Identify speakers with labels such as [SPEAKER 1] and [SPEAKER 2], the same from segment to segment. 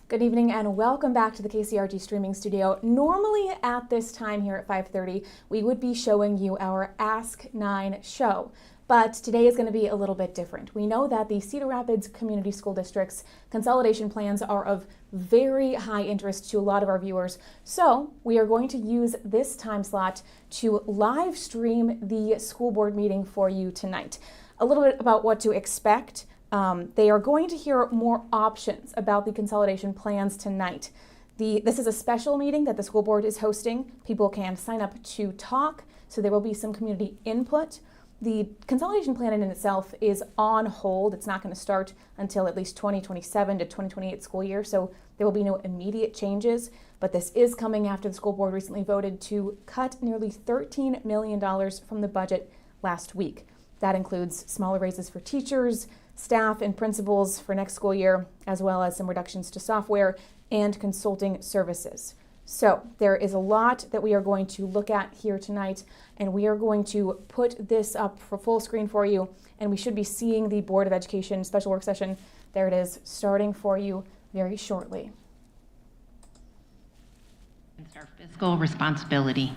[SPEAKER 1] Good evening and welcome back to the KCRG streaming studio. Normally at this time here at 5:30, we would be showing you our Ask 9 show, but today is going to be a little bit different. We know that the Cedar Rapids Community School District's consolidation plans are of very high interest to a lot of our viewers, so we are going to use this time slot to live stream the school board meeting for you tonight. A little bit about what to expect. They are going to hear more options about the consolidation plans tonight. This is a special meeting that the school board is hosting. People can sign up to talk, so there will be some community input. The consolidation plan in itself is on hold. It's not going to start until at least 2027 to 2028 school year, so there will be no immediate changes. But this is coming after the school board recently voted to cut nearly $13 million from the budget last week. That includes smaller raises for teachers, staff, and principals for next school year, as well as some reductions to software and consulting services. So there is a lot that we are going to look at here tonight, and we are going to put this up for full screen for you, and we should be seeing the Board of Education special work session, there it is, starting for you very shortly.
[SPEAKER 2] It's our fiscal responsibility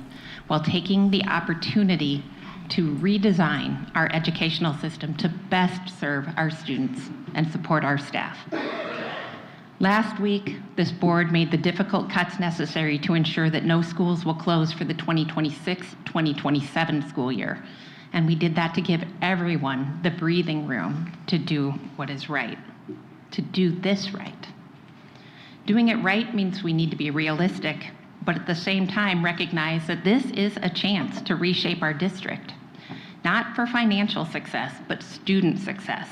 [SPEAKER 2] while taking the opportunity to redesign our educational system to best serve our students and support our staff. Last week, this board made the difficult cuts necessary to ensure that no schools will close for the 2026-2027 school year. And we did that to give everyone the breathing room to do what is right, to do this right. Doing it right means we need to be realistic, but at the same time recognize that this is a chance to reshape our district. Not for financial success, but student success.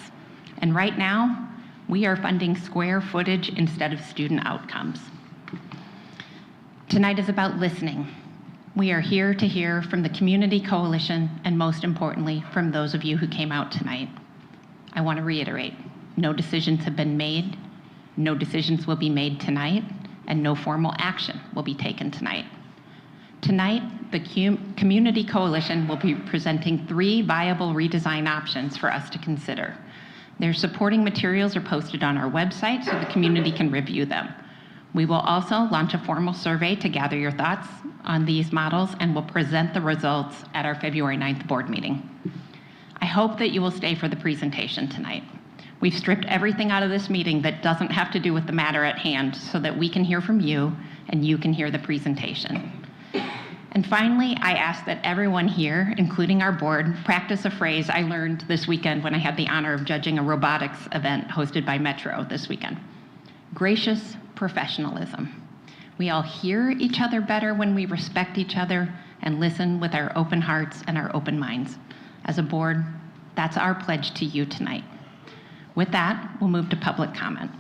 [SPEAKER 2] And right now, we are funding square footage instead of student outcomes. Tonight is about listening. We are here to hear from the Community Coalition and most importantly, from those of you who came out tonight. I want to reiterate, no decisions have been made, no decisions will be made tonight, and no formal action will be taken tonight. Tonight, the Community Coalition will be presenting 3 viable redesign options for us to consider. Their supporting materials are posted on our website so the community can review them. We will also launch a formal survey to gather your thoughts on these models and will present the results at our February 9th board meeting. I hope that you will stay for the presentation tonight. We've stripped everything out of this meeting that doesn't have to do with the matter at hand so that we can hear from you and you can hear the presentation. And finally, I ask that everyone here, including our board, practice a phrase I learned this weekend when I had the honor of judging a robotics event hosted by Metro this weekend. Gracious professionalism. We all hear each other better when we respect each other and listen with our open hearts and our open minds. As a board, that's our pledge to you tonight. With that, we'll move to public comment.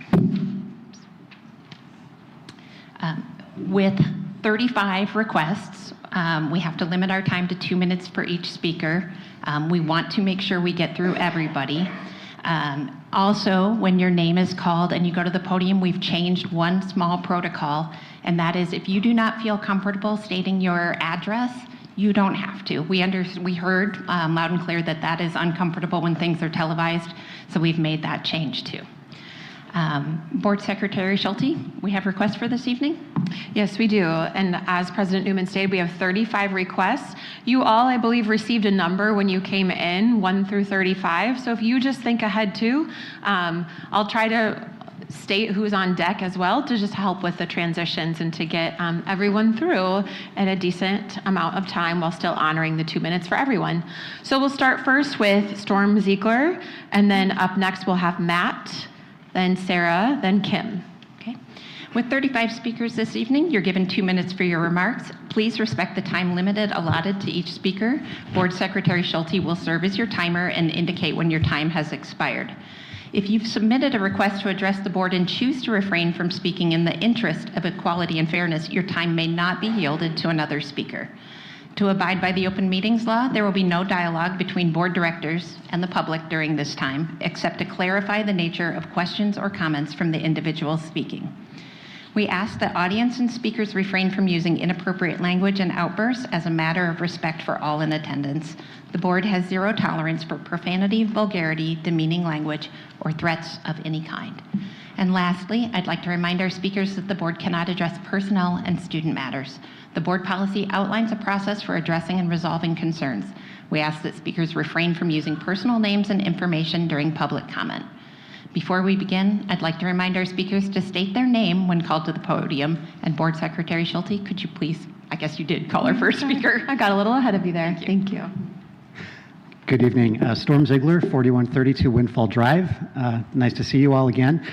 [SPEAKER 2] With 35 requests, we have to limit our time to 2 minutes for each speaker. We want to make sure we get through everybody. Also, when your name is called and you go to the podium, we've changed one small protocol, and that is if you do not feel comfortable stating your address, you don't have to. We heard loud and clear that that is uncomfortable when things are televised, so we've made that change too. Board Secretary Schulte, we have requests for this evening?
[SPEAKER 3] Yes, we do. And as President Newman stated, we have 35 requests. You all, I believe, received a number when you came in, 1 through 35. So if you just think ahead too, I'll try to state who's on deck as well to just help with the transitions and to get everyone through at a decent amount of time while still honoring the 2 minutes for everyone. So we'll start first with Storm Ziegler, and then up next we'll have Matt, then Sarah, then Kim. Okay.
[SPEAKER 2] With 35 speakers this evening, you're given 2 minutes for your remarks. Please respect the time limited allotted to each speaker. Board Secretary Schulte will serve as your timer and indicate when your time has expired. If you've submitted a request to address the board and choose to refrain from speaking in the interest of equality and fairness, your time may not be yielded to another speaker. To abide by the open meetings law, there will be no dialogue between board directors and the public during this time, except to clarify the nature of questions or comments from the individuals speaking. We ask that audience and speakers refrain from using inappropriate language and outbursts as a matter of respect for all in attendance. The board has zero tolerance for profanity, vulgarity, demeaning language, or threats of any kind. And lastly, I'd like to remind our speakers that the board cannot address personnel and student matters. The board policy outlines a process for addressing and resolving concerns. We ask that speakers refrain from using personal names and information during public comment. Before we begin, I'd like to remind our speakers to state their name when called to the podium. And Board Secretary Schulte, could you please, I guess you did call our first speaker.
[SPEAKER 3] I got a little ahead of you there. Thank you.
[SPEAKER 4] Good evening. Storm Ziegler, 4132 Windfall Drive. Nice to see you all again.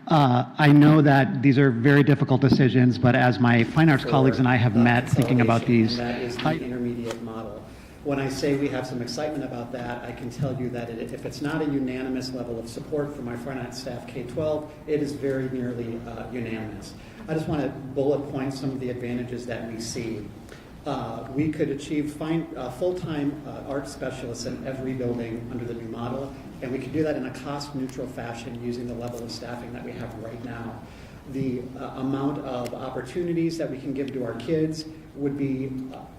[SPEAKER 4] I know that these are very difficult decisions, but as my fine arts colleagues and I have met thinking about these.
[SPEAKER 5] That is the intermediate model. When I say we have some excitement about that, I can tell you that if it's not a unanimous level of support from my fine arts staff K-12, it is very nearly unanimous. I just want to bullet point some of the advantages that we see. We could achieve full-time art specialists in every building under the new model, and we could do that in a cost-neutral fashion using the level of staffing that we have right now. The amount of opportunities that we can give to our kids would be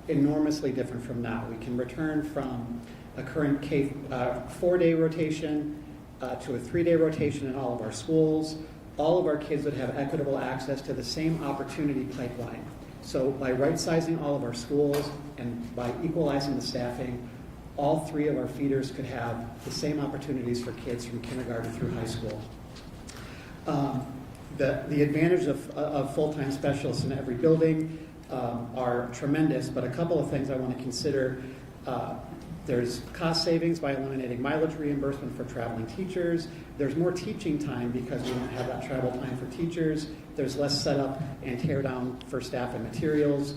[SPEAKER 5] enormously different from now. We can return from a current 4-day rotation to a 3-day rotation in all of our schools. All of our kids would have equitable access to the same opportunity pipeline. So by right-sizing all of our schools and by equalizing the staffing, all 3 of our feeders could have the same opportunities for kids from kindergarten through high school. The advantage of full-time specialists in every building are tremendous, but a couple of things I want to consider. There's cost savings by eliminating mileage reimbursement for traveling teachers. There's more teaching time because we don't have that travel time for teachers. There's less setup and tear down for staff and materials.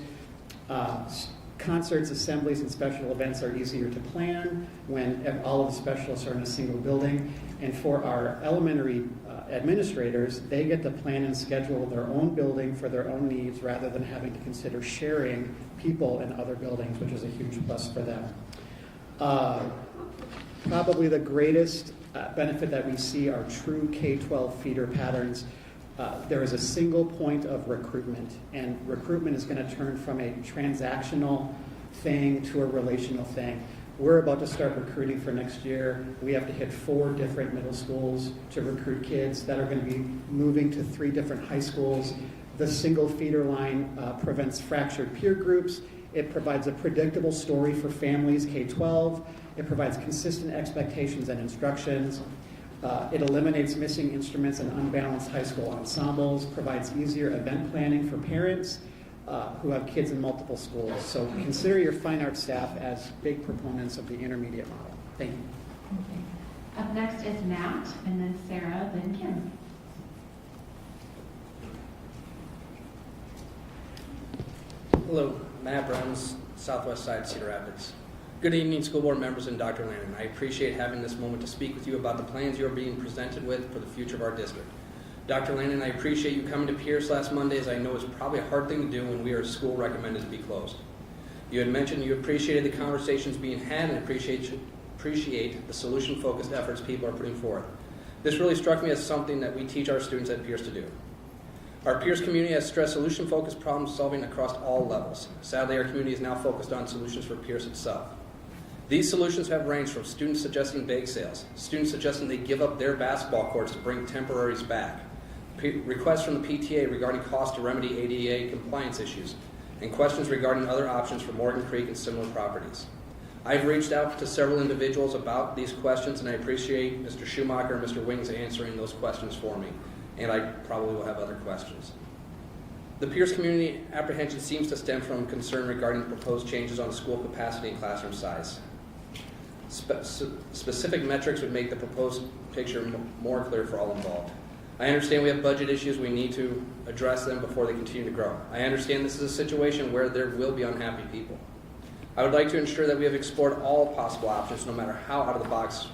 [SPEAKER 5] Concerts, assemblies, and special events are easier to plan when all of the specialists are in a single building. And for our elementary administrators, they get to plan and schedule their own building for their own needs rather than having to consider sharing people in other buildings, which is a huge plus for them. Probably the greatest benefit that we see are true K-12 feeder patterns. There is a single point of recruitment, and recruitment is going to turn from a transactional thing to a relational thing. We're about to start recruiting for next year. We have to hit 4 different middle schools to recruit kids that are going to be moving to 3 different high schools. The single feeder line prevents fractured peer groups. It provides a predictable story for families K-12. It provides consistent expectations and instructions. It eliminates missing instruments and unbalanced high school ensembles, provides easier event planning for parents who have kids in multiple schools. So consider your fine arts staff as big proponents of the intermediate model. Thank you.
[SPEAKER 2] Okay. Up next is Nat, and then Sarah, then Kim.
[SPEAKER 6] Hello, Matt Bruns, Southwest Side, Cedar Rapids. Good evening, school board members and Dr. Landon. I appreciate having this moment to speak with you about the plans you are being presented with for the future of our district. Dr. Landon, I appreciate you coming to Pierce last Monday, as I know it's probably a hard thing to do when we are a school recommended to be closed. You had mentioned you appreciated the conversations being had and appreciate the solution-focused efforts people are putting forth. This really struck me as something that we teach our students at Pierce to do. Our Pierce community has stressed solution-focused problem solving across all levels. Sadly, our community is now focused on solutions for Pierce itself. These solutions have ranged from students suggesting bake sales, students suggesting they give up their basketball courts to bring temporaries back, requests from the PTA regarding cost to remedy ADA compliance issues, and questions regarding other options for Morgan Creek and similar properties. I've reached out to several individuals about these questions, and I appreciate Mr. Schumacher and Mr. Wings answering those questions for me, and I probably will have other questions. The Pierce community apprehension seems to stem from concern regarding the proposed changes on school capacity and classroom size. Specific metrics would make the proposed picture more clear for all involved. I understand we have budget issues. We need to address them before they continue to grow. I understand this is a situation where there will be unhappy people. I would like to ensure that we have explored all possible options, no matter how out of the box,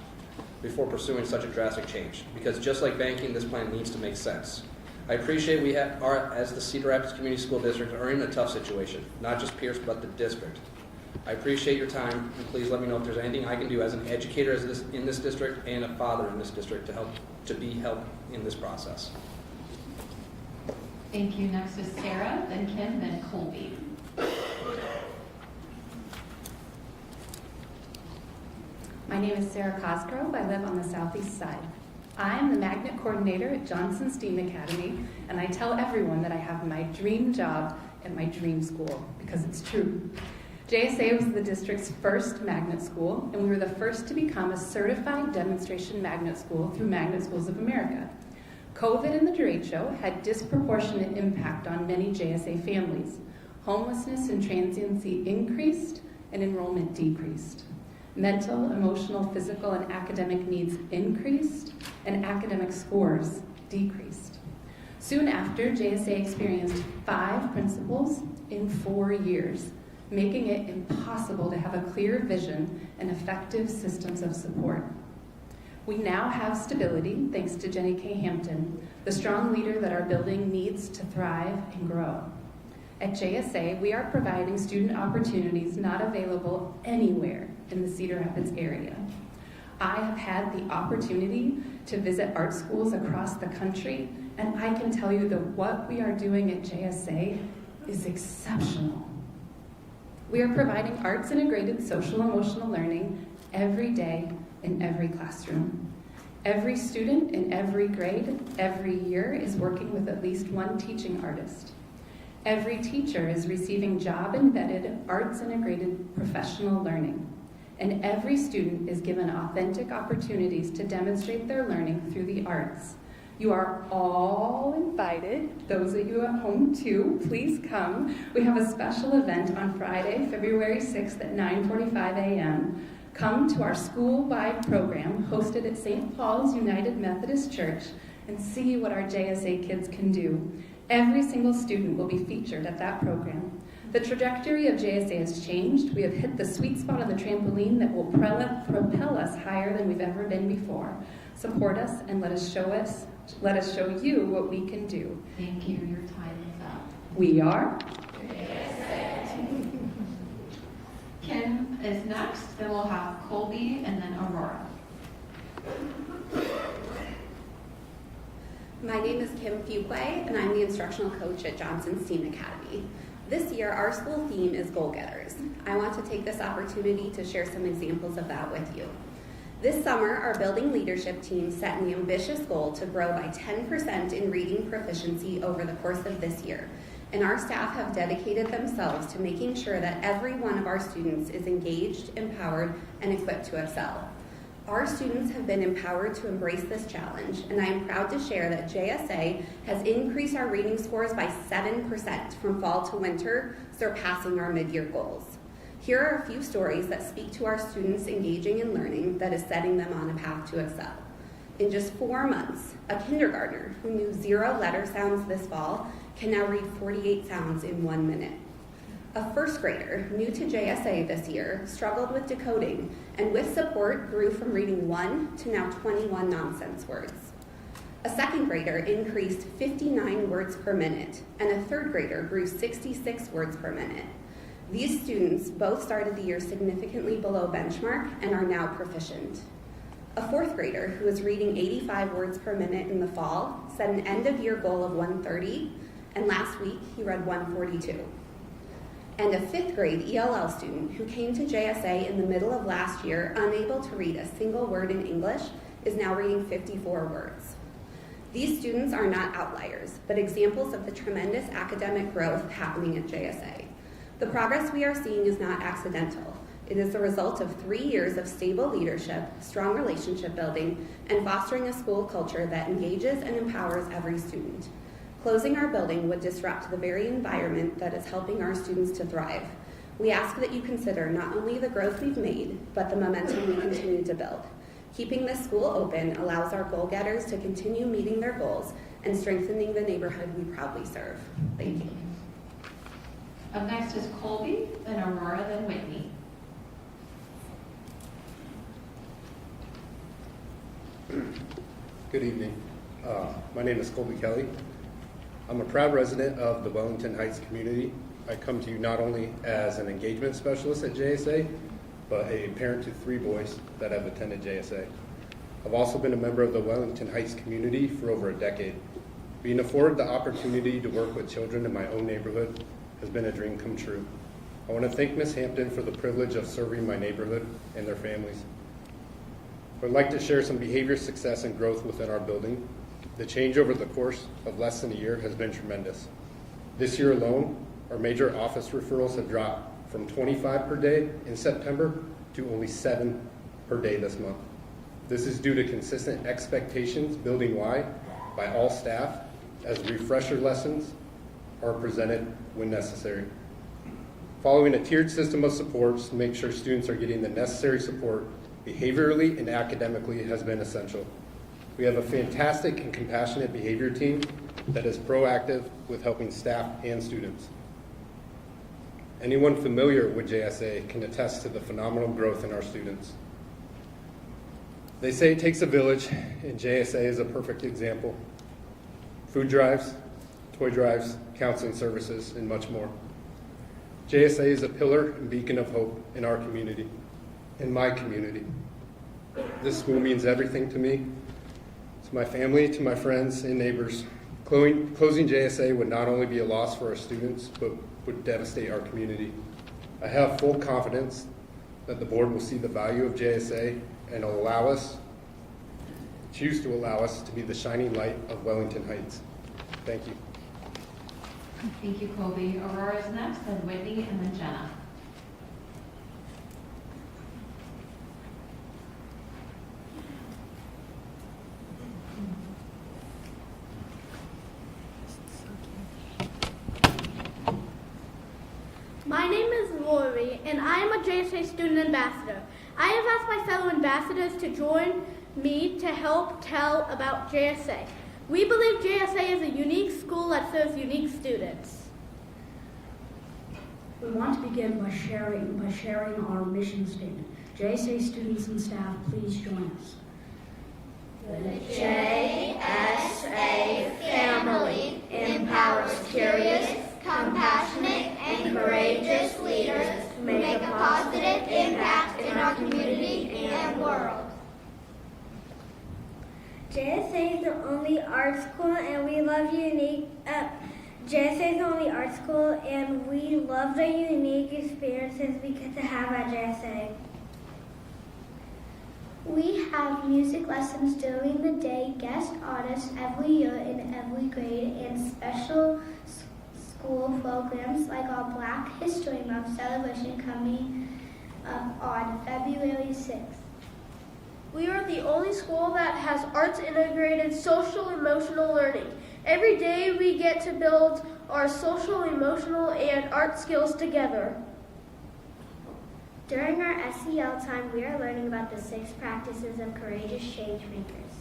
[SPEAKER 6] before pursuing such a drastic change. Because just like banking, this plan needs to make sense. I appreciate we are, as the Cedar Rapids Community School District, are in a tough situation, not just Pierce, but the district. I appreciate your time, and please let me know if there's anything I can do as an educator in this district and a father in this district to be helped in this process.
[SPEAKER 2] Thank you. Next is Sarah, then Kim, then Colby.
[SPEAKER 7] My name is Sarah Cosgrove. I live on the southeast side. I am the magnet coordinator at Johnson STEAM Academy, and I tell everyone that I have my dream job at my dream school, because it's true. JSA was the district's first magnet school, and we were the first to become a certified demonstration magnet school through Magnet Schools of America. COVID and the derecho had disproportionate impact on many JSA families. Homelessness and transiency increased, and enrollment decreased. Mental, emotional, physical, and academic needs increased, and academic scores decreased. Soon after, JSA experienced 5 principals in 4 years, making it impossible to have a clear vision and effective systems of support. We now have stability thanks to Jenny K. Hampton, the strong leader that our building needs to thrive and grow. At JSA, we are providing student opportunities not available anywhere in the Cedar Rapids area. I have had the opportunity to visit art schools across the country, and I can tell you that what we are doing at JSA is exceptional. We are providing arts integrated social emotional learning every day in every classroom. Every student in every grade, every year is working with at least one teaching artist. Every teacher is receiving job-embedded, arts-integrated professional learning. And every student is given authentic opportunities to demonstrate their learning through the arts. You are all invited, those of you at home too, please come. We have a special event on Friday, February 6th at 9:45 a.m. Come to our school-wide program hosted at St. Paul's United Methodist Church and see what our JSA kids can do. Every single student will be featured at that program. The trajectory of JSA has changed. We have hit the sweet spot on the trampoline that will propel us higher than we've ever been before. Support us and let us show you what we can do.
[SPEAKER 2] Thank you. Your time is up.
[SPEAKER 7] We are
[SPEAKER 2] Kim is next, then we'll have Colby, and then Aurora.
[SPEAKER 8] My name is Kim Fuquay, and I'm the instructional coach at Johnson STEAM Academy. This year, our school theme is Goal-Getters. I want to take this opportunity to share some examples of that with you. This summer, our building leadership team set an ambitious goal to grow by 10% in reading proficiency over the course of this year, and our staff have dedicated themselves to making sure that every one of our students is engaged, empowered, and equipped to excel. Our students have been empowered to embrace this challenge, and I am proud to share that JSA has increased our reading scores by 7% from fall to winter, surpassing our mid-year goals. Here are a few stories that speak to our students engaging in learning that is setting them on a path to excel. In just 4 months, a kindergartner who knew 0 letter sounds this fall can now read 48 sounds in 1 minute. A first grader, new to JSA this year, struggled with decoding and with support grew from reading 1 to now 21 nonsense words. A second grader increased 59 words per minute, and a third grader grew 66 words per minute. These students both started the year significantly below benchmark and are now proficient. A fourth grader who was reading 85 words per minute in the fall set an end-of-year goal of 130, and last week he read 142. And a 5th grade ELL student who came to JSA in the middle of last year unable to read a single word in English is now reading 54 words. These students are not outliers, but examples of the tremendous academic growth happening at JSA. The progress we are seeing is not accidental. It is the result of 3 years of stable leadership, strong relationship building, and fostering a school culture that engages and empowers every student. Closing our building would disrupt the very environment that is helping our students to thrive. We ask that you consider not only the growth we've made, but the momentum we continue to build. Keeping this school open allows our goal-getters to continue meeting their goals and strengthening the neighborhood we proudly serve. Thank you.
[SPEAKER 2] Up next is Colby, then Aurora, then Whitney.
[SPEAKER 9] Good evening. My name is Colby Kelly. I'm a proud resident of the Wellington Heights community. I come to you not only as an engagement specialist at JSA, but a parent to 3 boys that have attended JSA. I've also been a member of the Wellington Heights community for over a decade. Being afforded the opportunity to work with children in my own neighborhood has been a dream come true. I want to thank Ms. Hampton for the privilege of serving my neighborhood and their families. I would like to share some behavior success and growth within our building. The change over the course of less than a year has been tremendous. This year alone, our major office referrals have dropped from 25 per day in September to only 7 per day this month. This is due to consistent expectations building-wide by all staff as refresher lessons are presented when necessary. Following a tiered system of supports to make sure students are getting the necessary support behaviorally and academically has been essential. We have a fantastic and compassionate behavior team that is proactive with helping staff and students. Anyone familiar with JSA can attest to the phenomenal growth in our students. They say it takes a village, and JSA is a perfect example. Food drives, toy drives, counseling services, and much more. JSA is a pillar and beacon of hope in our community, in my community. This school means everything to me, to my family, to my friends and neighbors. Closing JSA would not only be a loss for our students, but would devastate our community. I have full confidence that the board will see the value of JSA and choose to allow us to be the shining light of Wellington Heights. Thank you.
[SPEAKER 2] Thank you, Colby. Aurora is next, then Whitney, and then Jenna.
[SPEAKER 10] My name is Lori, and I am a JSA student ambassador. I have asked my fellow ambassadors to join me to help tell about JSA. We believe JSA is a unique school that serves unique students.
[SPEAKER 11] We want to begin by sharing our mission statement. JSA students and staff, please join us.
[SPEAKER 10] The JSA family empowers curious, compassionate, and courageous leaders to make a positive impact in our community and world.
[SPEAKER 12] JSA is the only art school, and we love JSA is the only art school, and we love the unique experiences we get to have at JSA.
[SPEAKER 13] We have music lessons during the day, guest artists every year in every grade, and special school programs like our Black History Month celebration coming up on February 6th.
[SPEAKER 10] We are the only school that has arts integrated social emotional learning. Every day we get to build our social, emotional, and art skills together.
[SPEAKER 13] During our SEL time, we are learning about the 6 practices of courageous change makers.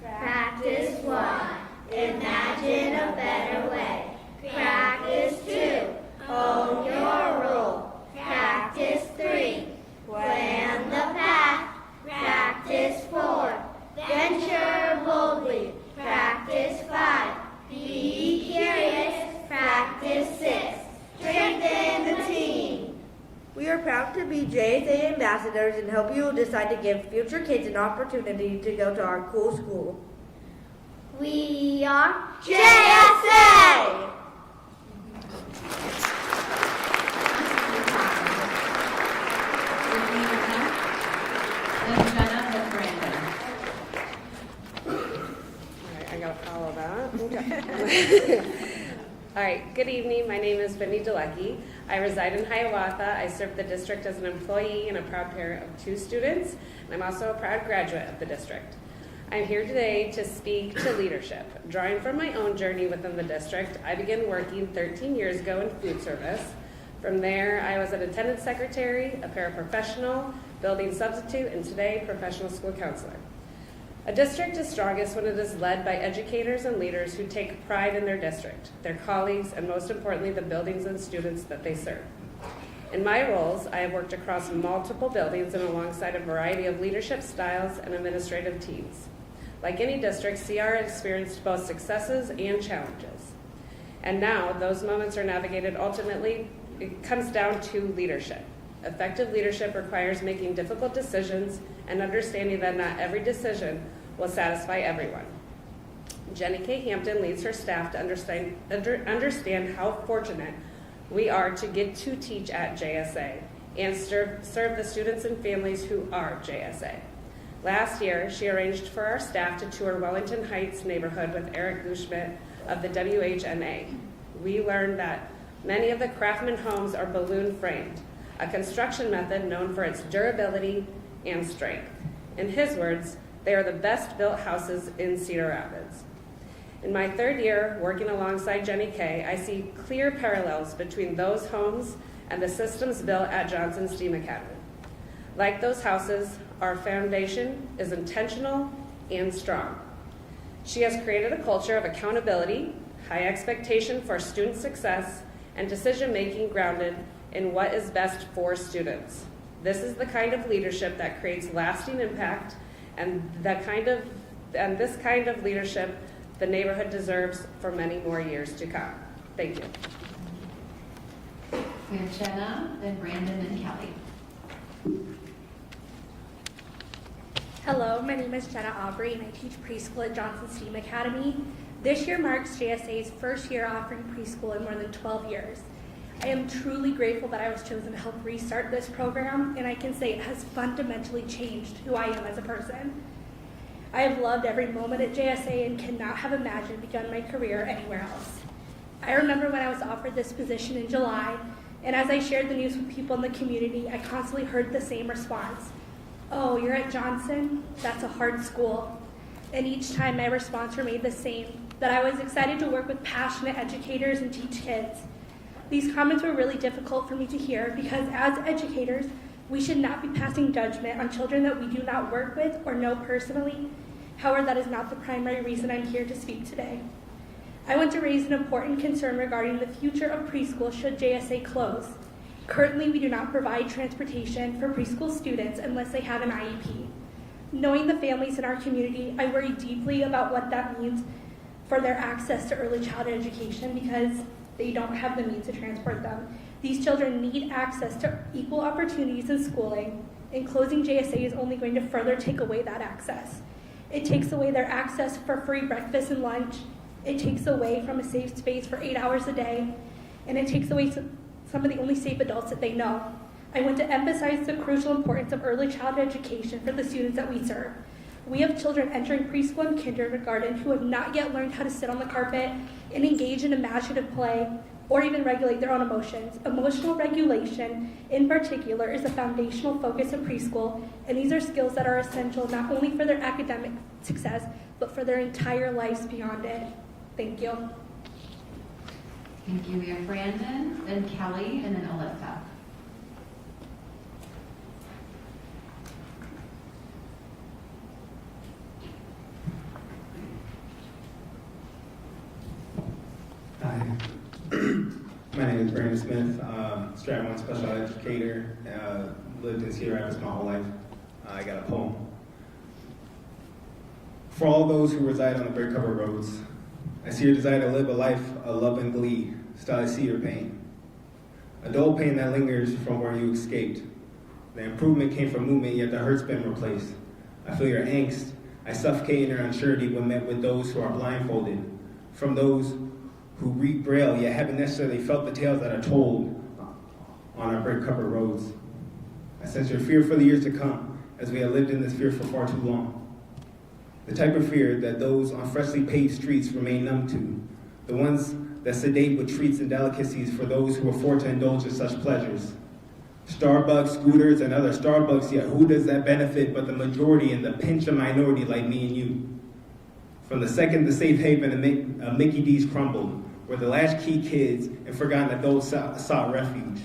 [SPEAKER 10] Practice 1. Imagine a better way. Practice 2. Own your role. Practice 3. Plan the path. Practice 4. Venture boldly. Practice 5. Be curious. Practice 6. Strengthen the team.
[SPEAKER 14] We are proud to be JSA ambassadors and hope you will decide to give future kids an opportunity to go to our cool school.
[SPEAKER 10] We are JSA!
[SPEAKER 15] I gotta follow that. Okay. All right, good evening. My name is Vinnie Delecki. I reside in Hiawatha. I serve the district as an employee and a proud parent of 2 students, and I'm also a proud graduate of the district. I'm here today to speak to leadership. Drawing from my own journey within the district, I began working 13 years ago in food service. From there, I was an attendance secretary, a paraprofessional, building substitute, and today, professional school counselor. A district is strongest when it is led by educators and leaders who take pride in their district, their colleagues, and most importantly, the buildings and students that they serve. In my roles, I have worked across multiple buildings and alongside a variety of leadership styles and administrative teams. Like any district, CR experienced both successes and challenges. And now, those moments are navigated. Ultimately, it comes down to leadership. Effective leadership requires making difficult decisions and understanding that not every decision will satisfy everyone. Jenny K. Hampton leads her staff to understand how fortunate we are to get to teach at JSA and serve the students and families who are JSA. Last year, she arranged for our staff to tour Wellington Heights neighborhood with Eric Gushmet of the WHNA. We learned that many of the Craftsman homes are balloon framed, a construction method known for its durability and strength. In his words, they are the best built houses in Cedar Rapids. In my third year working alongside Jenny Kay, I see clear parallels between those homes and the systems built at Johnson STEAM Academy. Like those houses, our foundation is intentional and strong. She has created a culture of accountability, high expectation for student success, and decision-making grounded in what is best for students. This is the kind of leadership that creates lasting impact, and this kind of leadership the neighborhood deserves for many more years to come. Thank you.
[SPEAKER 2] We have Jenna, then Brandon, and Kelly.
[SPEAKER 10] Hello, my name is Jenna Aubrey and I teach preschool at Johnson STEAM Academy. This year marks JSA's first year offering preschool in more than 12 years. I am truly grateful that I was chosen to help restart this program, and I can say it has fundamentally changed who I am as a person. I have loved every moment at JSA and cannot have imagined begun my career anywhere else. I remember when I was offered this position in July, and as I shared the news with people in the community, I constantly heard the same response. Oh, you're at Johnson? That's a hard school. And each time my response remained the same, that I was excited to work with passionate educators and teach kids. These comments were really difficult for me to hear because as educators, we should not be passing judgment on children that we do not work with or know personally. However, that is not the primary reason I'm here to speak today. I want to raise an important concern regarding the future of preschool should JSA close. Currently, we do not provide transportation for preschool students unless they have an IEP. Knowing the families in our community, I worry deeply about what that means for their access to early childhood education because they don't have the means to transport them. These children need access to equal opportunities in schooling, and closing JSA is only going to further take away that access. It takes away their access for free breakfast and lunch. It takes away from a safe space for 8 hours a day, and it takes away some of the only safe adults that they know. I want to emphasize the crucial importance of early childhood education for the students that we serve. We have children entering preschool and kindergarten who have not yet learned how to sit on the carpet and engage in imaginative play or even regulate their own emotions. Emotional regulation, in particular, is a foundational focus of preschool, and these are skills that are essential not only for their academic success, but for their entire lives beyond it. Thank you.
[SPEAKER 2] Thank you. We have Brandon, then Kelly, and then Alyssa.
[SPEAKER 16] Hi. My name is Brandon Smith, Stratton 1 special educator, lived in Cedar Rapids my whole life. I got a poem. For all those who reside on the brick covered roads, I see your desire to live a life of love and glee, still I see your pain. A dull pain that lingers from where you escaped. The improvement came from movement, yet the hurt's been replaced. I feel your angst. I suffocate in your unsurety when met with those who are blindfolded, from those who read Braille, yet haven't necessarily felt the tales that are told on our brick-covered roads. I sense your fear for the years to come, as we have lived in this fear for far too long. The type of fear that those on freshly paved streets remain numb to, the ones that sedate with treats and delicacies for those who afford to indulge in such pleasures. Starbucks, scooters, and other Starbucks, yet who does that benefit but the majority and the pinch of minority like me and you? From the second the safe haven of Mickey D's crumbled, where the latchkey kids and forgotten adults sought refuge,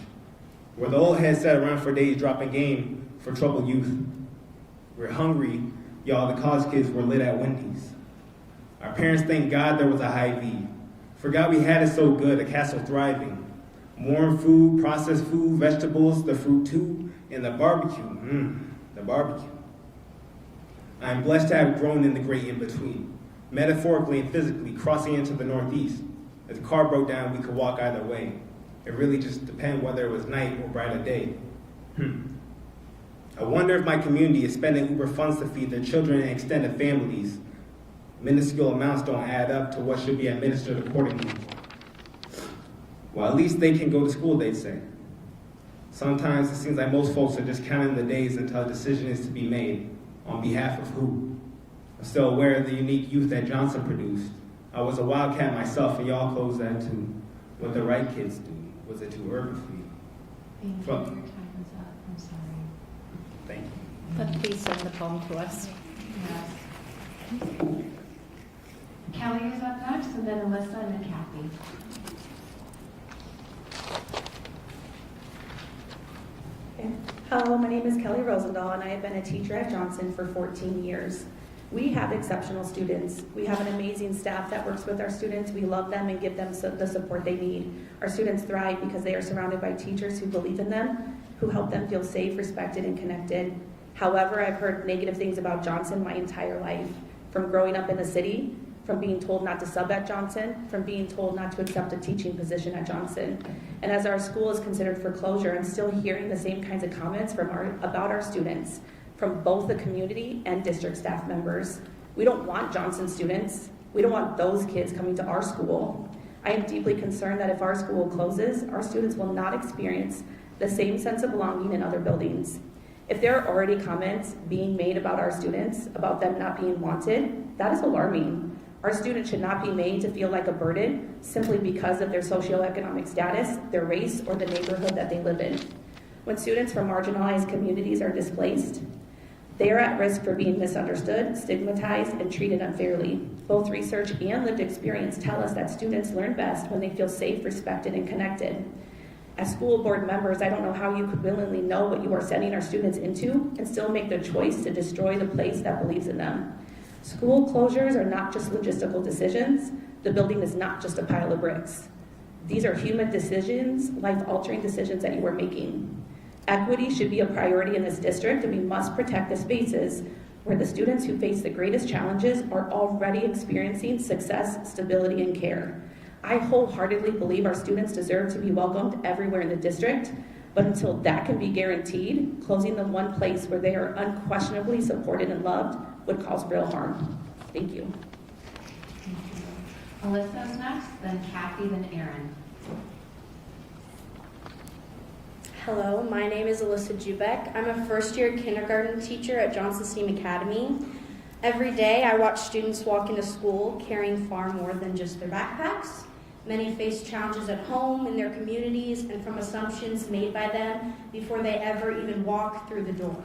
[SPEAKER 16] where the old heads sat around for days dropping game for troubled youth. We're hungry, y'all, the college kids were lit at Wendy's. Our parents thanked God there was a Hy-Vee. Forgot we had it so good, a castle thriving. Warm food, processed food, vegetables, the fruit too, and the barbecue, the barbecue. I am blessed to have grown in the great in-between, metaphorically and physically crossing into the Northeast. If the car broke down, we could walk either way. It really just depended whether it was night or brighter day. I wonder if my community is spending Uber funds to feed their children and extended families. Minuscule amounts don't add up to what should be administered accordingly. Well, at least they can go to school, they'd say. Sometimes it seems like most folks are just counting the days until a decision is to be made. On behalf of who? I'm still aware of the unique youth that Johnson produced. I was a wildcat myself, and y'all closed that too. What the right kids do. Was it too urban for you?
[SPEAKER 2] Thank you. Your time is up. I'm sorry.
[SPEAKER 16] Thank you.
[SPEAKER 7] But please send the poem to us.
[SPEAKER 2] Yes. Kelly is up next, and then Alyssa, and then Kathy.
[SPEAKER 17] Hello, my name is Kelly Rosendahl, and I have been a teacher at Johnson for 14 years. We have exceptional students. We have an amazing staff that works with our students. We love them and give them the support they need. Our students thrive because they are surrounded by teachers who believe in them, who help them feel safe, respected, and connected. However, I've heard negative things about Johnson my entire life, from growing up in the city, from being told not to sub at Johnson, from being told not to accept a teaching position at Johnson. And as our school is considered for closure, I'm still hearing the same kinds of comments about our students from both the community and district staff members. We don't want Johnson students. We don't want those kids coming to our school. I am deeply concerned that if our school closes, our students will not experience the same sense of belonging in other buildings. If there are already comments being made about our students, about them not being wanted, that is alarming. Our students should not be made to feel like a burden simply because of their socioeconomic status, their race, or the neighborhood that they live in. When students from marginalized communities are displaced, they are at risk for being misunderstood, stigmatized, and treated unfairly. Both research and lived experience tell us that students learn best when they feel safe, respected, and connected. As school board members, I don't know how you could willingly know what you are sending our students into and still make the choice to destroy the place that believes in them. School closures are not just logistical decisions. The building is not just a pile of bricks. These are human decisions, life-altering decisions that you are making. Equity should be a priority in this district, and we must protect the spaces where the students who face the greatest challenges are already experiencing success, stability, and care. I wholeheartedly believe our students deserve to be welcomed everywhere in the district, but until that can be guaranteed, closing the one place where they are unquestionably supported and loved would cause real harm. Thank you.
[SPEAKER 2] Thank you. Alyssa's next, then Kathy, then Aaron.
[SPEAKER 18] Hello, my name is Alyssa Jubek. I'm a first-year kindergarten teacher at Johnson STEAM Academy. Every day I watch students walk into school carrying far more than just their backpacks. Many face challenges at home, in their communities, and from assumptions made by them before they ever even walk through the door.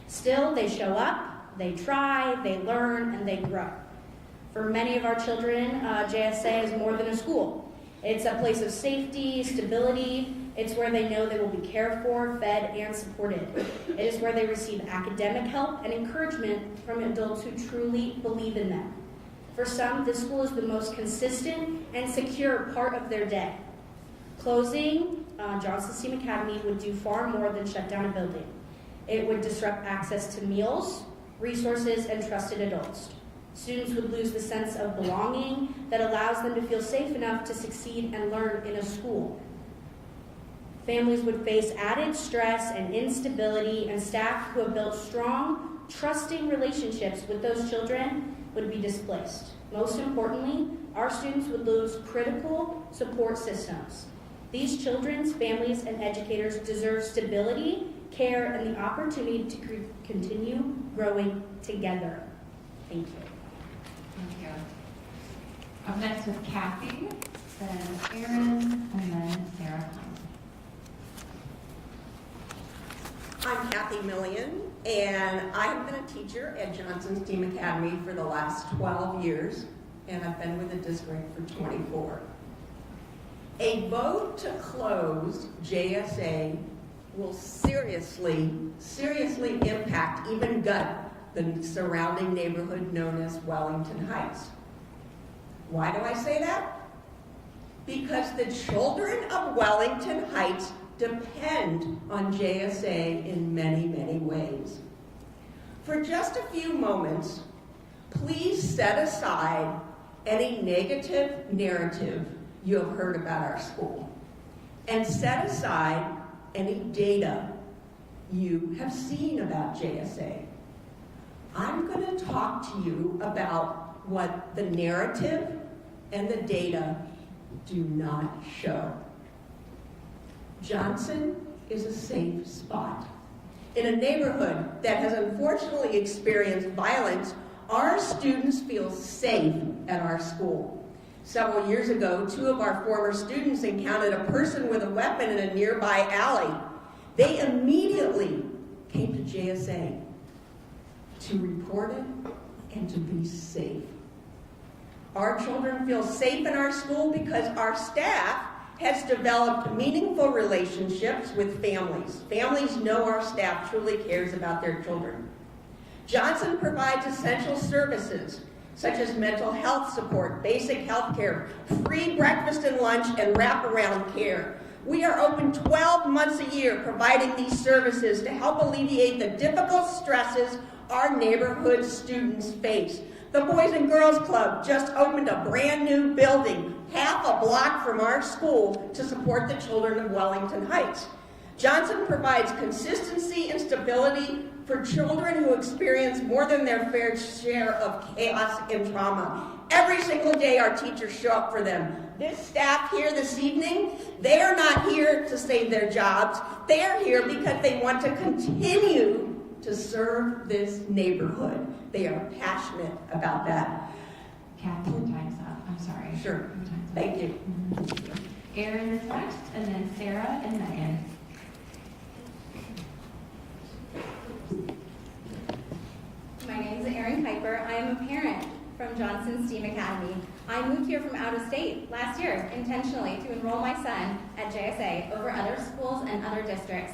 [SPEAKER 18] Still, they show up, they try, they learn, and they grow. For many of our children, JSA is more than a school. It's a place of safety, stability. It's where they know they will be cared for, fed, and supported. It is where they receive academic help and encouragement from adults who truly believe in them. For some, this school is the most consistent and secure part of their day. Closing Johnson STEAM Academy would do far more than shut down a building. It would disrupt access to meals, resources, and trusted adults. Students would lose the sense of belonging that allows them to feel safe enough to succeed and learn in a school. Families would face added stress and instability, and staff who have built strong, trusting relationships with those children would be displaced. Most importantly, our students would lose critical support systems. These children's families and educators deserve stability, care, and the opportunity to continue growing together. Thank you.
[SPEAKER 2] Thank you. Up next is Kathy, then Aaron, and then Sarah.
[SPEAKER 19] I'm Kathy Millian, and I've been a teacher at Johnson STEAM Academy for the last 12 years, and I've been with the district for 24. A vote to close JSA will seriously impact, even gut, the surrounding neighborhood known as Wellington Heights. Why do I say that? Because the children of Wellington Heights depend on JSA in many, many ways. For just a few moments, please set aside any negative narrative you have heard about our school, and set aside any data you have seen about JSA. I'm going to talk to you about what the narrative and the data do not show. Johnson is a safe spot. In a neighborhood that has unfortunately experienced violence, our students feel safe at our school. Several years ago, 2 of our former students encountered a person with a weapon in a nearby alley. They immediately came to JSA to report it and to be safe. Our children feel safe in our school because our staff has developed meaningful relationships with families. Families know our staff truly cares about their children. Johnson provides essential services such as mental health support, basic health care, free breakfast and lunch, and wraparound care. We are open 12 months a year providing these services to help alleviate the difficult stresses our neighborhood students face. The Boys and Girls Club just opened a brand new building half a block from our school to support the children of Wellington Heights. Johnson provides consistency and stability for children who experience more than their fair share of chaos and trauma. Every single day our teachers show up for them. This staff here this evening, they are not here to save their jobs. They are here because they want to continue to serve this neighborhood. They are passionate about that.
[SPEAKER 2] Kathy, your time's up. I'm sorry.
[SPEAKER 19] Sure. Thank you.
[SPEAKER 2] Erin is next, and then Sarah and Megan.
[SPEAKER 20] My name is Erin Kuiper. I am a parent from Johnson STEAM Academy. I moved here from out of state last year intentionally to enroll my son at JSA over other schools and other districts.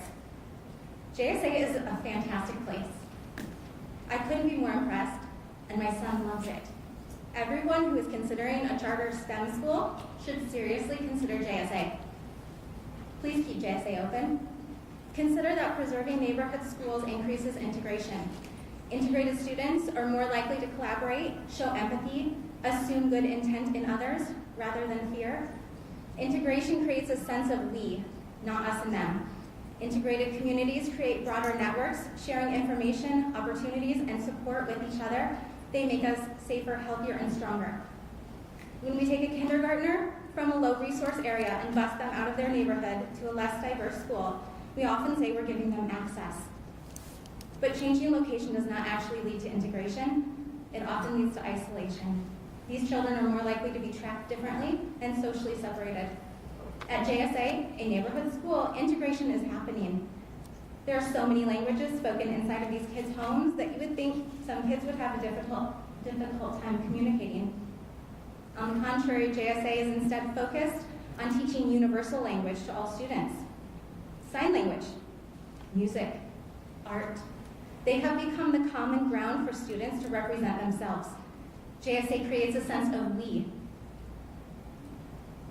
[SPEAKER 20] JSA is a fantastic place. I couldn't be more impressed, and my son loves it. Everyone who is considering a charter STEM school should seriously consider JSA. Please keep JSA open. Consider that preserving neighborhood schools increases integration. Integrated students are more likely to collaborate, show empathy, assume good intent in others rather than fear. Integration creates a sense of we, not us and them. Integrated communities create broader networks, sharing information, opportunities, and support with each other. They make us safer, healthier, and stronger. When we take a kindergartner from a low-resource area and bus them out of their neighborhood to a less diverse school, we often say we're giving them access. But changing location does not actually lead to integration. It often leads to isolation. These children are more likely to be tracked differently and socially separated. At JSA, a neighborhood school, integration is happening. There are so many languages spoken inside of these kids' homes that you would think some kids would have a difficult time communicating. On the contrary, JSA is instead focused on teaching universal language to all students. Sign language, music, art. They have become the common ground for students to represent themselves. JSA creates a sense of we.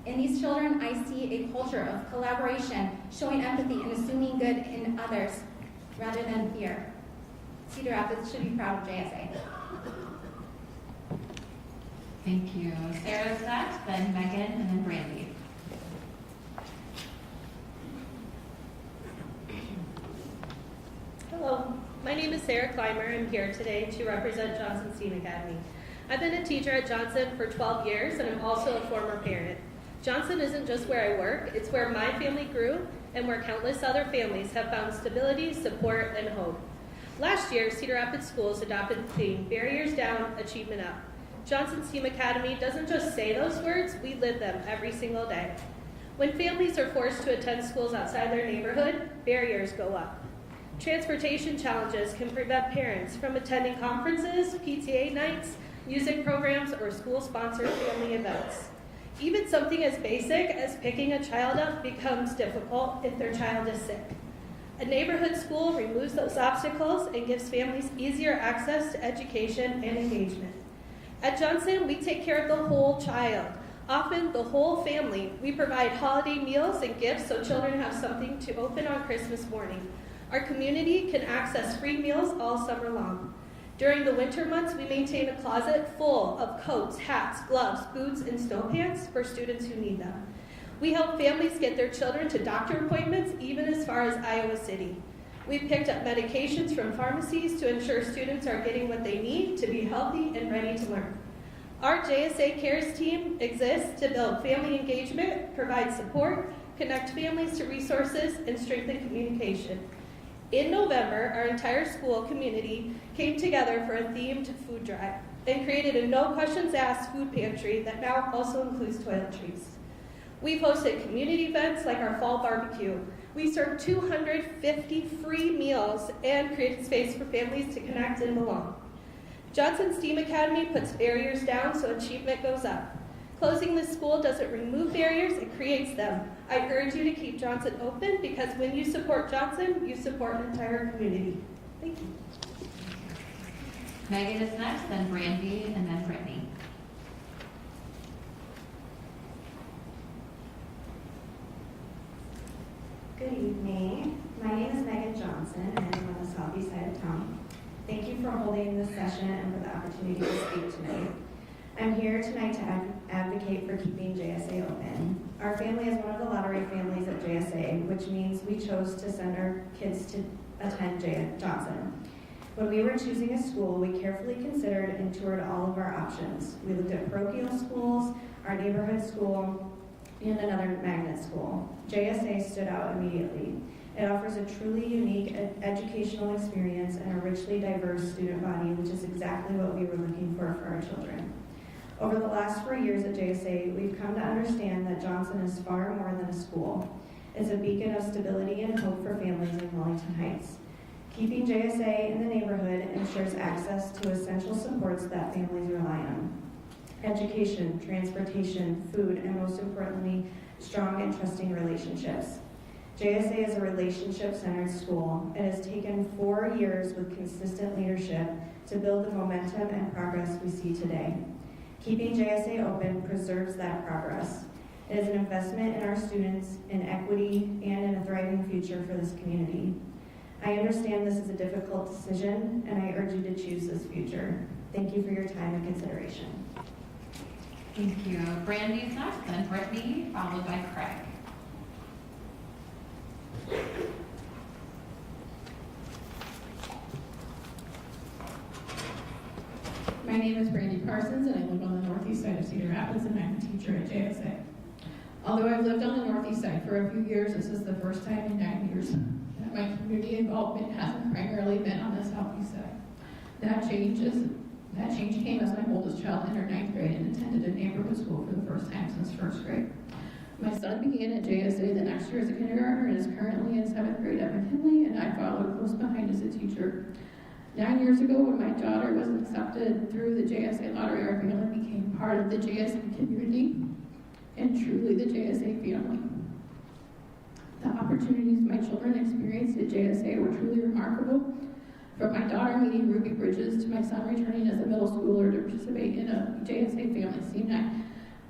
[SPEAKER 20] In these children, I see a culture of collaboration, showing empathy and assuming good in others rather than fear. Cedar Rapids should be proud of JSA.
[SPEAKER 2] Thank you. Sarah's next, then Megan, and then Brandy.
[SPEAKER 21] Hello, my name is Sarah Clymer. I'm here today to represent Johnson STEAM Academy. I've been a teacher at Johnson for 12 years, and I'm also a former parent. Johnson isn't just where I work, it's where my family grew and where countless other families have found stability, support, and hope. Last year, Cedar Rapids Schools adopted the theme, Barriers Down, Achievement Up. Johnson STEAM Academy doesn't just say those words, we live them every single day. When families are forced to attend schools outside their neighborhood, barriers go up. Transportation challenges can prevent parents from attending conferences, PTA nights, music programs, or school-sponsored family events. Even something as basic as picking a child up becomes difficult if their child is sick. A neighborhood school removes those obstacles and gives families easier access to education and engagement. At Johnson, we take care of the whole child, often the whole family. We provide holiday meals and gifts so children have something to open on Christmas morning. Our community can access free meals all summer long. During the winter months, we maintain a closet full of coats, hats, gloves, boots, and snow pants for students who need them. We help families get their children to doctor appointments, even as far as Iowa City. We've picked up medications from pharmacies to ensure students are getting what they need to be healthy and ready to learn. Our JSA Cares team exists to build family engagement, provide support, connect families to resources, and strengthen communication. In November, our entire school community came together for a themed food drive and created a no questions asked food pantry that now also includes toiletries. We've hosted community events like our fall barbecue. We served 250 free meals and created space for families to connect and belong. Johnson STEAM Academy puts barriers down so achievement goes up. Closing the school doesn't remove barriers, it creates them. I urge you to keep Johnson open because when you support Johnson, you support an entire community. Thank you.
[SPEAKER 2] Megan is next, then Brandy, and then Brittany.
[SPEAKER 1] Good evening. My name is Megan Johnson, and I'm on the southeast side of town. Thank you for holding this session and for the opportunity to speak tonight. I'm here tonight to advocate for keeping JSA open. Our family is one of the lottery families at JSA, which means we chose to send our kids to attend Johnson. When we were choosing a school, we carefully considered and toured all of our options. We looked at parochial schools, our neighborhood school, and another magnet school. JSA stood out immediately. It offers a truly unique educational experience and a richly diverse student body, which is exactly what we were looking for our children. Over the last 4 years at JSA, we've come to understand that Johnson is far more than a school. It's a beacon of stability and hope for families in Wellington Heights. Keeping JSA in the neighborhood ensures access to essential supports that families rely on. Education, transportation, food, and most importantly, strong and trusting relationships. JSA is a relationship-centered school. It has taken 4 years with consistent leadership to build the momentum and progress we see today. Keeping JSA open preserves that progress. It is an investment in our students, in equity, and in a thriving future for this community. I understand this is a difficult decision, and I urge you to choose this future. Thank you for your time and consideration.
[SPEAKER 2] Thank you. Brandy's next, then Brittany, followed by Craig.
[SPEAKER 22] My name is Brandy Parsons, and I live on the northeast side of Cedar Rapids, and I'm a teacher at JSA. Although I've lived on the northeast side for a few years, this is the first time in 9 years that my community involvement hasn't primarily been on the southeast side. That change came as my oldest child entered 9th grade and attended a neighborhood school for the first time since 1st grade. My son began at JSA the next year as a kindergartner and is currently in 7th grade up in Henley, and I followed close behind as a teacher. 9 years ago, when my daughter was accepted through the JSA lottery, our family became part of the JSA community and truly the JSA family. The opportunities my children experienced at JSA were truly remarkable. From my daughter meeting Ruby Bridges to my son returning as a middle schooler to participate in a JSA family scene night,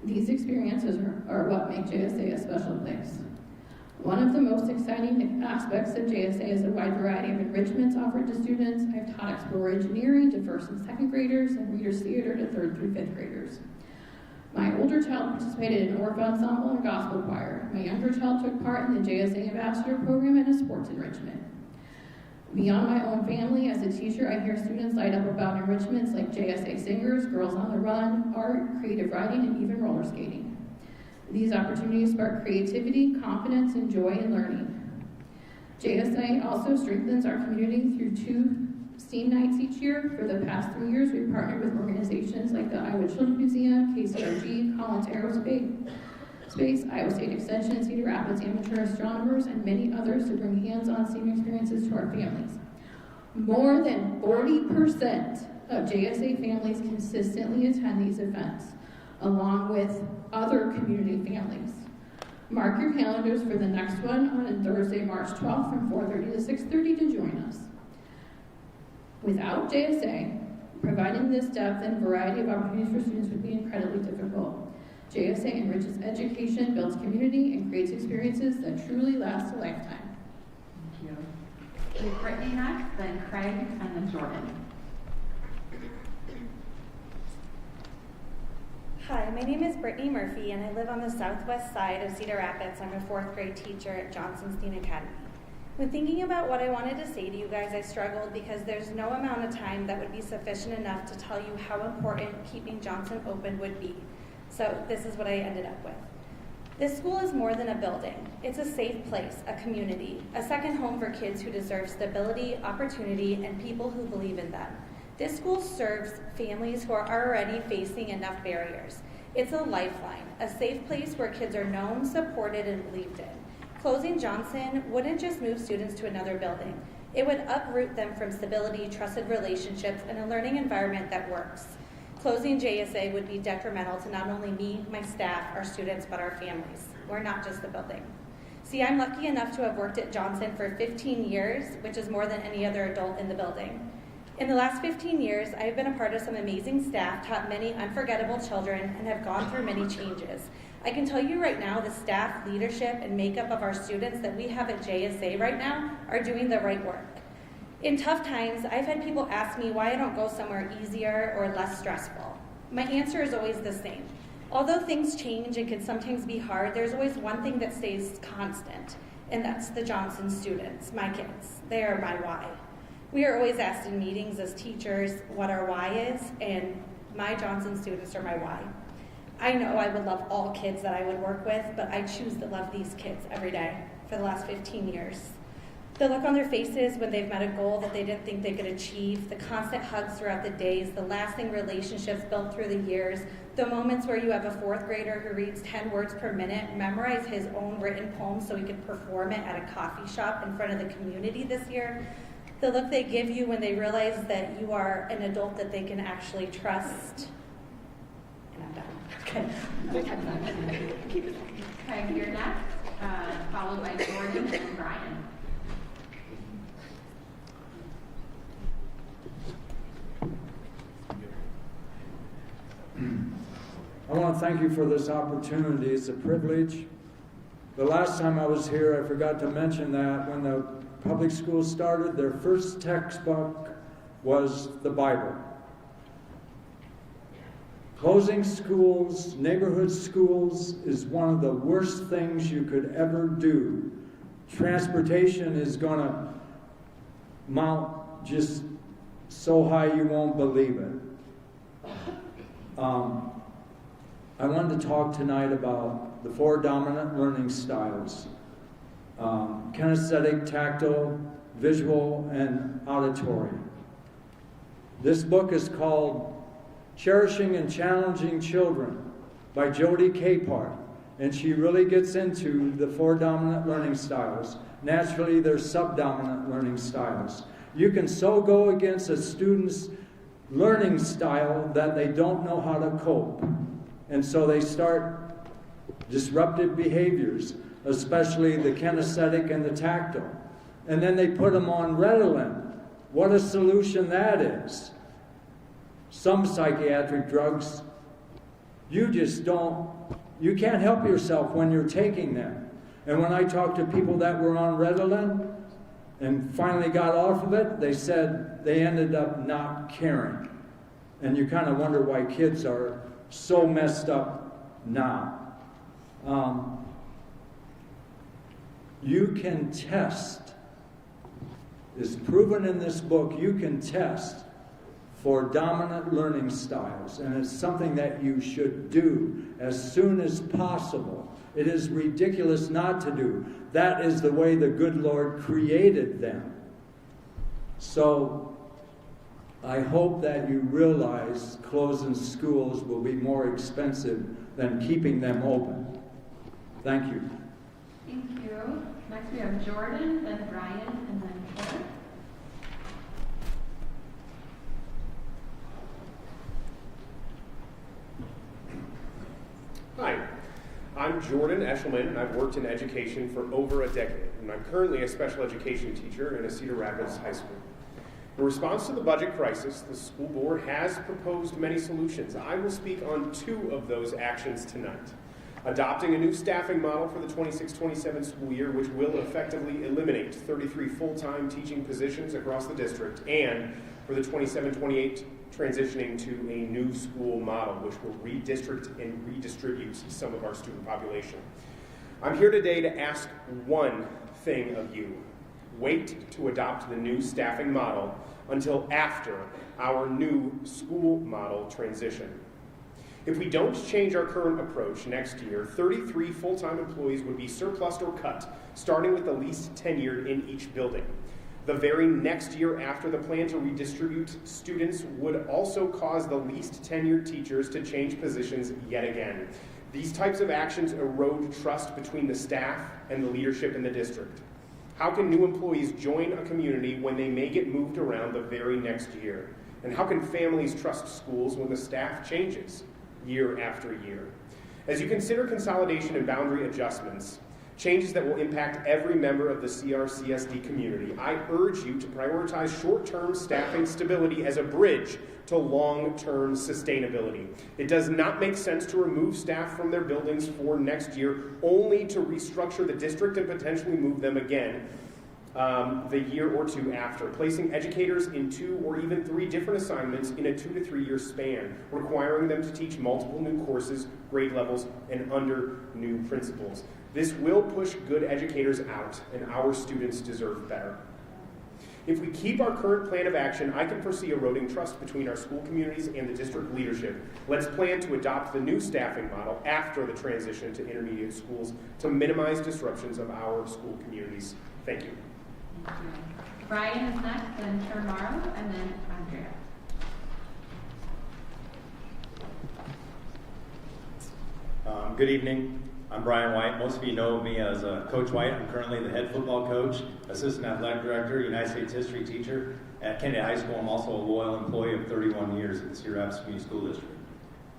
[SPEAKER 22] these experiences are what make JSA a special place. One of the most exciting aspects of JSA is the wide variety of enrichments offered to students. I've taught Explorer Engineering to 1st and 2nd graders and Reader's Theater to 3rd through 5th graders. My older child participated in an orphan ensemble and gospel choir. My younger child took part in the JSA Ambassador Program and a sports enrichment. Beyond my own family, as a teacher, I hear students light up about enrichments like JSA Singers, Girls on the Run, art, creative writing, and even roller skating. These opportunities spark creativity, confidence, and joy in learning. JSA also strengthens our community through 2 STEAM nights each year. For the past 3 years, we've partnered with organizations like the Iowa Children's Museum, KCRG, Collins Aerospace, Iowa State Extension, Cedar Rapids Amateur Astronomers, and many others to bring hands-on STEAM experiences to our families. More than 40% of JSA families consistently attend these events. along with other community families. Mark your calendars for the next one on Thursday, March 12th from 4:30 to 6:30 to join us. Without JSA, providing this depth and variety of opportunities for students would be incredibly difficult. JSA enriches education, builds community, and creates experiences that truly last a lifetime.
[SPEAKER 2] Thank you. We have Brittany next, then Craig, and then Jordan.
[SPEAKER 3] Hi, my name is Brittany Murphy, and I live on the southwest side of Cedar Rapids. I'm a 4th grade teacher at Johnson Steen Academy. When thinking about what I wanted to say to you guys, I struggled because there's no amount of time that would be sufficient enough to tell you how important keeping Johnson open would be. So this is what I ended up with. This school is more than a building. It's a safe place, a community, a second home for kids who deserve stability, opportunity, and people who believe in them. This school serves families who are already facing enough barriers. It's a lifeline, a safe place where kids are known, supported, and believed in. Closing Johnson wouldn't just move students to another building. It would uproot them from stability, trusted relationships, and a learning environment that works. Closing JSA would be detrimental to not only me, my staff, our students, but our families. We're not just the building. See, I'm lucky enough to have worked at Johnson for 15 years, which is more than any other adult in the building. In the last 15 years, I have been a part of some amazing staff, taught many unforgettable children, and have gone through many changes. I can tell you right now, the staff, leadership, and makeup of our students that we have at JSA right now are doing the right work. In tough times, I've had people ask me why I don't go somewhere easier or less stressful. My answer is always the same. Although things change and can sometimes be hard, there's always one thing that stays constant, and that's the Johnson students, my kids. They are my why. We are always asked in meetings as teachers what our why is, and my Johnson students are my why. I know I would love all kids that I would work with, but I choose to love these kids every day for the last 15 years. The look on their faces when they've met a goal that they didn't think they could achieve, the constant hugs throughout the days, the lasting relationships built through the years, the moments where you have a 4th grader who reads 10 words per minute, memorize his own written poem so he could perform it at a coffee shop in front of the community this year, the look they give you when they realize that you are an adult that they can actually trust. And I'm done. Okay.
[SPEAKER 2] Craig, you're next, followed by Jordan and Brian.
[SPEAKER 4] I want to thank you for this opportunity. It's a privilege. The last time I was here, I forgot to mention that when the public schools started, their first textbook was the Bible. Closing schools, neighborhood schools, is one of the worst things you could ever do. Transportation is going to mount just so high you won't believe it. I wanted to talk tonight about the 4 dominant learning styles: kinesthetic, tactile, visual, and auditory. This book is called Cherishing and Challenging Children by Jodi Capehart, and she really gets into the 4 dominant learning styles. Naturally, they're subdominant learning styles. You can so go against a student's learning style that they don't know how to cope. And so they start disruptive behaviors, especially the kinesthetic and the tactile. And then they put them on Ritalin. What a solution that is. Some psychiatric drugs, you can't help yourself when you're taking them. And when I talked to people that were on Ritalin and finally got off of it, they said they ended up not caring. And you kind of wonder why kids are so messed up now. You can test, it's proven in this book, you can test for dominant learning styles, and it's something that you should do as soon as possible. It is ridiculous not to do. That is the way the good Lord created them. So I hope that you realize closing schools will be more expensive than keeping them open. Thank you.
[SPEAKER 2] Thank you. Next we have Jordan, then Brian, and then Heather.
[SPEAKER 5] Jordan Eshelman, and I've worked in education for over a decade, and I'm currently a special education teacher in a Cedar Rapids high school. In response to the budget crisis, the school board has proposed many solutions. I will speak on 2 of those actions tonight. Adopting a new staffing model for the 26-27 school year, which will effectively eliminate 33 full-time teaching positions across the district, and for the 27-28 transitioning to a new school model, which will redistrict and redistribute some of our student population. I'm here today to ask one thing of you. Wait to adopt the new staffing model until after our new school model transition. If we don't change our current approach next year, 33 full-time employees would be surplused or cut, starting with the least tenured in each building. The very next year after the plan to redistribute students would also cause the least tenured teachers to change positions yet again. These types of actions erode trust between the staff and the leadership in the district. How can new employees join a community when they may get moved around the very next year? And how can families trust schools when the staff changes year after year? As you consider consolidation and boundary adjustments, changes that will impact every member of the CRCSD community, I urge you to prioritize short-term staffing stability as a bridge to long-term sustainability. It does not make sense to remove staff from their buildings for next year only to restructure the district and potentially move them again the year or 2 after, placing educators in 2 or even 3 different assignments in a 2 to 3 year span, requiring them to teach multiple new courses, grade levels, and under new principles. This will push good educators out, and our students deserve better. If we keep our current plan of action, I can foresee eroding trust between our school communities and the district leadership. Let's plan to adopt the new staffing model after the transition to intermediate schools to minimize disruptions of our school communities. Thank you.
[SPEAKER 2] Thank you. Brian is next, then Shermaro, and then Andrea.
[SPEAKER 6] Good evening. I'm Brian White. Most of you know me as Coach White. I'm currently the head football coach, assistant athletic director, United States history teacher at Kennedy High School. I'm also a loyal employee of 31 years at the Cedar Rapids Community School District.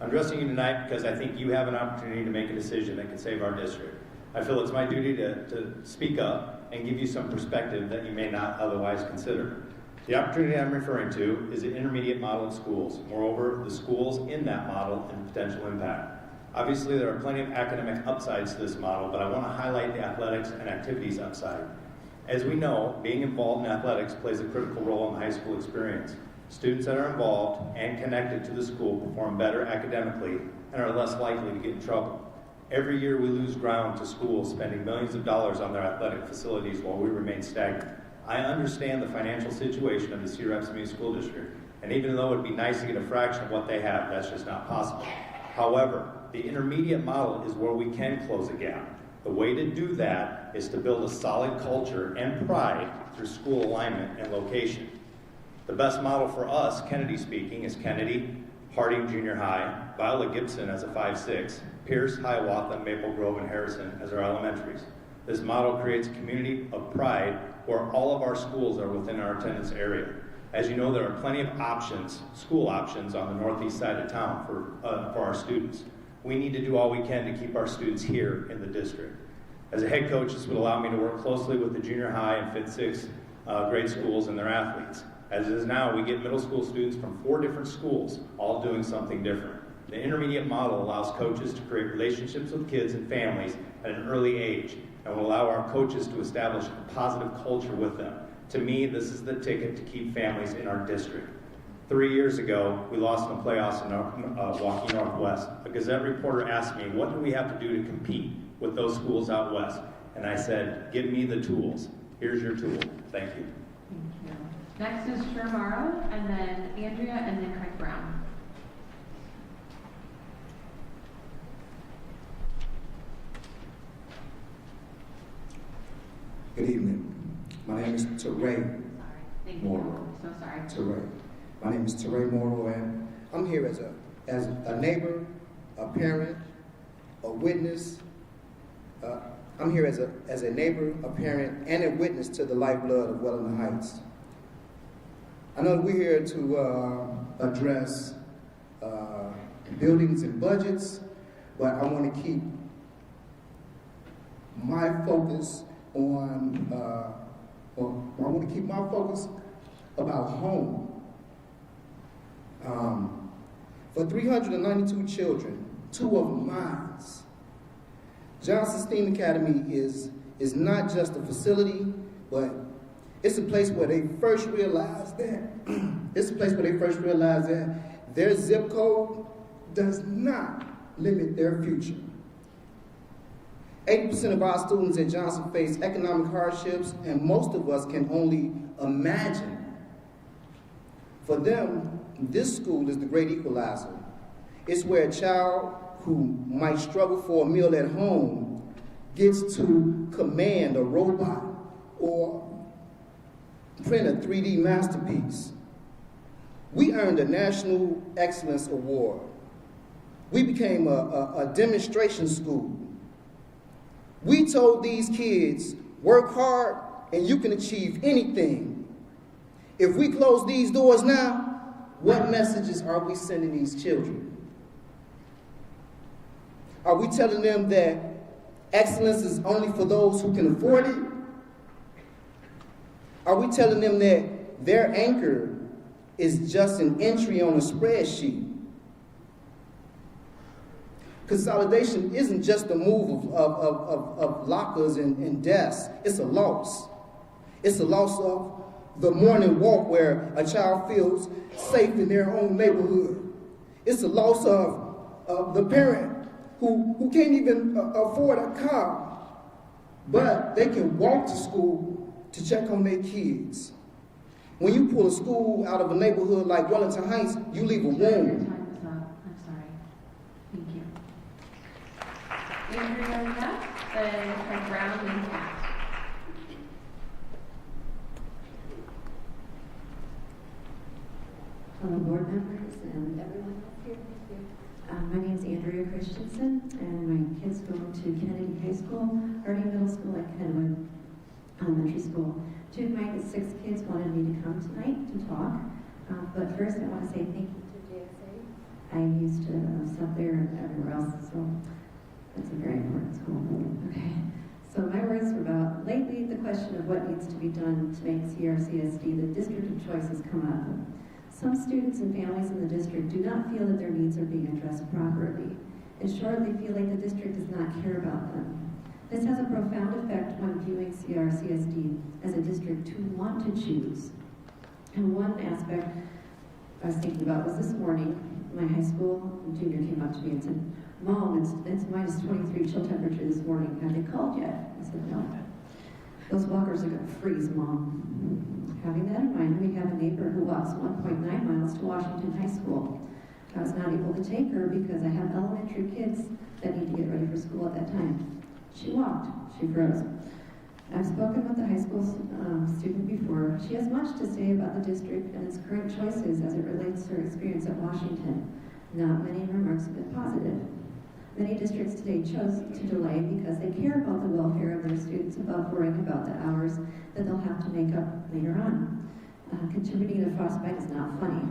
[SPEAKER 6] I'm addressing you tonight because I think you have an opportunity to make a decision that can save our district. I feel it's my duty to speak up and give you some perspective that you may not otherwise consider. The opportunity I'm referring to is the intermediate model of schools. Moreover, the schools in that model and potential impact. Obviously, there are plenty of academic upsides to this model, but I want to highlight the athletics and activities upside. As we know, being involved in athletics plays a critical role in the high school experience. Students that are involved and connected to the school perform better academically and are less likely to get in trouble. Every year we lose ground to schools spending millions of dollars on their athletic facilities while we remain stagnant. I understand the financial situation of the Cedar Rapids Community School District, and even though it would be nice to get a fraction of what they have, that's just not possible. However, the intermediate model is where we can close a gap. The way to do that is to build a solid culture and pride through school alignment and location. The best model for us, Kennedy speaking, is Kennedy, Harding Junior High, Viola Gibson as a 5-6, Pierce, Hiawatha, Maple Grove, and Harrison as our elementaries. This model creates a community of pride where all of our schools are within our attendance area. As you know, there are plenty of options, school options, on the northeast side of town for our students. We need to do all we can to keep our students here in the district. As a head coach, this would allow me to work closely with the junior high and 5th, 6th grade schools and their athletes. As it is now, we get middle school students from 4 different schools, all doing something different. The intermediate model allows coaches to create relationships with kids and families at an early age and will allow our coaches to establish a positive culture with them. To me, this is the ticket to keep families in our district. 3 years ago, we lost in the playoffs in Waukee Northwest. A Gazette reporter asked me, what do we have to do to compete with those schools out west? And I said, give me the tools. Here's your tool. Thank you.
[SPEAKER 2] Thank you. Next is Shermaro, and then Andrea, and then Craig Brown.
[SPEAKER 23] Good evening. My name is Teray Morrow.
[SPEAKER 2] So sorry.
[SPEAKER 23] Teray. My name is Teray Morrow, and I'm here as a neighbor, a parent, a witness. I'm here as a neighbor, a parent, and a witness to the lifeblood of Wellington Heights. I know we're here to address buildings and budgets, but I want to keep my focus on, or I want to keep my focus about home. For 392 children, 2 of mine, Johnson STEAM Academy is not just a facility, but it's a place where they first realized that their zip code does not limit their future. 80% of our students at Johnson face economic hardships, and most of us can only imagine. For them, this school is the great equalizer. It's where a child who might struggle for a meal at home gets to command a robot or print a 3D masterpiece. We earned a National Excellence Award. We became a demonstration school. We told these kids, work hard and you can achieve anything. If we close these doors now, what messages are we sending these children? Are we telling them that excellence is only for those who can afford it? Are we telling them that their anchor is just an entry on a spreadsheet? Consolidation isn't just a move of lockers and desks. It's a loss. It's a loss of the morning walk where a child feels safe in their own neighborhood. It's a loss of the parent who can't even afford a car, but they can walk to school to check on their kids. When you pull a school out of a neighborhood like Wellington Heights, you leave a wound.
[SPEAKER 2] I'm sorry. Thank you. Andrea, then Craig Brown, and Pat.
[SPEAKER 8] Fellow board members and everyone else here. My name is Andrea Christensen, and my kids go to Kennedy High School, Harding Middle School, and Kenwood Elementary School. 2 of my 6 kids wanted me to come tonight to talk, but first I want to say thank you to JSA. I used to stuff there and everywhere else, so that's a very important school. Okay, so my words were about, lately the question of what needs to be done to make CRCSD the district of choice has come up. Some students and families in the district do not feel that their needs are being addressed properly. In short, they feel like the district does not care about them. This has a profound effect when viewing CRCSD as a district to want to choose. And one aspect I was thinking about was this morning, my high school junior came up to me and said, "Mom, it's minus 23 chill temperature this morning. Have they called yet?" I said, "No. Those walkers are going to freeze, Mom." Having that in mind, we have a neighbor who walks 1.9 miles to Washington High School. I was not able to take her because I have elementary kids that need to get ready for school at that time. She walked. She froze. I've spoken with the high school student before. She has much to say about the district and its current choices as it relates to her experience at Washington. Not many remarks have been positive. Many districts today chose to delay because they care about the welfare of their students above worrying about the hours that they'll have to make up later on. Contributing to frostbite is not funny.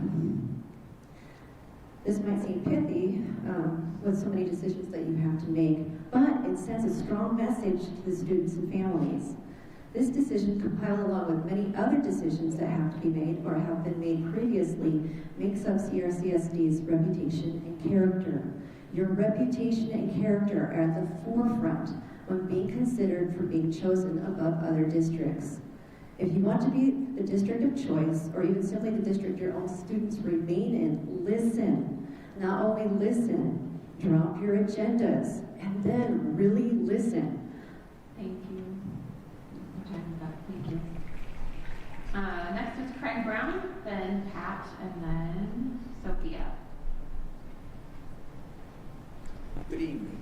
[SPEAKER 8] This might seem pithy with so many decisions that you have to make, but it sends a strong message to the students and families. This decision, compiled along with many other decisions that have to be made or have been made previously, makes up CRCSD's reputation and character. Your reputation and character are at the forefront when being considered for being chosen above other districts. If you want to be the district of choice, or even simply the district your own students remain in, listen. Not only listen, drop your agendas, and then really listen.
[SPEAKER 2] Thank you. Thank you. Next is Craig Brown, then Pat, and then Sophia.
[SPEAKER 9] Good evening.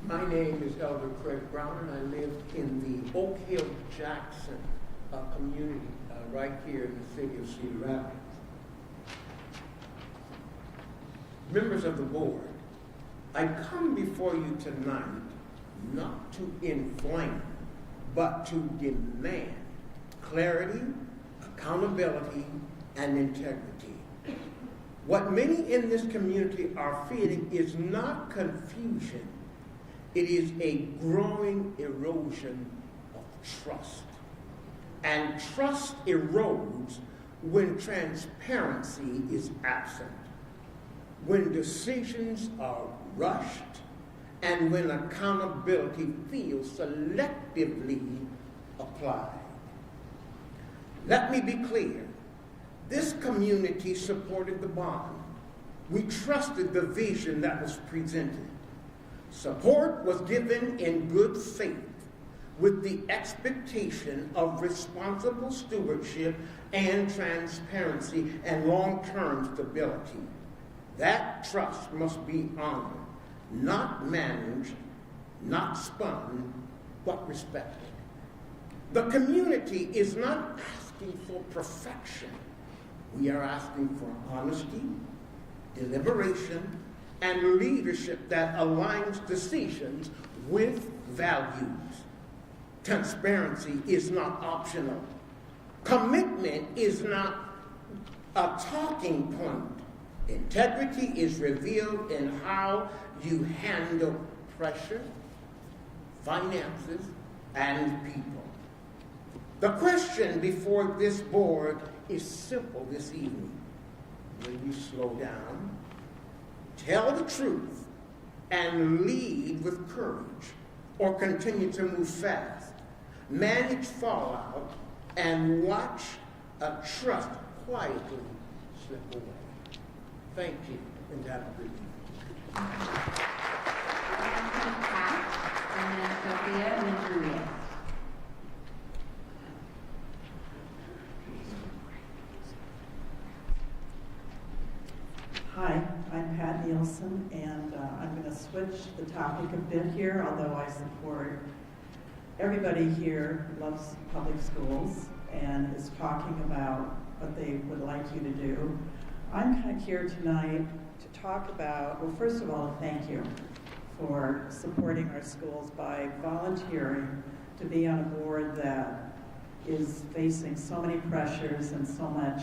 [SPEAKER 9] My name is Elder Craig Brown, and I live in the Oak Hill Jackson community right here in the city of Cedar Rapids. Members of the board, I come before you tonight not to inflame, but to demand clarity, accountability, and integrity. What many in this community are feeling is not confusion. It is a growing erosion of trust. And trust erodes when transparency is absent, when decisions are rushed, and when accountability feels selectively applied. Let me be clear. This community supported the bond. We trusted the vision that was presented. Support was given in good faith with the expectation of responsible stewardship and transparency and long-term stability. That trust must be honored, not managed, not spun, but respected. The community is not asking for perfection. We are asking for honesty, deliberation, and leadership that aligns decisions with values. Transparency is not optional. Commitment is not a talking point. Integrity is revealed in how you handle pressure, finances, and people. The question before this board is simple this evening. Will you slow down, tell the truth, and lead with courage, or continue to move fast, manage fallout, and watch a trust quietly slip away? Thank you, and have a good evening.
[SPEAKER 8] And then Sophia and then Julia.
[SPEAKER 11] Hi, I'm Pat Nielsen, and I'm going to switch the topic a bit here, although I support everybody here loves public schools and is talking about what they would like you to do. I'm kind of here tonight to talk about, well, first of all, thank you for supporting our schools by volunteering to be on a board that is facing so many pressures and so much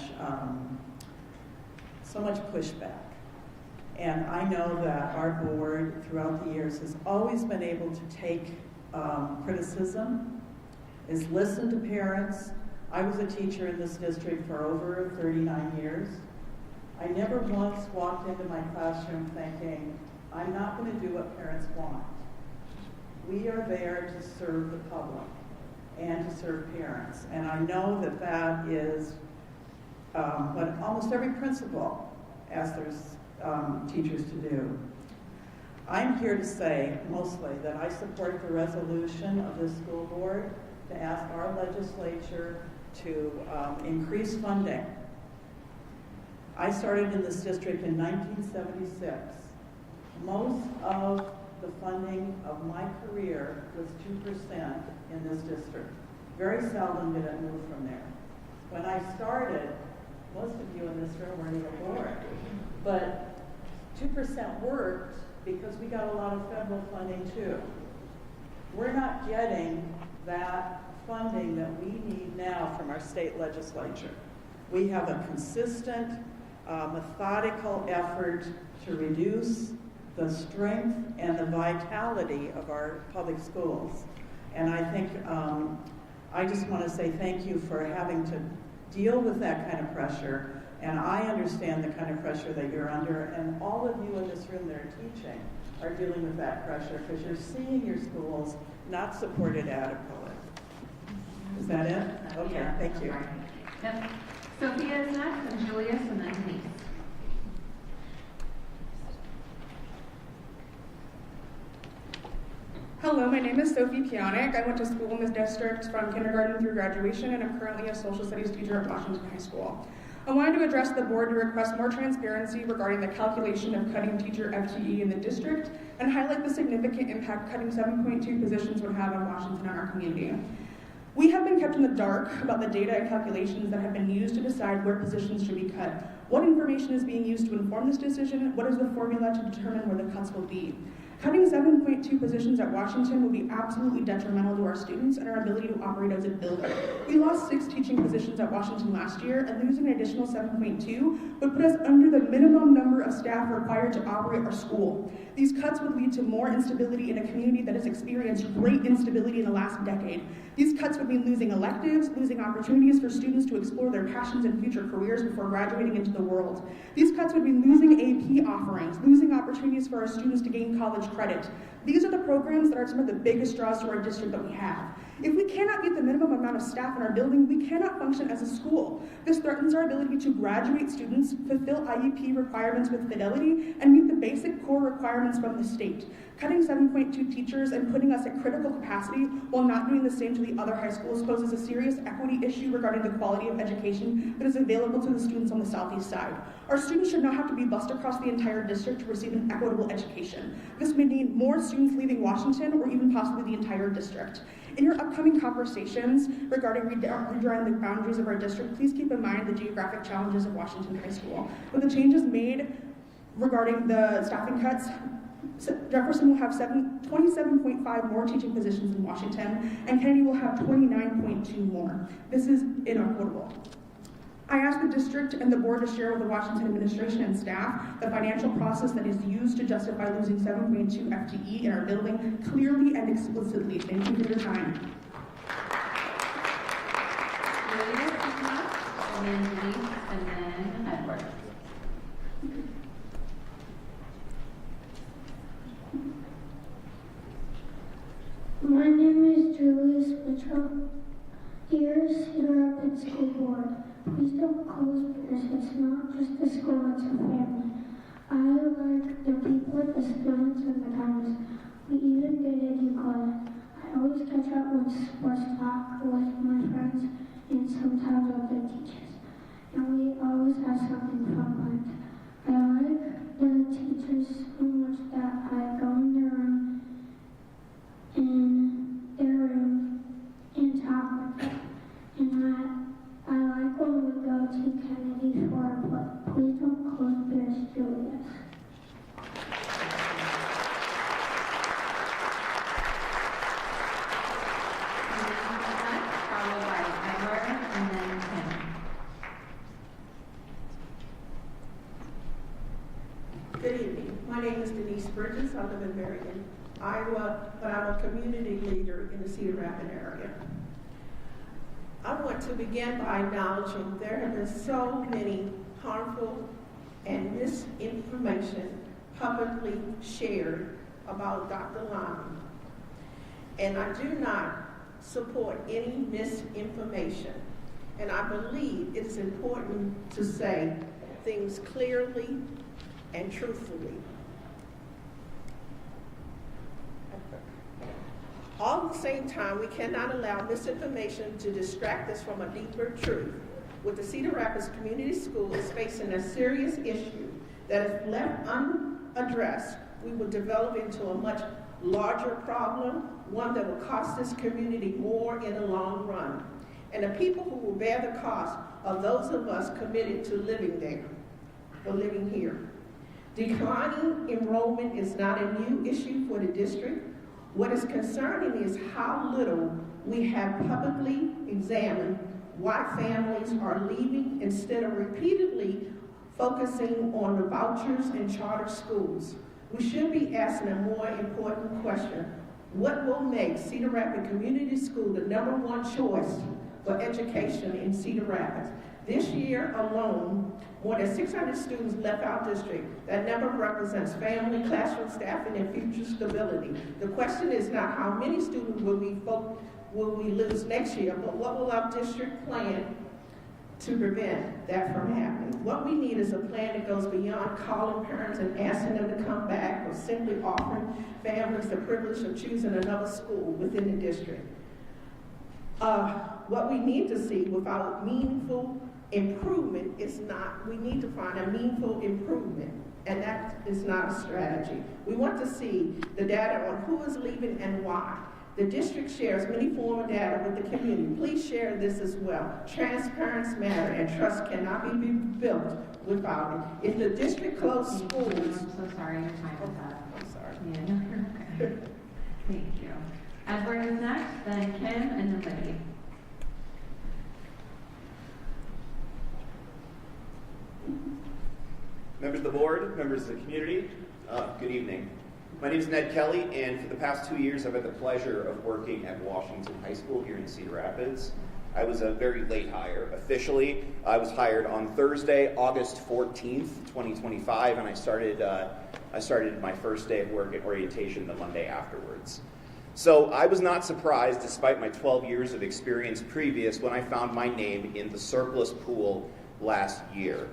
[SPEAKER 11] pushback. And I know that our board throughout the years has always been able to take criticism, is listen to parents. I was a teacher in this district for over 39 years. I never once walked into my classroom thinking, I'm not going to do what parents want. We are there to serve the public and to serve parents. And I know that that is what almost every principal asks their teachers to do. I'm here to say, mostly, that I support the resolution of this school board to ask our legislature to increase funding. I started in this district in 1976. Most of the funding of my career was 2% in this district. Very seldom did it move from there. When I started, most of you in this room weren't even born, but 2% worked because we got a lot of federal funding too. We're not getting that funding that we need now from our state legislature. We have a consistent, methodical effort to reduce the strength and the vitality of our public schools. And I think, I just want to say thank you for having to deal with that kind of pressure. And I understand the kind of pressure that you're under, and all of you in this room that are teaching are dealing with that pressure because you're seeing your schools not supported adequately. Is that it? Okay,
[SPEAKER 2] Yeah,
[SPEAKER 11] thank you.
[SPEAKER 2] right. Yep. Sophia is next, and Julius, and then Denise.
[SPEAKER 12] Hello, my name is Sophie Pionic. I went to school in this district from kindergarten through graduation, and I'm currently a social studies teacher at Washington High School. I wanted to address the board to request more transparency regarding the calculation of cutting teacher FTE in the district and highlight the significant impact cutting 7.2 positions would have on Washington and our community. We have been kept in the dark about the data and calculations that have been used to decide where positions should be cut. What information is being used to inform this decision? What is the formula to determine where the cuts will be? Cutting 7.2 positions at Washington will be absolutely detrimental to our students and our ability to operate as a building. We lost 6 teaching positions at Washington last year, and losing an additional 7.2 would put us under the minimum number of staff required to operate our school. These cuts would lead to more instability in a community that has experienced great instability in the last decade. These cuts would mean losing electives, losing opportunities for students to explore their passions and future careers before graduating into the world. These cuts would mean losing AP offerings, losing opportunities for our students to gain college credit. These are the programs that are some of the biggest draws to our district that we have. If we cannot meet the minimum amount of staff in our building, we cannot function as a school. This threatens our ability to graduate students, fulfill IEP requirements with fidelity, and meet the basic core requirements from the state. Cutting 7.2 teachers and putting us at critical capacity while not doing the same to the other high schools poses a serious equity issue regarding the quality of education that is available to the students on the southeast side. Our students should not have to be bused across the entire district to receive an equitable education. This may mean more students leaving Washington or even possibly the entire district. In your upcoming conversations regarding redrawing the boundaries of our district, please keep in mind the geographic challenges of Washington High School. With the changes made regarding the staffing cuts, Jefferson will have 27.5 more teaching positions in Washington, and Kennedy will have 29.2 more. This is inequitable. I ask the district and the board to share with the Washington administration and staff the financial process that is used to justify losing 7.2 FTE in our building clearly and explicitly. Thank you for your time.
[SPEAKER 2] And then Denise, and then Edward.
[SPEAKER 13] My name is Julius Mitchell. Dear Cedar Rapids School Board, please don't close because it's not just a school, it's a family. I like the people, the students, and the parents. We even did edu club. I always catch up with sports talk with my friends and sometimes with the teachers. And we always have something fun planned. I like the teachers so much that I go in their room and talk with them. And I like when we go to Kennedy for a play. Please don't close Bears, Julius.
[SPEAKER 2] Followed by Edward, and then Tim.
[SPEAKER 14] Good evening. My name is Denise Bridges. I live in Marion, Iowa, but I'm a community leader in the Cedar Rapids area. I want to begin by acknowledging there have been so many harmful and misinformation publicly shared about Dr. Lamy. And I do not support any misinformation. And I believe it's important to say things clearly and truthfully. All at the same time, we cannot allow misinformation to distract us from a deeper truth. With the Cedar Rapids Community School is facing a serious issue that if left unaddressed, we will develop into a much larger problem, one that will cost this community more in the long run. And the people who will bear the cost are those of us committed to living there, or living here. Declining enrollment is not a new issue for the district. What is concerning is how little we have publicly examined why families are leaving instead of repeatedly focusing on the vouchers and charter schools. We should be asking a more important question. What will make Cedar Rapids Community School the #1 choice for education in Cedar Rapids? This year alone, more than 600 students left our district. That number represents family, classroom staffing, and future stability. The question is not how many students will we lose next year, but what will our district plan to prevent that from happening? What we need is a plan that goes beyond calling parents and asking them to come back or simply offering families the privilege of choosing another school within the district. What we need to see without meaningful improvement is not, we need to find a meaningful improvement, and that is not a strategy. We want to see the data on who is leaving and why. The district shares many forms of data with the community. Please share this as well. Transparency matters, and trust cannot be built without it. If the district closed schools...
[SPEAKER 2] I'm so sorry, your time is up.
[SPEAKER 14] I'm sorry.
[SPEAKER 2] Yeah, no, you're Thank you. Edward is next, then Kim, and then Libby.
[SPEAKER 10] Members of the board, members of the community, good evening. My name is Ned Kelly, and for the past 2 years I've had the pleasure of working at Washington High School here in Cedar Rapids. I was a very late hire. Officially, I was hired on Thursday, August 14th, 2025, and I started my first day of work at orientation the Monday afterwards. So I was not surprised, despite my 12 years of experience previous, when I found my name in the surplus pool last year.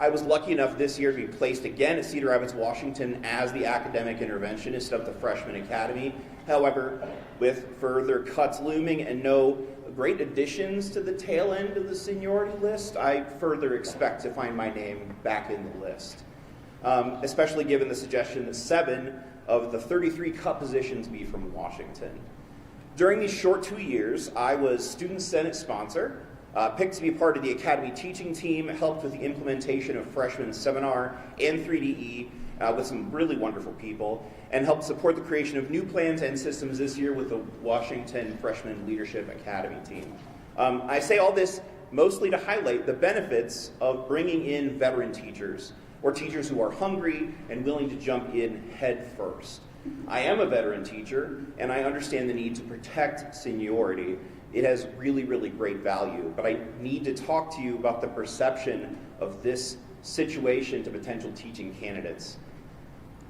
[SPEAKER 10] I was lucky enough this year to be placed again at Cedar Rapids, Washington as the academic interventionist of the Freshman Academy. However, with further cuts looming and no great additions to the tail end of the seniority list, I further expect to find my name back in the list, especially given the suggestion that 7 of the 33 cut positions be from Washington. During these short 2 years, I was Student Senate sponsor, picked to be part of the Academy teaching team, helped with the implementation of freshman seminar and 3DE with some really wonderful people, and helped support the creation of new plans and systems this year with the Washington Freshman Leadership Academy team. I say all this mostly to highlight the benefits of bringing in veteran teachers, or teachers who are hungry and willing to jump in head first. I am a veteran teacher, and I understand the need to protect seniority. It has really, really great value, but I need to talk to you about the perception of this situation to potential teaching candidates.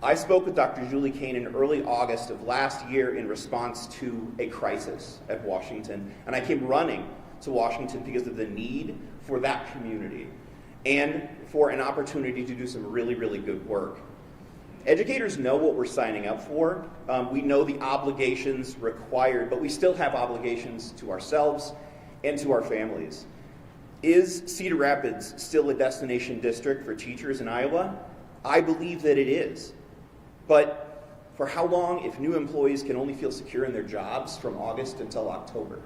[SPEAKER 10] I spoke with Dr. Julie Kane in early August of last year in response to a crisis at Washington, and I came running to Washington because of the need for that community and for an opportunity to do some really, really good work. Educators know what we're signing up for. We know the obligations required, but we still have obligations to ourselves and to our families. Is Cedar Rapids still a destination district for teachers in Iowa? I believe that it is. But for how long if new employees can only feel secure in their jobs from August until October?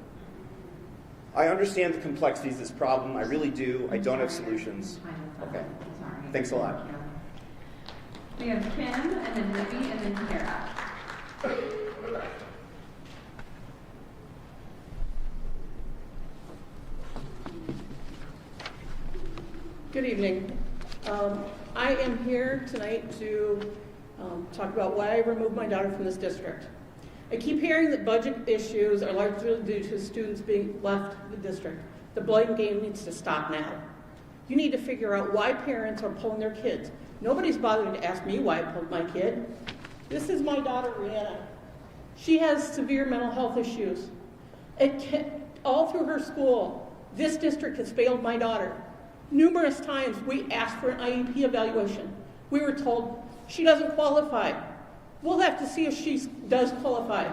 [SPEAKER 10] I understand the complexities of this problem. I really do. I don't have solutions. Okay. Thanks a lot.
[SPEAKER 2] We have Kim, and then Libby, and then Kara.
[SPEAKER 14] Good evening. I am here tonight to talk about why I removed my daughter from this district. I keep hearing that budget issues are largely due to students being left the district. The blame game needs to stop now. You need to figure out why parents are pulling their kids. Nobody's bothering to ask me why I pulled my kid. This is my daughter, Rihanna. She has severe mental health issues. All through her school, this district has failed my daughter. Numerous times we asked for an IEP evaluation. We were told she doesn't qualify. We'll have to see if she does qualify.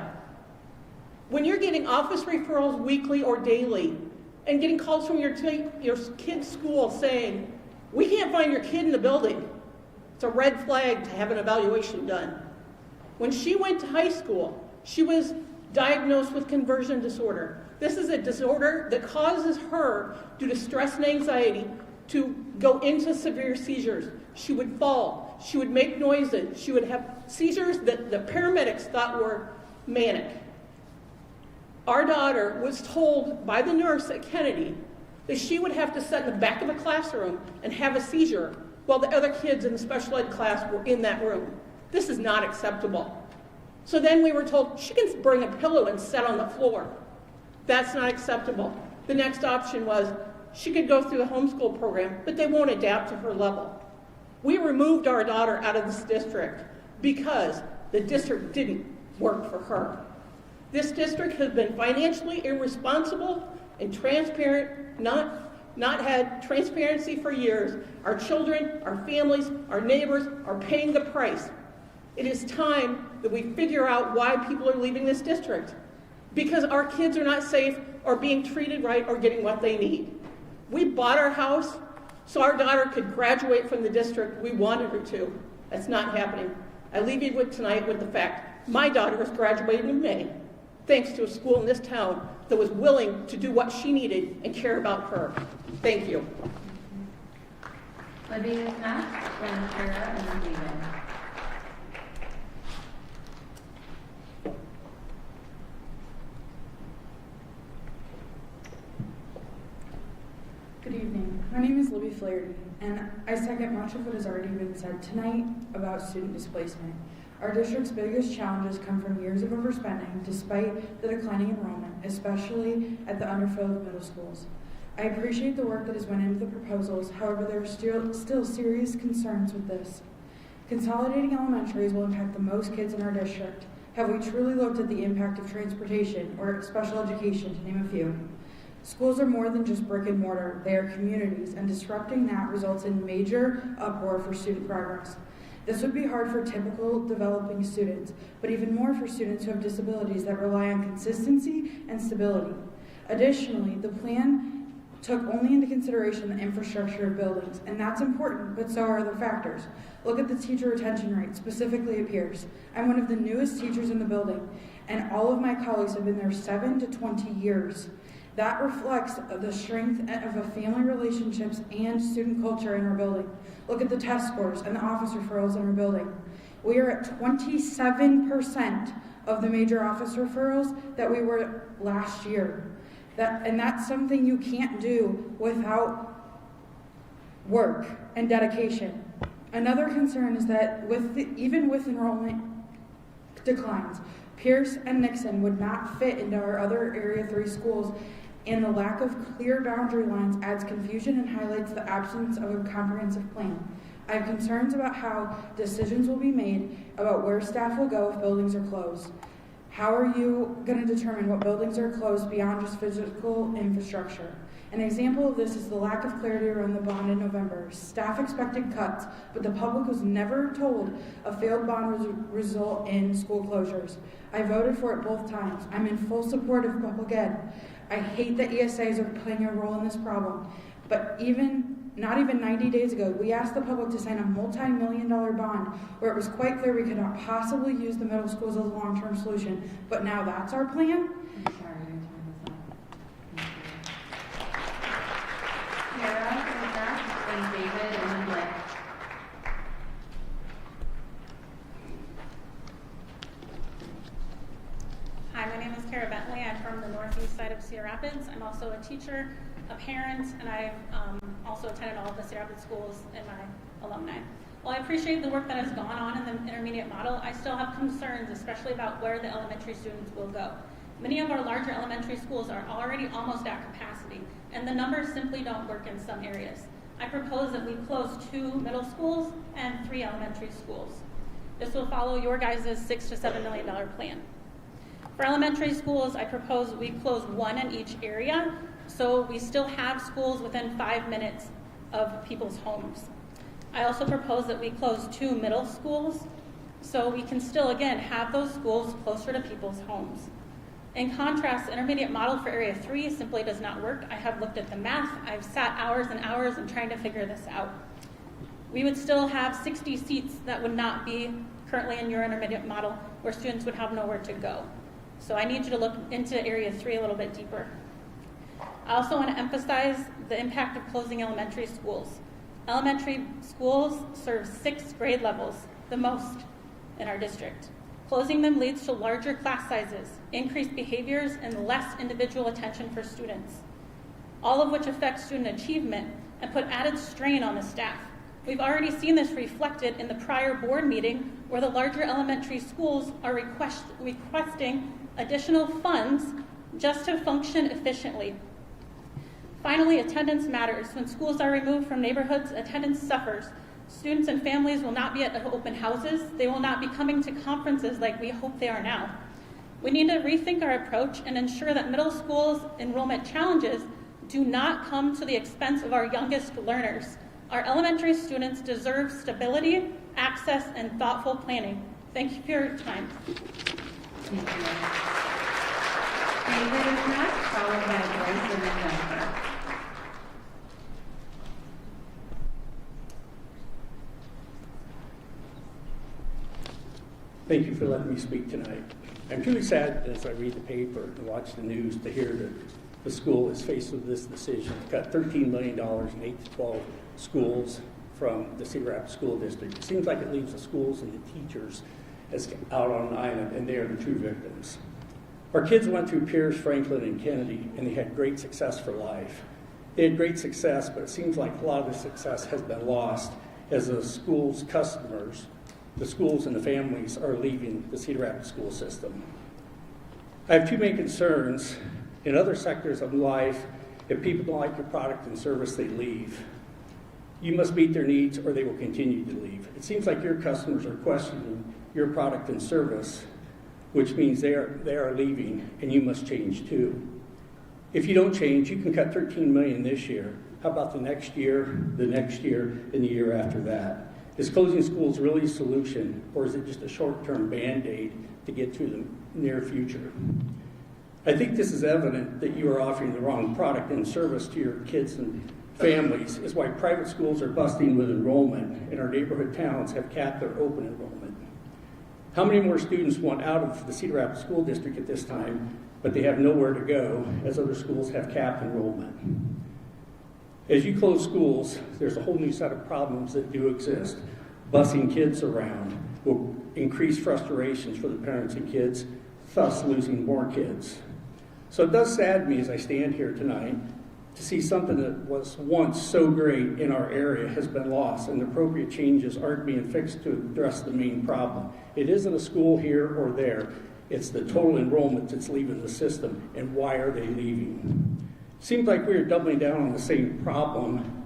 [SPEAKER 14] When you're getting office referrals weekly or daily and getting calls from your kid's school saying, we can't find your kid in the building, it's a red flag to have an evaluation done. When she went to high school, she was diagnosed with conversion disorder. This is a disorder that causes her, due to stress and anxiety, to go into severe seizures. She would fall, she would make noises, she would have seizures that the paramedics thought were manic. Our daughter was told by the nurse at Kennedy that she would have to sit in the back of a classroom and have a seizure while the other kids in the special ed class were in that room. This is not acceptable. So then we were told she can bring a pillow and sit on the floor. That's not acceptable. The next option was she could go through the homeschool program, but they won't adapt to her level. We removed our daughter out of this district because the district didn't work for her. This district has been financially irresponsible and transparent, not had transparency for years. Our children, our families, our neighbors are paying the price. It is time that we figure out why people are leaving this district. Because our kids are not safe or being treated right or getting what they need. We bought our house so our daughter could graduate from the district we wanted her to. That's not happening. I leave you tonight with the fact my daughter is graduating in May, thanks to a school in this town that was willing to do what she needed and care about her. Thank you.
[SPEAKER 2] Libby is next, then Kara, and then David.
[SPEAKER 12] name is Libby Flaherty, and I second much of what has already been said tonight about student displacement. Our district's biggest challenges come from years of overspending despite the declining enrollment, especially at the underfilled middle schools. I appreciate the work that has went into the proposals, however, there are still serious concerns with this. Consolidating elementaries will impact the most kids in our district. Have we truly looked at the impact of transportation or special education, to name a few? Schools are more than just brick and mortar, they are communities, and disrupting that results in major uproar for student progress. This would be hard for typical developing students, but even more for students who have disabilities that rely on consistency and stability. Additionally, the plan took only into consideration the infrastructure of buildings, and that's important, but so are other factors. Look at the teacher retention rate, specifically at Pierce. I'm one of the newest teachers in the building, and all of my colleagues have been there 7 to 20 years. That reflects the strength of a family relationships and student culture in our building. Look at the test scores and the office referrals in our building. We are at 27% of the major office referrals that we were last year. That's something you can't do without work and dedication. Another concern is that even with enrollment declines, Pierce and Nixon would not fit into our other Area 3 schools, and the lack of clear boundary lines adds confusion and highlights the absence of a comprehensive plan. I have concerns about how decisions will be made about where staff will go if buildings are closed. How are you going to determine what buildings are closed beyond just physical infrastructure? An example of this is the lack of clarity around the bond in November. Staff expected cuts, but the public was never told a failed bond would result in school closures. I voted for it both times. I'm in full support of public ed. I hate that ESAs are playing a role in this problem, but not even 90 days ago, we asked the public to sign a multi-million-dollar bond where it was quite clear we could not possibly use the middle schools as a long-term solution, but now that's our plan?
[SPEAKER 2] I'm sorry, your time is up.
[SPEAKER 1] Kara, and David, and then Blake.
[SPEAKER 7] Hi, my name is Kara Bentley. I'm from the northeast side of Cedar Rapids. I'm also a teacher, a parent, and I've also attended all of the Cedar Rapids schools in my alumni. While I appreciate the work that has gone on in the intermediate model, I still have concerns, especially about where the elementary students will go. Many of our larger elementary schools are already almost at capacity, and the numbers simply don't work in some areas. I propose that we close 2 middle schools and 3 elementary schools. This will follow your guys' $6 to $7 million plan. For elementary schools, I propose we close 1 in each area, so we still have schools within 5 minutes of people's homes. I also propose that we close 2 middle schools, so we can still, again, have those schools closer to people's homes. In contrast, the intermediate model for Area 3 simply does not work. I have looked at the math. I've sat hours and hours and trying to figure this out. We would still have 60 seats that would not be currently in your intermediate model, where students would have nowhere to go. So I need you to look into Area 3 a little bit deeper. I also want to emphasize the impact of closing elementary schools. Elementary schools serve 6 grade levels, the most in our district. Closing them leads to larger class sizes, increased behaviors, and less individual attention for students, all of which affect student achievement and put added strain on the staff. We've already seen this reflected in the prior board meeting where the larger elementary schools are requesting additional funds just to function efficiently. Finally, attendance matters. When schools are removed from neighborhoods, attendance suffers. Students and families will not be at open houses. They will not be coming to conferences like we hope they are now. We need to rethink our approach and ensure that middle schools' enrollment challenges do not come to the expense of our youngest learners. Our elementary students deserve stability, access, and thoughtful planning. Thank you for your time.
[SPEAKER 1] Thank you. David is next, followed by Bryce and then Jennifer.
[SPEAKER 15] Thank you for letting me speak tonight. I'm truly sad as I read the paper and watch the news to hear that the school is faced with this decision. It's got $13 million in 8 to 12 schools from the Cedar Rapids School District. It seems like it leaves the schools and the teachers as out on an island, and they are the true victims. Our kids went through Pierce, Franklin, and Kennedy, and they had great success for life. They had great success, but it seems like a lot of the success has been lost as the school's customers, the schools and the families are leaving the Cedar Rapids school system. I have two main concerns. In other sectors of life, if people don't like your product and service, they leave. You must meet their needs or they will continue to leave. It seems like your customers are questioning your product and service, which means they are leaving and you must change too. If you don't change, you can cut $13 million this year. How about the next year, and the year after that? Is closing schools really a solution, or is it just a short-term Band-Aid to get through the near future? I think this is evident that you are offering the wrong product and service to your kids and families, is why private schools are busting with enrollment and our neighborhood towns have capped their open enrollment. How many more students want out of the Cedar Rapids School District at this time, but they have nowhere to go as other schools have capped enrollment? As you close schools, there's a whole new set of problems that do exist. Busing kids around will increase frustrations for the parents and kids, thus losing more kids. So it does sadden me as I stand here tonight to see something that was once so great in our area has been lost and the appropriate changes aren't being fixed to address the main problem. It isn't a school here or there. It's the total enrollment that's leaving the system, and why are they leaving? Seems like we are doubling down on the same problem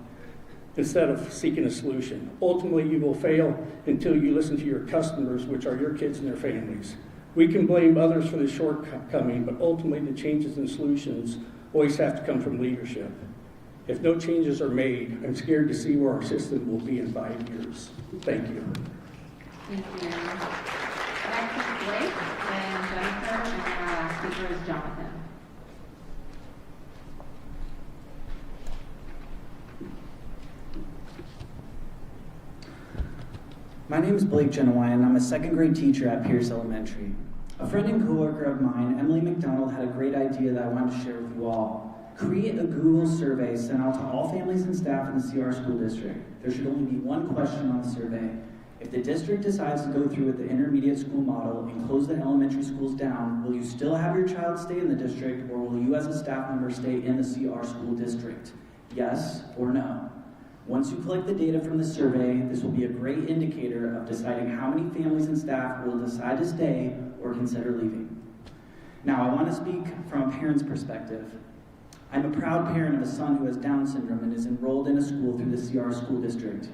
[SPEAKER 15] instead of seeking a solution. Ultimately, you will fail until you listen to your customers, which are your kids and their families. We can blame others for the shortcoming, but ultimately the changes and solutions always have to come from leadership. If no changes are made, I'm scared to see where our system will be in 5 years. Thank you.
[SPEAKER 2] Thank you, Mayor. Next is Blake, then Jennifer, and then our last speaker is Jonathan.
[SPEAKER 16] My name is Blake Genowayan, and I'm a second grade teacher at Pierce Elementary. A friend and coworker of mine, Emily McDonald, had a great idea that I wanted to share with you all. Create a Google survey sent out to all families and staff in the CR school district. There should only be one question on the survey. If the district decides to go through with the intermediate school model and close the elementary schools down, will you still have your child stay in the district, or will you as a staff member stay in the CR school district? Yes or no? Once you collect the data from the survey, this will be a great indicator of deciding how many families and staff will decide to stay or consider leaving. Now, I want to speak from a parent's perspective. I'm a proud parent of a son who has Down syndrome and is enrolled in a school through the CR school district.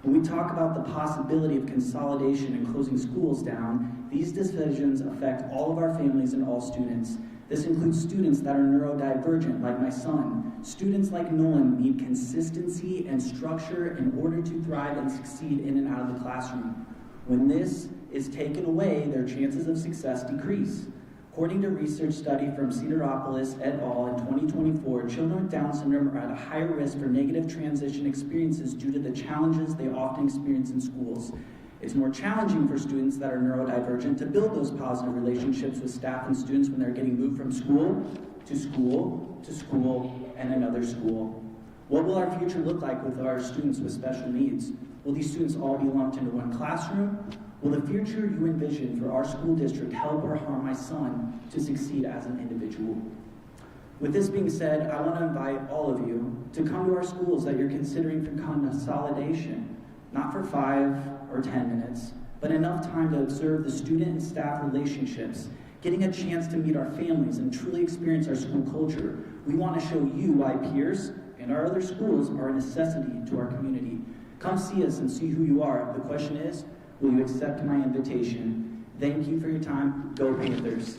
[SPEAKER 16] When we talk about the possibility of consolidation and closing schools down, these decisions affect all of our families and all students. This includes students that are neurodivergent, like my son. Students like Nolan need consistency and structure in order to thrive and succeed in and out of the classroom. When this is taken away, their chances of success decrease. According to a research study from Cedar Rapids et al. In 2024, children with Down syndrome are at a higher risk for negative transition experiences due to the challenges they often experience in schools. It's more challenging for students that are neurodivergent to build those positive relationships with staff and students when they're getting moved from school to school to school and another school. What will our future look like with our students with special needs? Will these students all be lumped into one classroom? Will the future you envision for our school district help or harm my son to succeed as an individual? With this being said, I want to invite all of you to come to our schools that you're considering for consolidation, not for 5 or 10 minutes, but enough time to observe the student and staff relationships, getting a chance to meet our families and truly experience our school culture. We want to show you why Pierce and our other schools are a necessity to our community. Come see us and see who you are. The question is, will you accept my invitation? Thank you for your time. Go Panthers.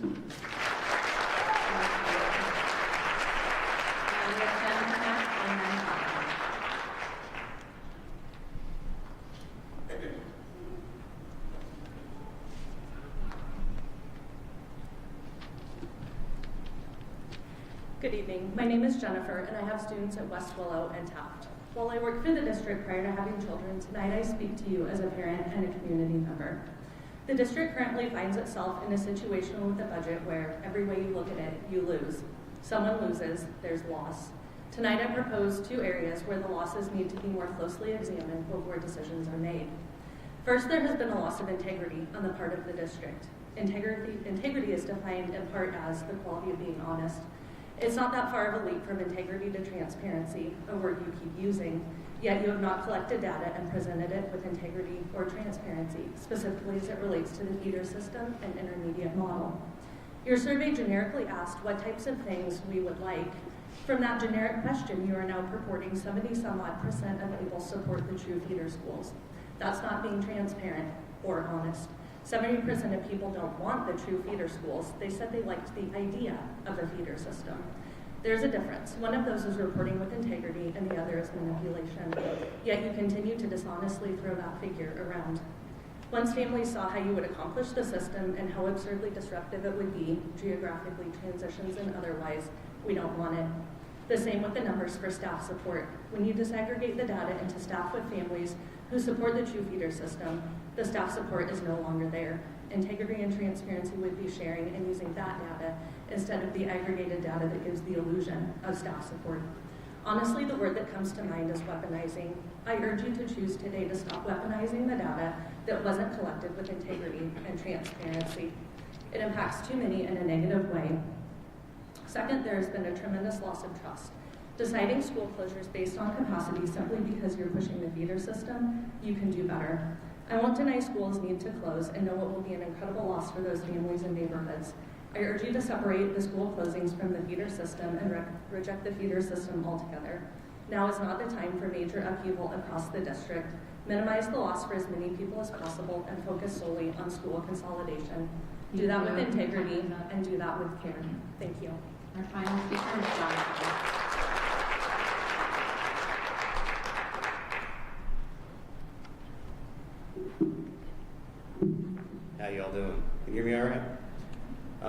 [SPEAKER 17] Good evening. My name is Jennifer, and I have students at West Willow and Taft. While I worked for the district prior to having children, tonight I speak to you as a parent and a community member. The district currently finds itself in a situation with a budget where every way you look at it, you lose. Someone loses, there's loss. Tonight I propose 2 areas where the losses need to be more closely examined before decisions are made. First, there has been a loss of integrity on the part of the district. Integrity is defined in part as the quality of being honest. It's not that far of a leap from integrity to transparency, a word you keep using, yet you have not collected data and presented it with integrity or transparency, specifically as it relates to the feeder system and intermediate model. Your survey generically asked what types of things we would like. From that generic question, you are now purporting 70-some-odd% of people support the true feeder schools. That's not being transparent or honest. 70% of people don't want the true feeder schools. They said they liked the idea of a feeder system. There's a difference. One of those is reporting with integrity and the other is manipulation. Yet you continue to dishonestly throw that figure around. Once families saw how you would accomplish the system and how absurdly disruptive it would be, geographically, transitions, and otherwise, we don't want it. The same with the numbers for staff support. When you disaggregate the data into staff with families who support the true feeder system, the staff support is no longer there. Integrity and transparency would be sharing and using that data instead of the aggregated data that gives the illusion of staff support. Honestly, the word that comes to mind is weaponizing. I urge you to choose today to stop weaponizing the data that wasn't collected with integrity and transparency. It impacts too many in a negative way. Second, there has been a tremendous loss of trust. Deciding school closures based on capacity simply because you're pushing the feeder system, you can do better. I won't deny schools need to close and know it will be an incredible loss for those families and neighborhoods. I urge you to separate the school closings from the feeder system and reject the feeder system altogether. Now is not the time for major upheaval across the district. Minimize the loss for as many people as possible and focus solely on school consolidation. Do that with integrity and do that with care. Thank you.
[SPEAKER 2] Our final speaker is Jonathan.
[SPEAKER 18] How y'all doing? Can you hear me all right?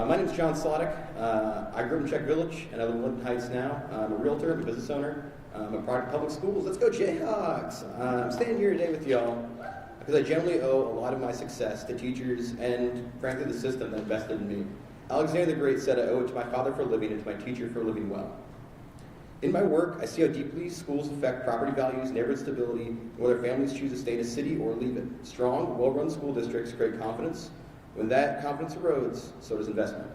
[SPEAKER 18] My name is John Slottick. I grew up in Czech Village, and I live in Lincoln Heights now. I'm a realtor, I'm a business owner. I'm a product of public schools. Let's go Jayhawks! I'm standing here today with y'all because I generally owe a lot of my success to teachers and, frankly, the system that invested in me. Alexander the Great said I owe it to my father for a living and to my teacher for living well. In my work, I see how deeply schools affect property values, neighborhood stability, and whether families choose to stay in a city or leave it. Strong, well-run school districts create confidence. When that confidence erodes, so does investment.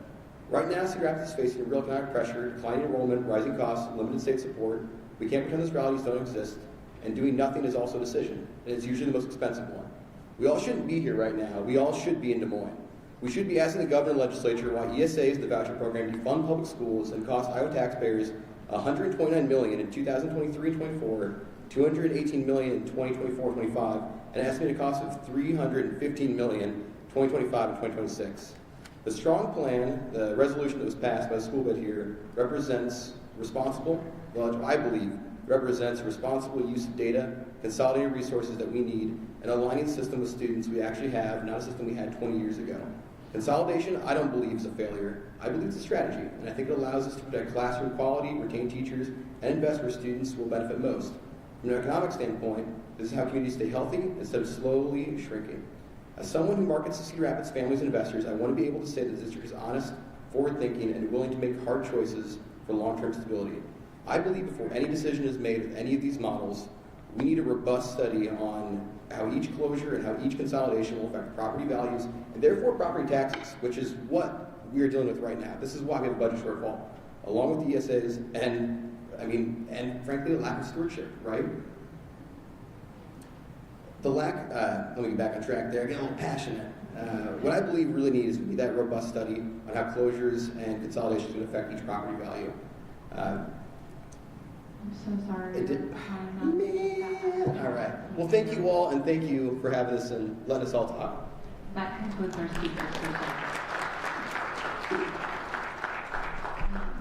[SPEAKER 18] Right now, Cedar Rapids is facing real economic pressure, declining enrollment, rising costs, limited state support. We can't pretend those realities don't exist, and doing nothing is also a decision, and it's usually the most expensive one. We all shouldn't be here right now. We all should be in Des Moines. We should be asking the governor and legislature why ESAs, the voucher program, defund public schools and cost Iowa taxpayers $129 million in 2023-24, $218 million in 2024-25, and an estimated cost of $315 million 2025 and 2026. The strong plan, the resolution that was passed by the school board here, represents responsible, well, I believe, represents responsible use of data, consolidating resources that we need, and aligning the system with students we actually have, not a system we had 20 years ago. Consolidation, I don't believe, is a failure. I believe it's a strategy, and I think it allows us to protect classroom quality, retain teachers, and invest where students will benefit most. From an economic standpoint, this is how communities stay healthy instead of slowly shrinking. As someone who markets to Cedar Rapids families and investors, I want to be able to say that the district is honest, forward-thinking, and willing to make hard choices for long-term stability. I believe before any decision is made with any of these models, we need a robust study on how each closure and how each consolidation will affect property values and therefore property taxes, which is what we are dealing with right now. This is why we have a budget shortfall, along with the ESAs and frankly, the lack of stewardship, right? The lack, let me get back on track there, I get a little passionate. What I believe really need is that robust study on how closures and consolidations can affect each property value.
[SPEAKER 2] I'm so sorry.
[SPEAKER 18] Man. All right. Well, thank you all, and thank you for having us and letting us all talk.
[SPEAKER 2] That concludes our speakers.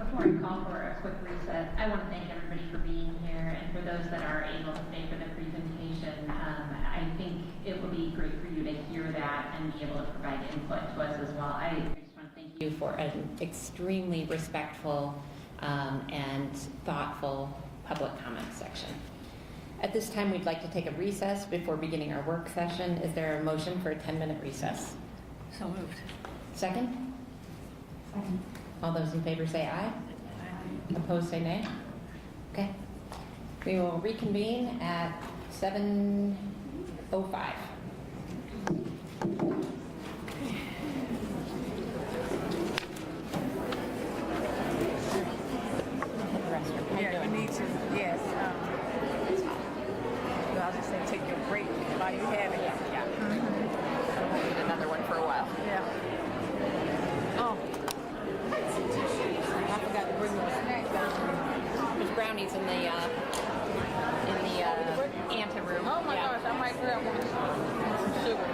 [SPEAKER 2] Before I call for a quick reset, I want to thank everybody for being here, and for those that are able to stay for the presentation. I think it will be great for you to hear that and be able to provide input to us as well. I just want to thank you for an extremely respectful and thoughtful public comment section. At this time, we'd like to take a recess before beginning our work session. Is there a motion for a 10-minute recess?
[SPEAKER 19] So moved.
[SPEAKER 2] Second? Second. All those in favor say aye. Aye. Opposed say nay. Okay. We will reconvene at 7:05.
[SPEAKER 19] and take your break while you have it.
[SPEAKER 20] Yeah. I won't need another one for a while.
[SPEAKER 19] Yeah. Oh. I forgot to bring my snacks down.
[SPEAKER 20] There's brownies in the anteroom.
[SPEAKER 19] Oh my gosh, I might grab one. Some sugar.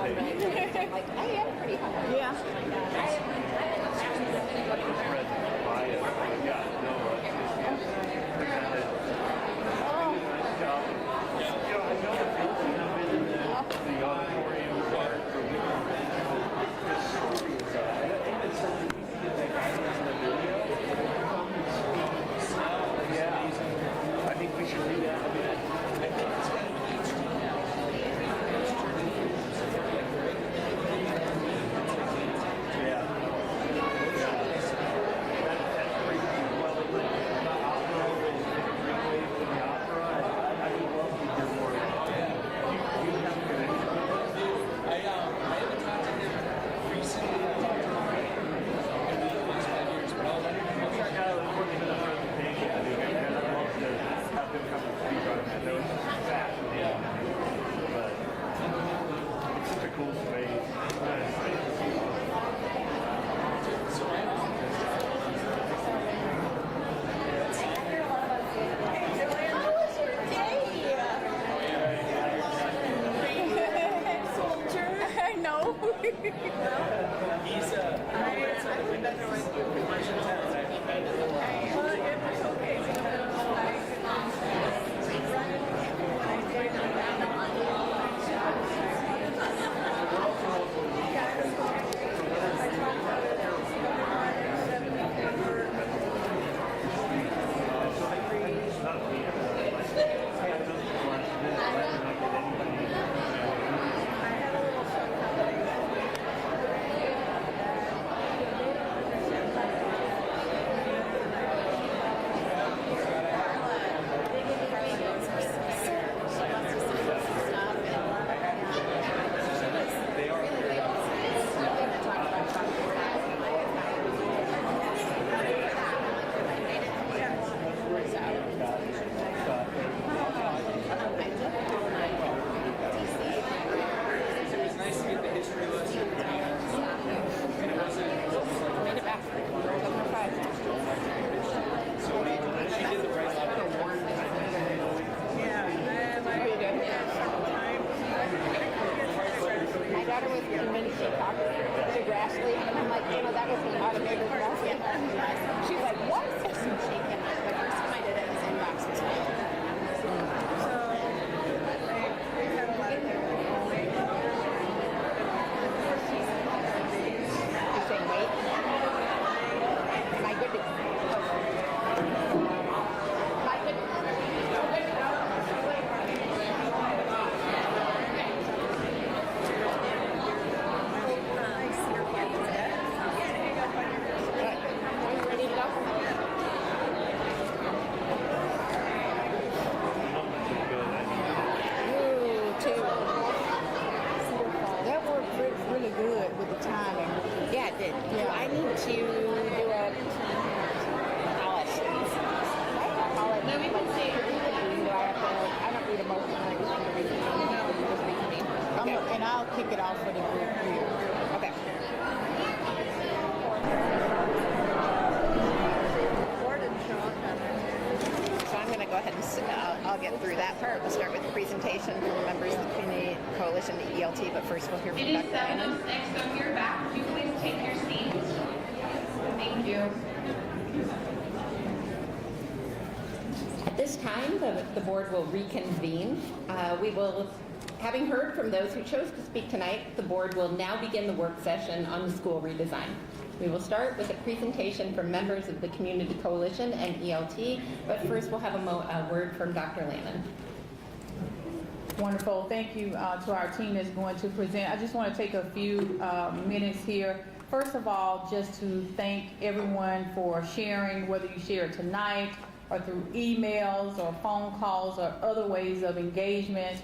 [SPEAKER 19] I'm like, I am pretty hungry.
[SPEAKER 3] I think we should do that.
[SPEAKER 19] I'll get through that part. We'll start with the presentation from the members of the Community Coalition and ELT, but first we'll hear from Dr. Lannon.
[SPEAKER 2] It is 7:06, so if you're back, would you please take your seats? Thank you.
[SPEAKER 19] At this time, the board will reconvene. Having heard from those who chose to speak tonight, the board will now begin the work session on the school redesign. We will start with a presentation from members of the Community Coalition and ELT, but first we'll have a word from Dr. Lannon.
[SPEAKER 21] Wonderful. Thank you to our team that's going to present. I just want to take a few minutes here. First of all, just to thank everyone for sharing, whether you share it tonight or through emails or phone calls or other ways of engagement.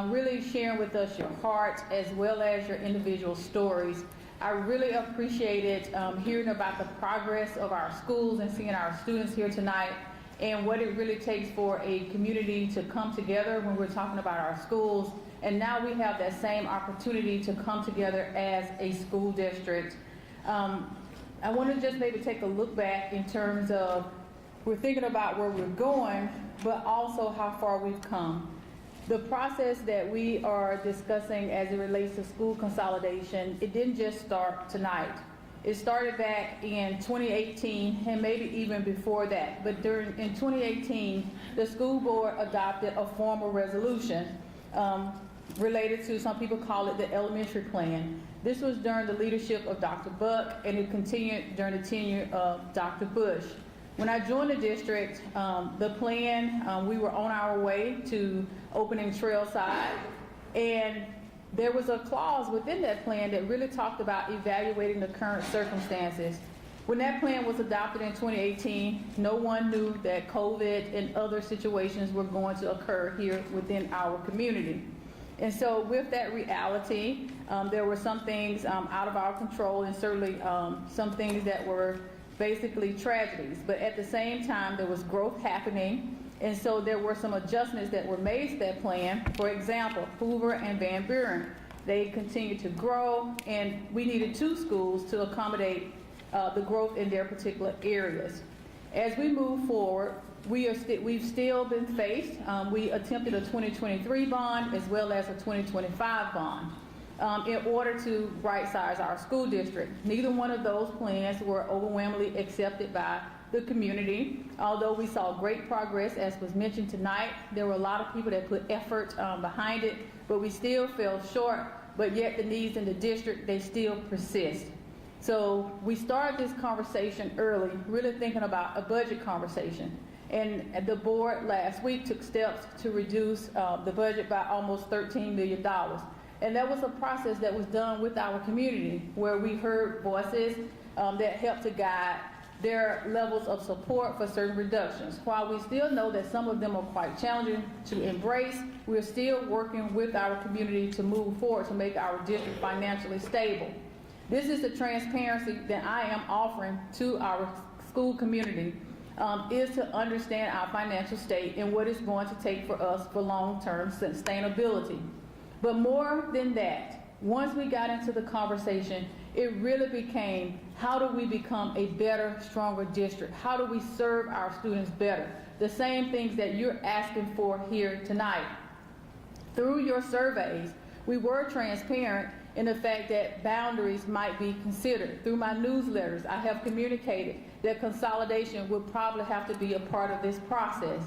[SPEAKER 21] Really sharing with us your heart as well as your individual stories. I really appreciated hearing about the progress of our schools and seeing our students here tonight and what it really takes for a community to come together when we're talking about our schools. And now we have that same opportunity to come together as a school district. I want to just maybe take a look back in terms of we're thinking about where we're going, but also how far we've come. The process that we are discussing as it relates to school consolidation, it didn't just start tonight. It started back in 2018 and maybe even before that. But in 2018, the school board adopted a formal resolution related to, some people call it the elementary plan. This was during the leadership of Dr. Buck, and it continued during the tenure of Dr. Bush. When I joined the district, the plan, we were on our way to opening Trailside, and there was a clause within that plan that really talked about evaluating the current circumstances. When that plan was adopted in 2018, no one knew that COVID and other situations were going to occur here within our community. And so with that reality, there were some things out of our control, and certainly some things that were basically tragedies. But at the same time, there was growth happening, and so there were some adjustments that were made to that plan. For example, Hoover and Van Buren, they continued to grow, and we needed 2 schools to accommodate the growth in their particular areas. As we move forward, we've still been faced. We attempted a 2023 bond as well as a 2025 bond in order to right-size our school district. Neither one of those plans were overwhelmingly accepted by the community. Although we saw great progress, as was mentioned tonight, there were a lot of people that put effort behind it, but we still fell short, but yet the needs in the district, they still persist. So we started this conversation early, really thinking about a budget conversation. And the board last week took steps to reduce the budget by almost $13 million. And that was a process that was done with our community, where we heard voices that helped to guide their levels of support for certain reductions. While we still know that some of them are quite challenging to embrace, we're still working with our community to move forward to make our district financially stable. This is the transparency that I am offering to our school community, is to understand our financial state and what it's going to take for us for long-term sustainability. But more than that, once we got into the conversation, it really became, how do we become a better, stronger district? How do we serve our students better? The same things that you're asking for here tonight. Through your surveys, we were transparent in the fact that boundaries might be considered. Through my newsletters, I have communicated that consolidation would probably have to be a part of this process.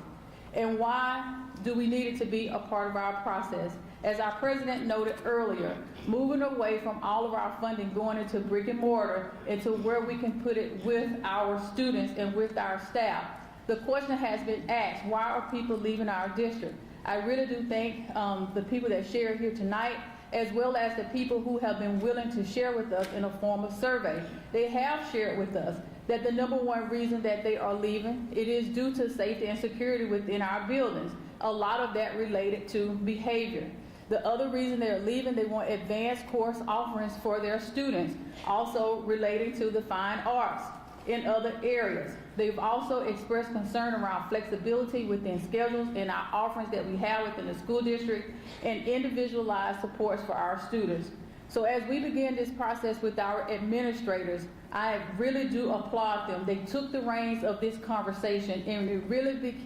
[SPEAKER 21] And why do we need it to be a part of our process? As our president noted earlier, moving away from all of our funding going into brick and mortar into where we can put it with our students and with our staff. The question has been asked, why are people leaving our district? I really do thank the people that shared here tonight, as well as the people who have been willing to share with us in a form of survey. They have shared with us that the #1 reason that they are leaving, it is due to safety and security within our buildings. A lot of that related to behavior. The other reason they're leaving, they want advanced course offerings for their students, also relating to the fine arts in other areas. They've also expressed concern around flexibility within schedules and our offerings that we have within the school district and individualized supports for our students. So as we begin this process with our administrators, I really do applaud them. They took the reins of this conversation and it really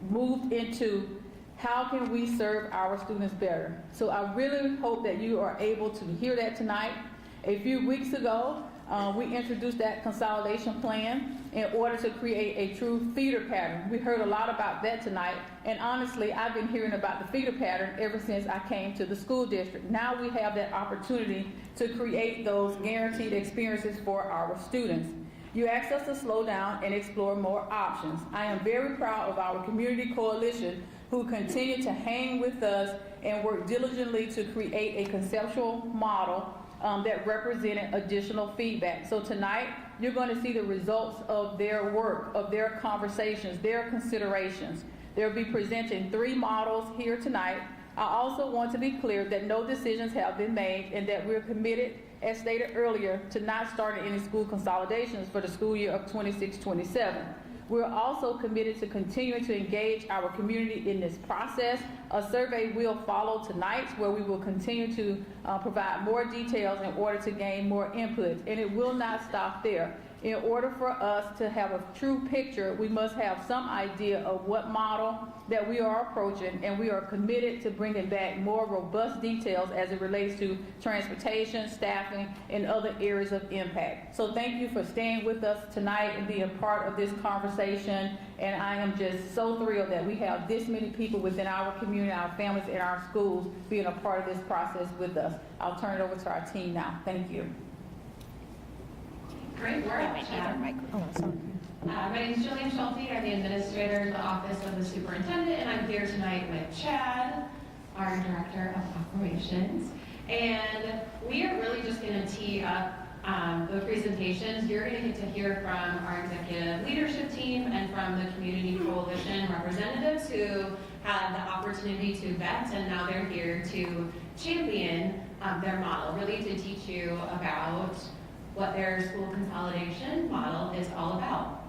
[SPEAKER 21] moved into how can we serve our students better. So I really hope that you are able to hear that tonight. A few weeks ago, we introduced that consolidation plan in order to create a true feeder pattern. We heard a lot about that tonight, and honestly, I've been hearing about the feeder pattern ever since I came to the school district. Now we have that opportunity to create those guaranteed experiences for our students. You asked us to slow down and explore more options. I am very proud of our Community Coalition who continue to hang with us and work diligently to create a conceptual model that represented additional feedback. So tonight, you're going to see the results of their work, of their conversations, their considerations. They'll be presenting 3 models here tonight. I also want to be clear that no decisions have been made and that we're committed, as stated earlier, to not starting any school consolidations for the school year of 26-27. We're also committed to continuing to engage our community in this process. A survey will follow tonight where we will continue to provide more details in order to gain more input. And it will not stop there. in order for us to have a true picture, we must have some idea of what model that we are approaching, and we are committed to bringing back more robust details as it relates to transportation, staffing, and other areas of impact. So thank you for staying with us tonight and being a part of this conversation, and I am just so thrilled that we have this many people within our community, our families, and our schools being a part of this process with us. I'll turn it over to our team now. Thank you.
[SPEAKER 4] Great work, Chad. My name is Jillian Schulte. I'm the administrator in the Office of the Superintendent, and I'm here tonight with Chad, our Director of Operations. And we are really just going to tee up the presentations. You're going to get to hear from our executive leadership team and from the Community Coalition representatives who had the opportunity to vet, and now they're here to champion their model, really to teach you about what their school consolidation model is all about.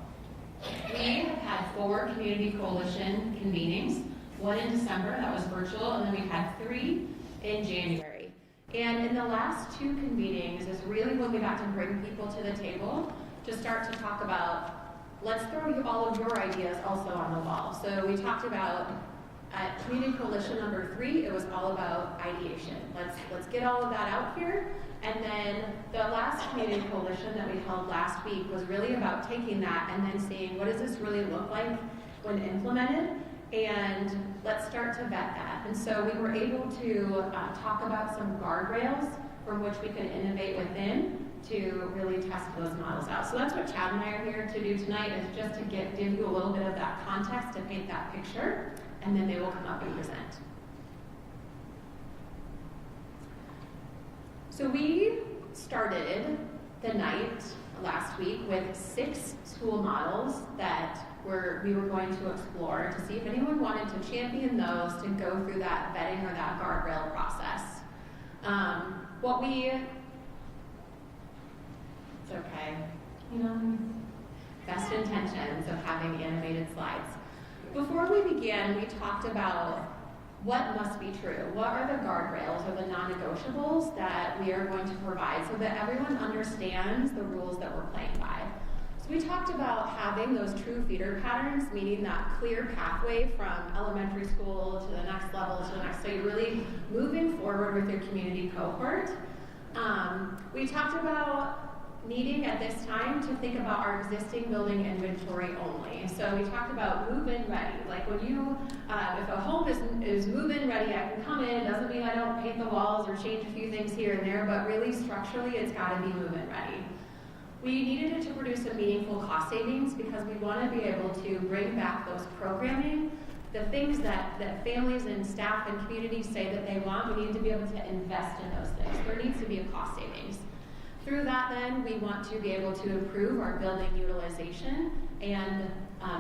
[SPEAKER 4] We have had 4 Community Coalition convenings, 1 in December, that was virtual, and then we've had 3 in January. And in the last 2 convenings is really when we got to bring people to the table to start to talk about, let's throw all of your ideas also on the wall. So we talked about at Community Coalition number 3, it was all about ideation. Let's get all of that out here. And then the last Community Coalition that we held last week was really about taking that and then seeing what does this really look like when implemented, and let's start to vet that. And so we were able to talk about some guardrails from which we can innovate within to really test those models out. So that's what Chad and I are here to do tonight, is just to give you a little bit of that context to paint that picture, and then they will come up and present. So we started the night last week with 6 school models that we were going to explore to see if anyone wanted to champion those to go through that vetting or that guardrail process. It's okay, best intentions of having animated slides. Before we began, we talked about what must be true. What are the guardrails or the non-negotiables that we are going to provide so that everyone understands the rules that we're playing by? So we talked about having those true feeder patterns, meaning that clear pathway from elementary school to the next level to the next, so you're really moving forward with your community cohort. We talked about needing at this time to think about our existing building inventory only. So we talked about move-in ready. Like when you, if a home is move-in ready, I can come in. Doesn't mean I don't paint the walls or change a few things here and there, but really structurally it's got to be move-in ready. We needed it to produce a meaningful cost savings because we want to be able to bring back those programming, the things that families and staff and communities say that they want. We need to be able to invest in those things. There needs to be a cost savings. Through that, then, we want to be able to improve our building utilization and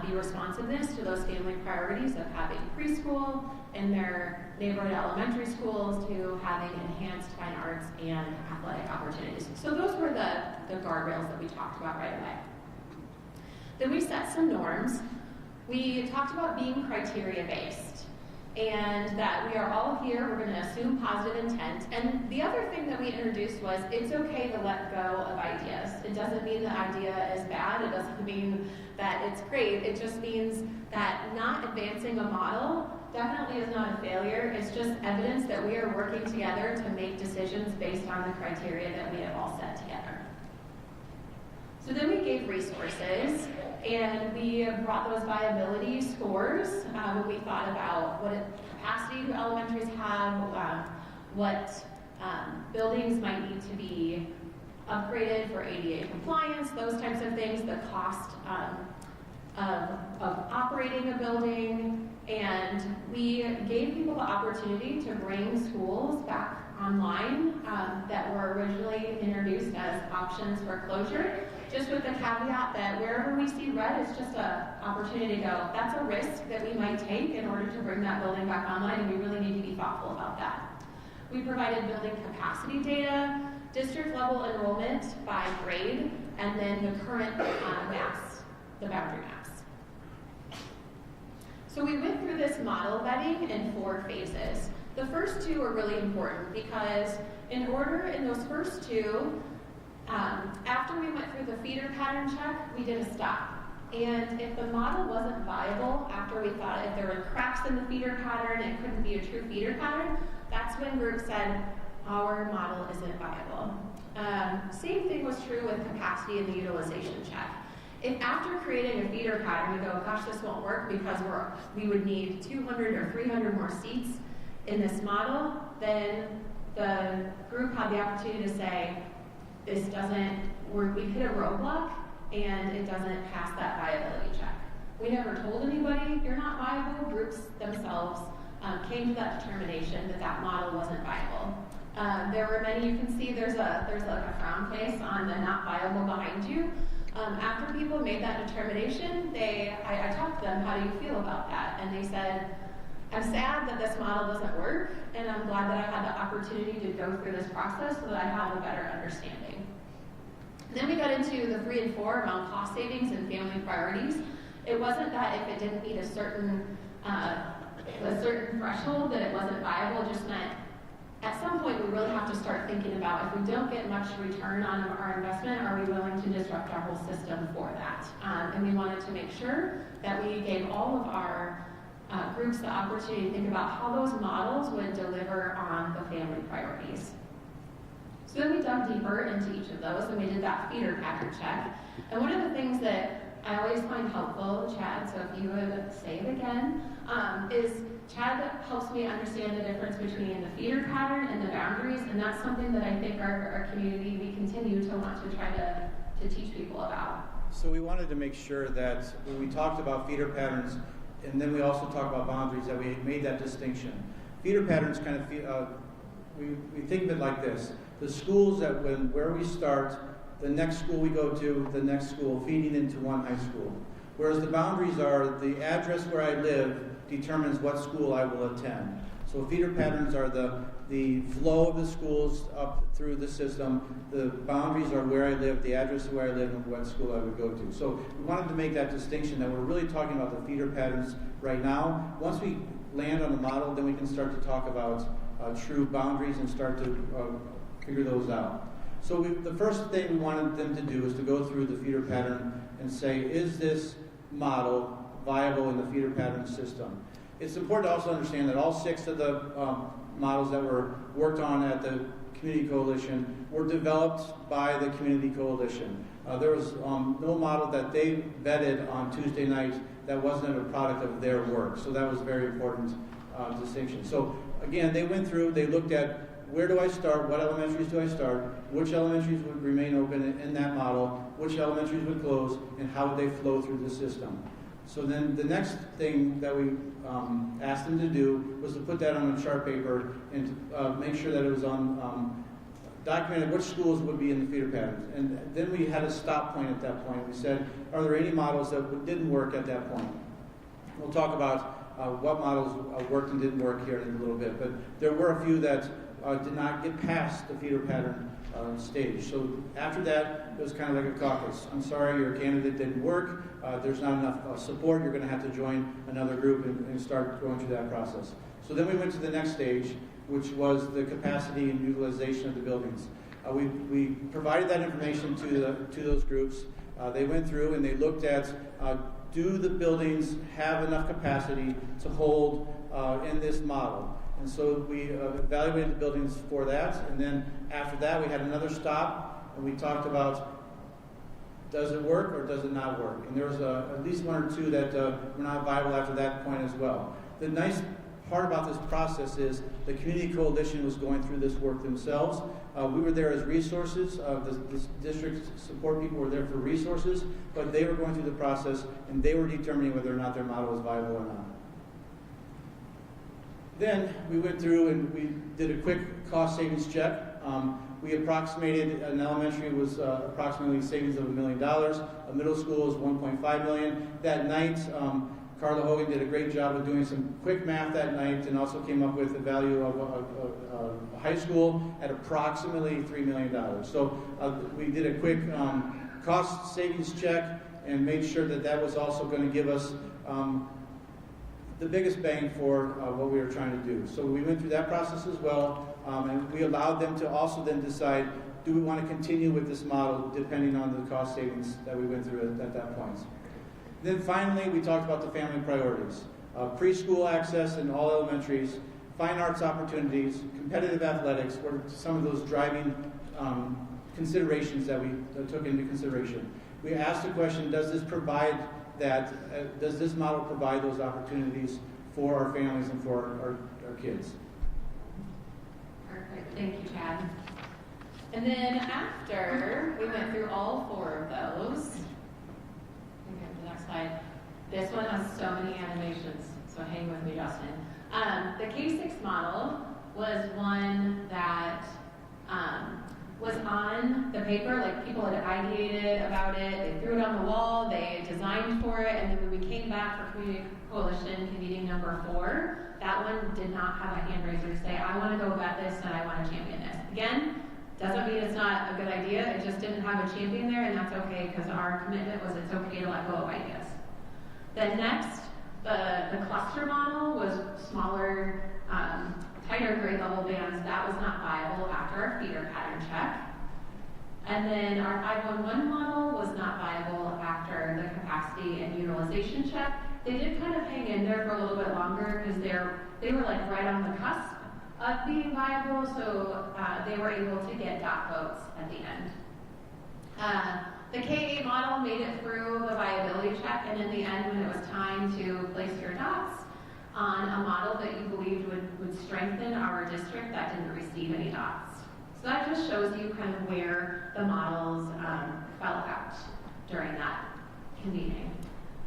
[SPEAKER 4] be responsiveness to those family priorities of having preschool in their neighborhood elementary schools to having enhanced fine arts and athletic opportunities. So those were the guardrails that we talked about right away. Then we set some norms. We talked about being criteria-based, and that we are all here, we're going to assume positive intent. And the other thing that we introduced was it's okay to let go of ideas. It doesn't mean the idea is bad, it doesn't mean that it's great, it just means that not advancing a model definitely is not a failure, it's just evidence that we are working together to make decisions based on the criteria that we have all set together. So then we gave resources, and we brought those viability scores when we thought about what capacity do elementaries have, what buildings might need to be upgraded for ADA compliance, those types of things, the cost of operating a building, and we gave people the opportunity to bring schools back online that were originally introduced as options for closure, just with the caveat that wherever we see red, it's just an opportunity to go, that's a risk that we might take in order to bring that building back online, and we really need to be thoughtful about that. We provided building capacity data, district level enrollment by grade, and then the current maps, the boundary maps. So we went through this model vetting in 4 phases. The first 2 are really important because in those first 2, After we went through the feeder pattern check, we did a stop. And if the model wasn't viable, after we thought if there were cracks in the feeder pattern, it couldn't be a true feeder pattern, that's when groups said, our model isn't viable. Same thing was true with capacity and the utilization check. If after creating a feeder pattern, we go, gosh, this won't work because we would need 200 or 300 more seats in this model, then the group had the opportunity to say, this doesn't work, we've hit a roadblock, and it doesn't pass that viability check. We never told anybody you're not viable. Groups themselves came to that determination that that model wasn't viable. There were many, you can see there's like a frown face on the not viable behind you. After people made that determination, I talked to them, how do you feel about that? And they said, I'm sad that this model doesn't work, and I'm glad that I had the opportunity to go through this process so that I have a better understanding. Then we got into the 3 and 4 around cost savings and family priorities. It wasn't that if it didn't meet a certain threshold that it wasn't viable. It just meant at some point we really have to start thinking about if we don't get much return on our investment, are we willing to disrupt our whole system for that? And we wanted to make sure that we gave all of our groups the opportunity to think about how those models would deliver on the family priorities. So then we dug deeper into each of those, and we did that feeder pattern check. And one of the things that I always find helpful, Chad, so if you would say it again, is Chad helps me understand the difference between the feeder pattern and the boundaries, and that's something that I think our community, we continue to want to try to teach people about.
[SPEAKER 5] So we wanted to make sure that when we talked about feeder patterns, and then we also talked about boundaries, that we made that distinction. Feeder patterns kind of, we think of it like this. The schools that where we start, the next school we go to, the next school feeding into one high school. Whereas the boundaries are the address where I live determines what school I will attend. So feeder patterns are the flow of the schools up through the system. The boundaries are where I live, the address of where I live, and what school I would go to. So we wanted to make that distinction that we're really talking about the feeder patterns right now. Once we land on the model, then we can start to talk about true boundaries and start to figure those out. So the first thing we wanted them to do is to go through the feeder pattern and say, is this model viable in the feeder pattern system? It's important to also understand that all 6 of the models that were worked on at the Community Coalition were developed by the Community Coalition. There was no model that they vetted on Tuesday night that wasn't a product of their work. So that was a very important distinction. So again, they went through, they looked at where do I start, what elementaries do I start, which elementaries would remain open in that model, which elementaries would close, and how would they flow through the system. So then the next thing that we asked them to do was to put that on a chart paper and make sure that it was on documented which schools would be in the feeder patterns. And then we had a stop point at that point. We said, are there any models that didn't work at that point? We'll talk about what models worked and didn't work here in a little bit, but there were a few that did not get past the feeder pattern stage. So after that, it was kind of like a caucus. I'm sorry, your candidate didn't work. There's not enough support. You're going to have to join another group and start going through that process. So then we went to the next stage, which was the capacity and utilization of the buildings. We provided that information to those groups. They went through and they looked at, do the buildings have enough capacity to hold in this model? And so we evaluated the buildings for that, and then after that we had another stop, and we talked about, does it work or does it not work? And there was at least 1 or 2 that were not viable after that point as well. The nice part about this process is the Community Coalition was going through this work themselves. We were there as resources. The district support people were there for resources, but they were going through the process, and they were determining whether or not their model was viable or not. Then we went through and we did a quick cost savings check. We approximated an elementary was approximately savings of $1 million. A middle school is $1.5 million. That night, Carla Hogan did a great job of doing some quick math that night and also came up with the value of a high school at approximately $3 million. So we did a quick cost savings check and made sure that that was also going to give us the biggest bang for what we were trying to do. So we went through that process as well, and we allowed them to also then decide, do we want to continue with this model depending on the cost savings that we went through at that point. Then finally, we talked about the family priorities. Preschool access in all elementaries, fine arts opportunities, competitive athletics were some of those driving considerations that we took into consideration. We asked the question, does this provide that, does this model provide those opportunities for our families and for our kids?
[SPEAKER 4] Perfect, thank you, Chad. And then after we went through all 4 of those, okay, the next slide. This one has so many animations, so hang with me, Justin. The K-6 model was one that was on the paper, like people had ideated about it, they threw it on the wall, they designed for it, and then when we came back for Community Coalition convening number 4, that one did not have a hand raiser to say, I want to go vet this and I want to champion this. Again, doesn't mean it's not a good idea, it just didn't have a champion there, and that's okay, because our commitment was it's okay to let go of ideas. Then next, the cluster model was smaller, tighter grade level bands. That was not viable after our feeder pattern check. And then our 511 model was not viable after the capacity and utilization check. They did kind of hang in there for a little bit longer because they were like right on the cusp of being viable, so they were able to get dot votes at the end. The K-8 model made it through the viability check, and in the end, when it was time to place your dots on a model that you believed would strengthen our district, that didn't receive any dots. So that just shows you kind of where the models fell out during that convening.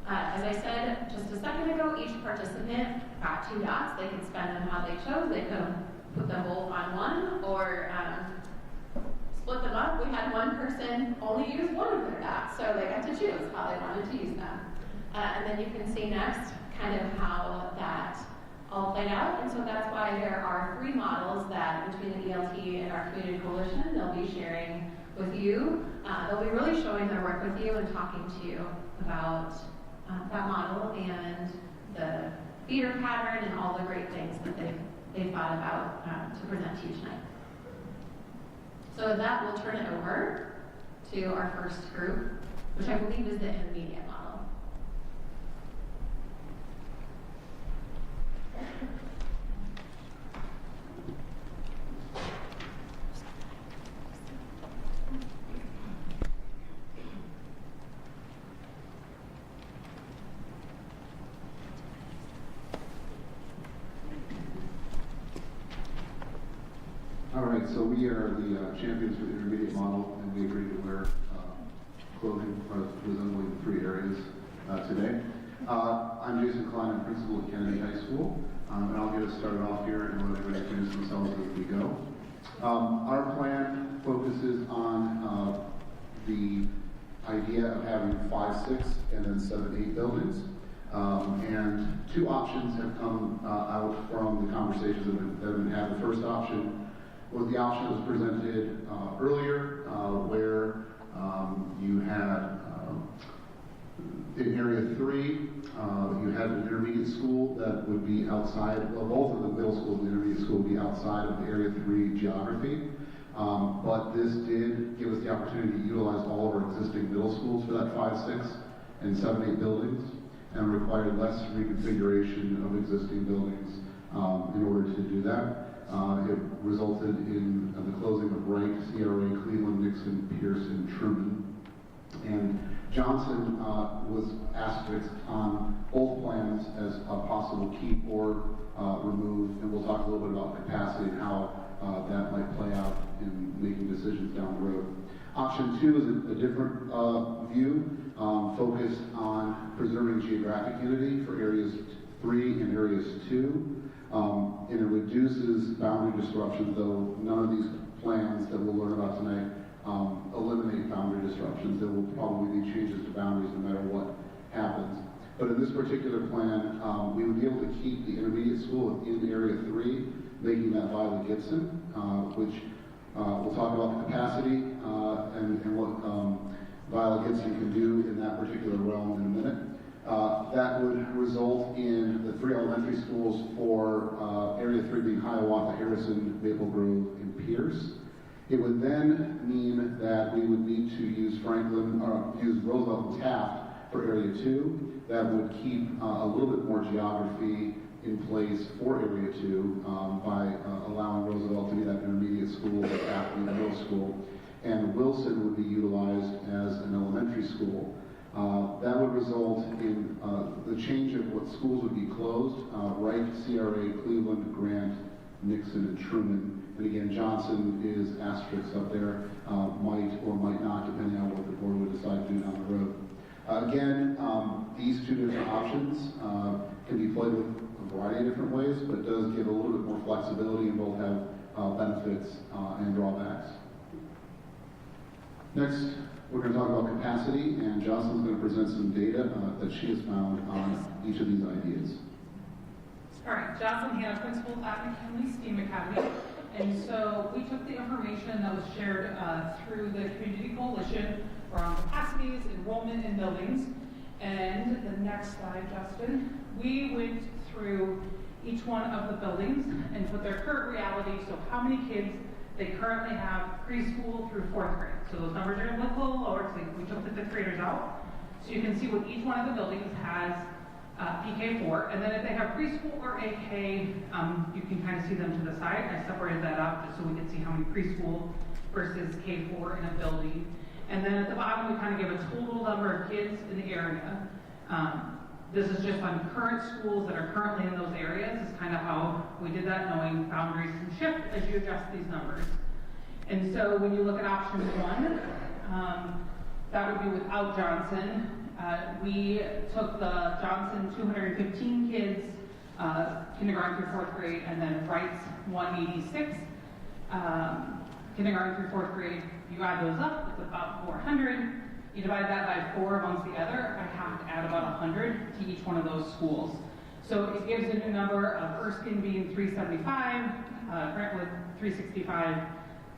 [SPEAKER 4] As I said just a second ago, each participant got 2 dots. They could spend them how they chose. They could put them both on one or split them up. We had one person only use one of their dots, so they got to choose how they wanted to use them. And then you can see next kind of how that all played out. And so that's why there are 3 models that between the ELT and our Community Coalition, they'll be sharing with you. They'll be really showing their work with you and talking to you about that model and the feeder pattern and all the great things that they've thought about to present to you tonight. So with that, we'll turn it over to our first group, which I believe is the intermediate model.
[SPEAKER 6] All right, so we are the champions for the intermediate model, and we agreed to wear clothing resembling the 3 areas today. I'm Jason Klein, I'm principal at Kennedy High School, and I'll get us started off here and let everybody introduce themselves as we go. Our plan focuses on the idea of having 5, 6, and then 7, 8 buildings. And 2 options have come out from the conversations that have been had. The first option was the option that was presented earlier, where you had in Area 3, you had an intermediate school that would be outside, well, both of the middle schools and the intermediate school would be outside of the Area 3 geography. But this did give us the opportunity to utilize all of our existing middle schools for that 5, 6, and 7, 8 buildings, and required less reconfiguration of existing buildings in order to do that. It resulted in the closing of Wright, CRA, Cleveland, Nixon, Pierce, and Truman. And Johnson was asterisked on both plans as a possible keep or remove, and we'll talk a little bit about capacity and how that might play out in making decisions down the road. Option 2 is a different view, focused on preserving geographic unity for areas 3 and areas 2. And it reduces boundary disruptions, though none of these plans that we'll learn about tonight eliminate boundary disruptions. There will probably be changes to boundaries no matter what happens. But in this particular plan, we would be able to keep the intermediate school in Area 3, making that Viola Gibson, which we'll talk about the capacity and what Viola Gibson can do in that particular realm in a minute. That would result in the 3 elementary schools for Area 3 being Hiawatha, Harrison, Maple Grove, and Pierce. It would then mean that we would need to use use Roosevelt and Taft for Area 2. That would keep a little bit more geography in place for Area 2 by allowing Roosevelt to be that intermediate school, but Taft to be the middle school. And Wilson would be utilized as an elementary school. That would result in the change of what schools would be closed: Wright, CRA, Cleveland, Grant, Nixon, and Truman. And again, Johnson is asterisk up there, might or might not, depending on what the board would decide to do down the road. Again, these 2 different options can be played with a variety of different ways, but does give a little bit more flexibility and both have benefits and drawbacks. Next, we're going to talk about capacity, and Jocelyn's going to present some data that she has found on each of these ideas.
[SPEAKER 9] All right, Jocelyn Hanna, principal at McKinley STEAM Academy. And so we took the information that was shared through the Community Coalition around capacities, enrollment in buildings. And the next slide, Justin, we went through each one of the buildings and put their current reality, so how many kids they currently have preschool through 4th grade. So those numbers are a little lower, so we took the 5th graders out. So you can see what each one of the buildings has PK4, and then if they have preschool or AK, you can kind of see them to the side. I separated that out just so we could see how many preschool versus K4 in a building. And then at the bottom, we kind of give a total number of kids in the area. This is just on current schools that are currently in those areas. Is kind of how we did that, knowing boundaries can shift as you adjust these numbers. And so when you look at option 1, that would be without Johnson. We took the Johnson 215 kids, kindergarten through 4th grade, and then Wright's 186, kindergarten through 4th grade. You add those up, it's about 400. You divide that by 4 amongst the other, I have to add about 100 to each one of those schools. So it gives a new number of Erskine being 375, Brentwood 365,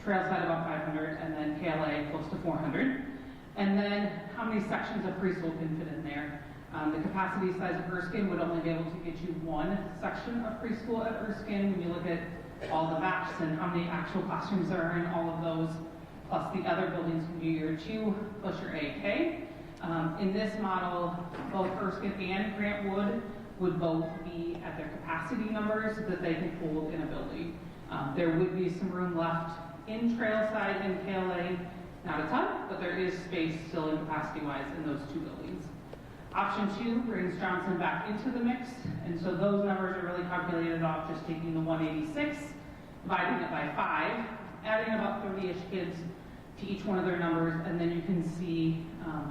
[SPEAKER 9] Trailside about 500, and then KLA close to 400. And then how many sections of preschool can fit in there? The capacity size of Erskine would only be able to get you 1 section of preschool at Erskine when you look at all the maps and how many actual classrooms there are in all of those, plus the other buildings can do your 2 plus your AK. In this model, both Erskine and Grant would both be at their capacity numbers that they can hold in a building. There would be some room left in Trailside and KLA, not a ton, but there is space still in capacity-wise in those 2 buildings. Option 2 brings Johnson back into the mix, and so those numbers are really calculated off just taking the 186, dividing it by 5, adding about 30-ish kids to each one of their numbers, and then you can see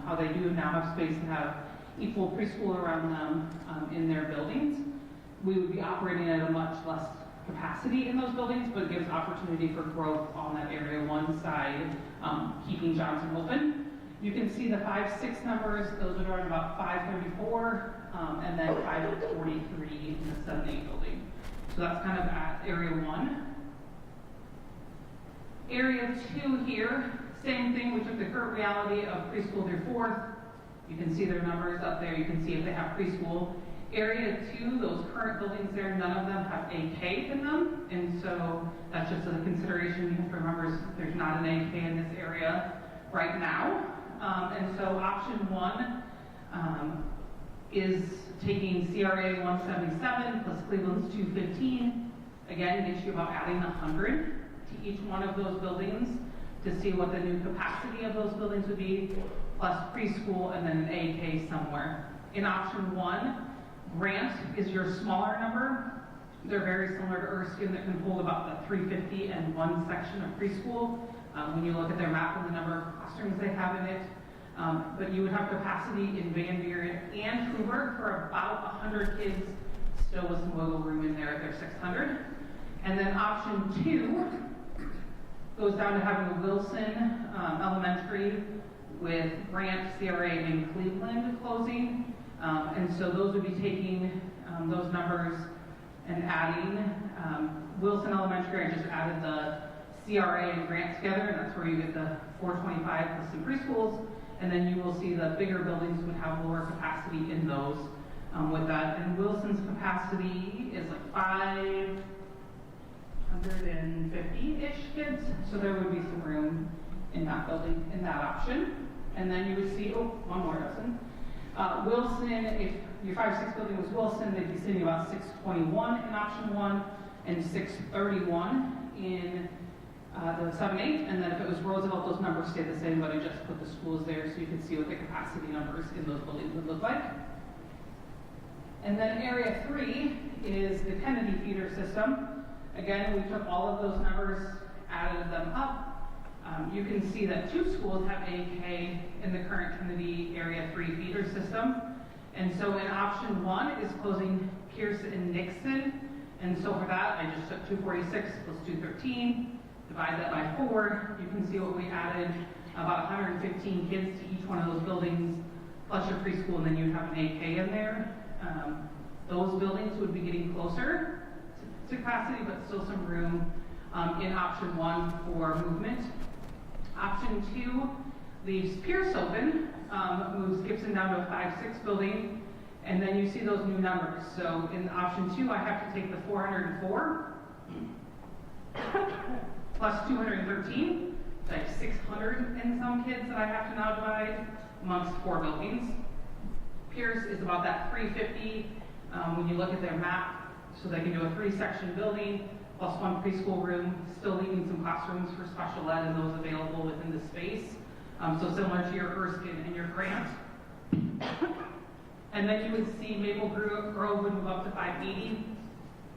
[SPEAKER 9] how they do now have space to have equal preschool around them in their buildings. We would be operating at a much less capacity in those buildings, but it gives opportunity for growth on that Area 1 side, keeping Johnson open. You can see the 5, 6 numbers, those are around about 534, and then 543 in the 7, 8 building. So that's kind of at Area 1. Area 2 here, same thing, we took the current reality of preschool through 4th. You can see their numbers up there, you can see if they have preschool. Area 2, those current buildings there, none of them have AK in them, and so that's just a consideration. You have to remember there's not an AK in this area right now. And so option 1 is taking CRA 177 plus Cleveland's 215. Again, gets you about adding 100 to each one of those buildings to see what the new capacity of those buildings would be, plus preschool and then an AK somewhere. In option 1, Grant is your smaller number. They're very similar to Erskine that can hold about the 350 and 1 section of preschool when you look at their map and the number of classrooms they have in it. But you would have capacity in Van Buren and Hoover for about 100 kids, still with some wiggle room in there at their 600. And then option 2 goes down to having a Wilson Elementary with Grant, CRA, and Cleveland closing. And so those would be taking those numbers and adding Wilson Elementary. I just added the CRA and Grant together, and that's where you get the 425 plus some preschools. and then you will see the bigger buildings would have lower capacity in those with that. And Wilson's capacity is like 550-ish kids, so there would be some room in that building, in that option. And then you would see, one more dozen. Wilson, if your 5-6 building was Wilson, they'd be sitting about 621 in option 1 and 631 in the 7-8. And then if it was Roosevelt, those numbers stay the same, but I just put the schools there so you can see what the capacity numbers in those buildings would look like. And then area 3 is the Kennedy feeder system. Again, we took all of those numbers, added them up. You can see that 2 schools have AK in the current Kennedy area 3 feeder system. And so in option 1 is closing Pierce and Nixon. And so for that, I just took 246 plus 213, divide that by 4. You can see what we added, about 115 kids to each one of those buildings, plus your preschool, and then you'd have an AK in there. Those buildings would be getting closer to capacity, but still some room in option 1 for movement. Option 2 leaves Pierce open, moves Gibson down to a 5-6 building, and then you see those new numbers. So in option 2, I have to take the 404 plus 213, like 600 in some kids that I have to now divide amongst 4 buildings. Pierce is about that 350 when you look at their map, so they can do a 3-section building plus 1 preschool room, still leaving some classrooms for special ed and those available within the space. So similar to your Erskine and your Grant. And then you would see Maple Grove would move up to 580,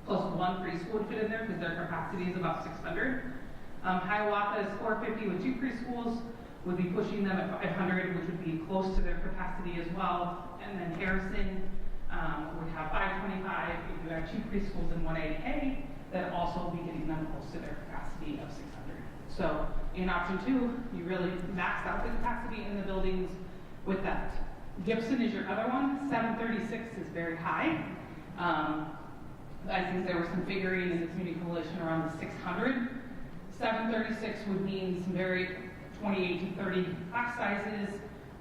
[SPEAKER 9] plus 1 preschool would fit in there because their capacity is about 600. Hiawatha is 450 with 2 preschools, would be pushing them at 500, which would be close to their capacity as well. And then Harrison would have 525 if you have 2 preschools and 1 AK, that also will be getting them close to their capacity of 600. So in option 2, you really maxed out the capacity in the buildings with that. Gibson is your other one. 736 is very high. I think there was some figuring in the Community Coalition around the 600. 736 would mean some very 28 to 30 class sizes.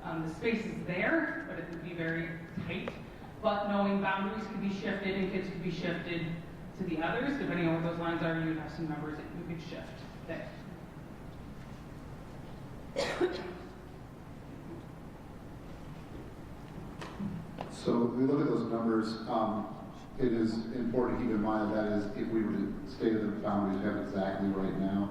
[SPEAKER 9] The space is there, but it would be very tight. But knowing boundaries could be shifted and kids could be shifted to the others, depending on what those lines are, you would have some numbers that you could shift there.
[SPEAKER 6] So if we look at those numbers, it is important to keep in mind that is if we were to stay to the boundaries we have exactly right now.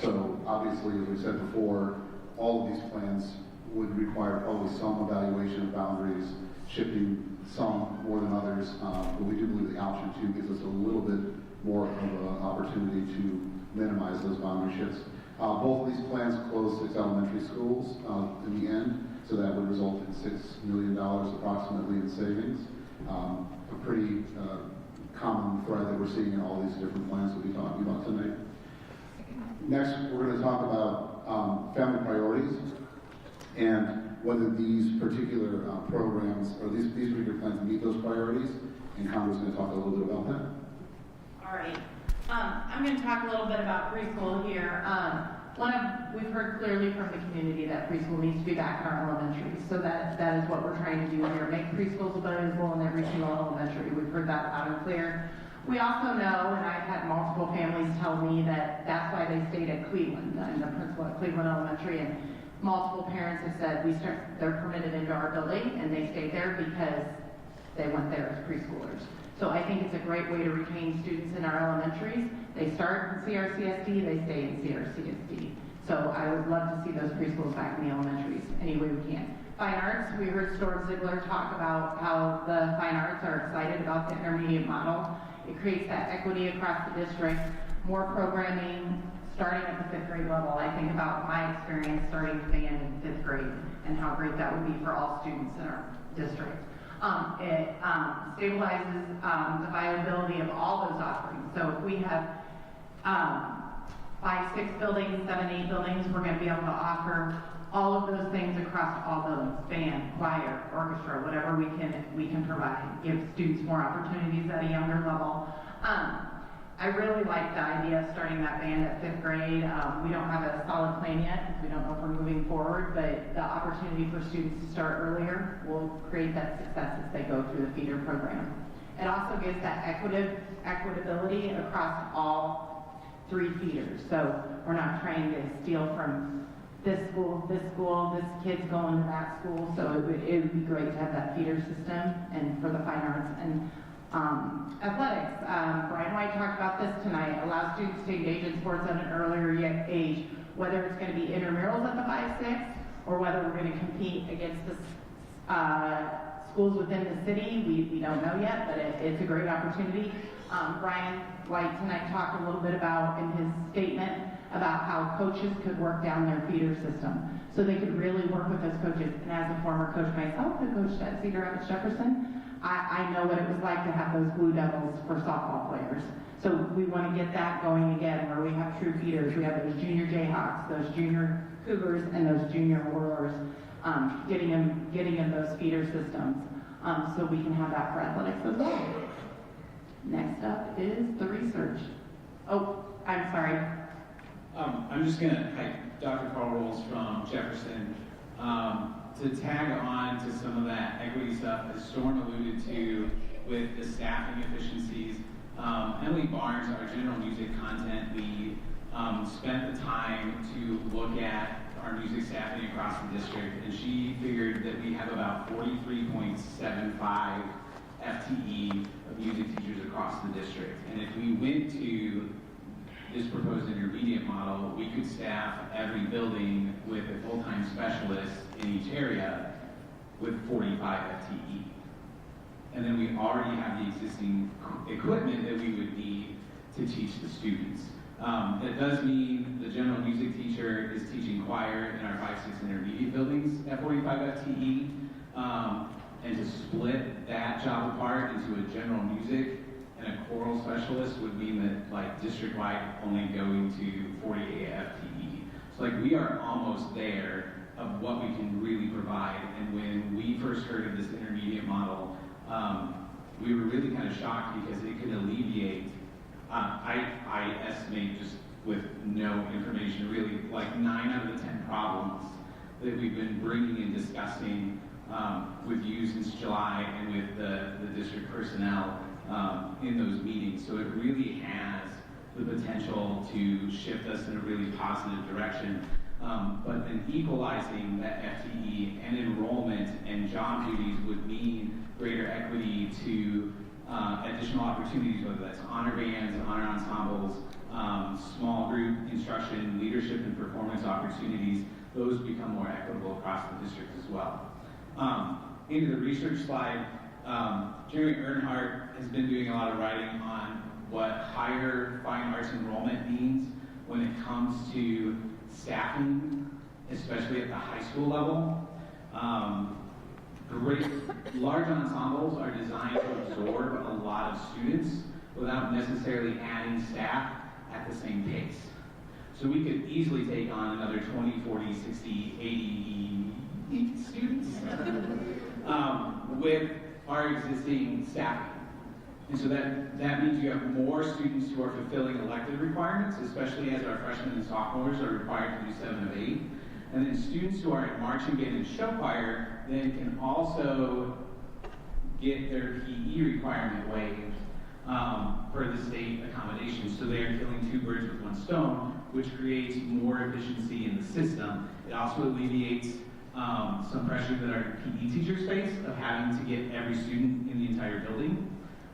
[SPEAKER 6] So obviously, as we said before, all of these plans would require probably some evaluation of boundaries, shifting some more than others, but we do believe the option 2 gives us a little bit more of an opportunity to minimize those boundary shifts. Both of these plans close 6 elementary schools in the end, so that would result in $6 million approximately in savings. A pretty common thread that we're seeing in all these different plans that we'll be talking about tonight. Next, we're going to talk about family priorities and whether these particular programs or these particular plans meet those priorities, and Connor's going to talk a little bit about that.
[SPEAKER 8] All right. I'm going to talk a little bit about preschool here. We've heard clearly from the community that preschool needs to be back in our elementary, so that is what we're trying to do here, make preschools available in every single elementary. We've heard that loud and clear. We also know, and I've had multiple families tell me that that's why they stayed at Cleveland. I'm the principal at Cleveland Elementary, and multiple parents have said they're permitted into our building, and they stayed there because they went there as preschoolers. So I think it's a great way to retain students in our elementaries. They start in CRCSD, they stay in CRCSD. So I would love to see those preschools back in the elementaries any way we can. Fine arts, we heard Storm Ziegler talk about how the fine arts are excited about the intermediate model. It creates that equity across the district, more programming, starting at the 5th grade level. I think about my experience starting band in 5th grade and how great that would be for all students in our district. It stabilizes the viability of all those offerings. So if we have 5, 6 buildings, 7, 8 buildings, we're going to be able to offer all of those things across all buildings: band, choir, orchestra, whatever we can provide, give students more opportunities at a younger level. I really like the idea of starting that band at 5th grade. We don't have a solid plan yet. We don't know if we're moving forward, but the opportunity for students to start earlier will create that success as they go through the feeder program. It also gives that equitability across all 3 feeders. So we're not trying to steal from this school, this kid's going to that school. So it would be great to have that feeder system, and for the fine arts and athletics. Brian White talked about this tonight. Allow students to engage in sports at an earlier age, whether it's going to be intramurals at the 5-6 or whether we're going to compete against the schools within the city. We don't know yet, but it's a great opportunity. Brian White tonight talked a little bit about, in his statement, about how coaches could work down their feeder system. So they could really work with those coaches. And as a former coach myself who coached at Cedar Rapids Jefferson, I know what it was like to have those Blue Devils for softball players. So we want to get that going again, where we have true feeders. We have those junior Jayhawks, those junior Cougars, and those junior Warriors, getting in those feeder systems, so we can have that for athletics as well. Next up is the research. Oh, I'm sorry.
[SPEAKER 11] I'm just going to, Dr. Carl Rolls from Jefferson, to tag on to some of that equity stuff, as Storm alluded to with the staffing efficiencies. Emily Barnes, our general music content lead, spent the time to look at our music staffing across the district, and she figured that we have about 43.75 FTE of music teachers across the district. And if we went to this proposed intermediate model, we could staff every building with a full-time specialist in each area with 45 FTE. And then we already have the existing equipment that we would need to teach the students. That does mean the general music teacher is teaching choir in our 5-6 intermediate buildings at 45 FTE. And to split that job apart into a general music and a choral specialist would mean that, like, district-wide only going to 48 FTE. So, like, we are almost there of what we can really provide. And when we first heard of this intermediate model, we were really kind of shocked because it could alleviate, I estimate, just with no information really, like 9 out of the 10 problems that we've been bringing and discussing with you since July and with the district personnel in those meetings. So it really has the potential to shift us in a really positive direction. But then equalizing that FTE and enrollment and job duties would mean greater equity to additional opportunities, whether that's honor bands, honor ensembles, small group instruction, leadership and performance opportunities. Those become more equitable across the district as well. Into the research slide, Jeremy Earnhardt has been doing a lot of writing on what higher fine arts enrollment means when it comes to staffing, especially at the high school level. Large ensembles are designed to absorb a lot of students without necessarily adding staff at the same pace. So we could easily take on another 20, 40, 60, 80 students with our existing staffing. And so that means you have more students who are fulfilling elective requirements, especially as our freshmen and sophomores are required to do 7 of 8. And then students who are in marching band and show choir then can also get their PE requirement waived per the state accommodation. So they are killing 2 birds with 1 stone, which creates more efficiency in the system. It also alleviates some pressure that our PE teachers face of having to get every student in the entire building.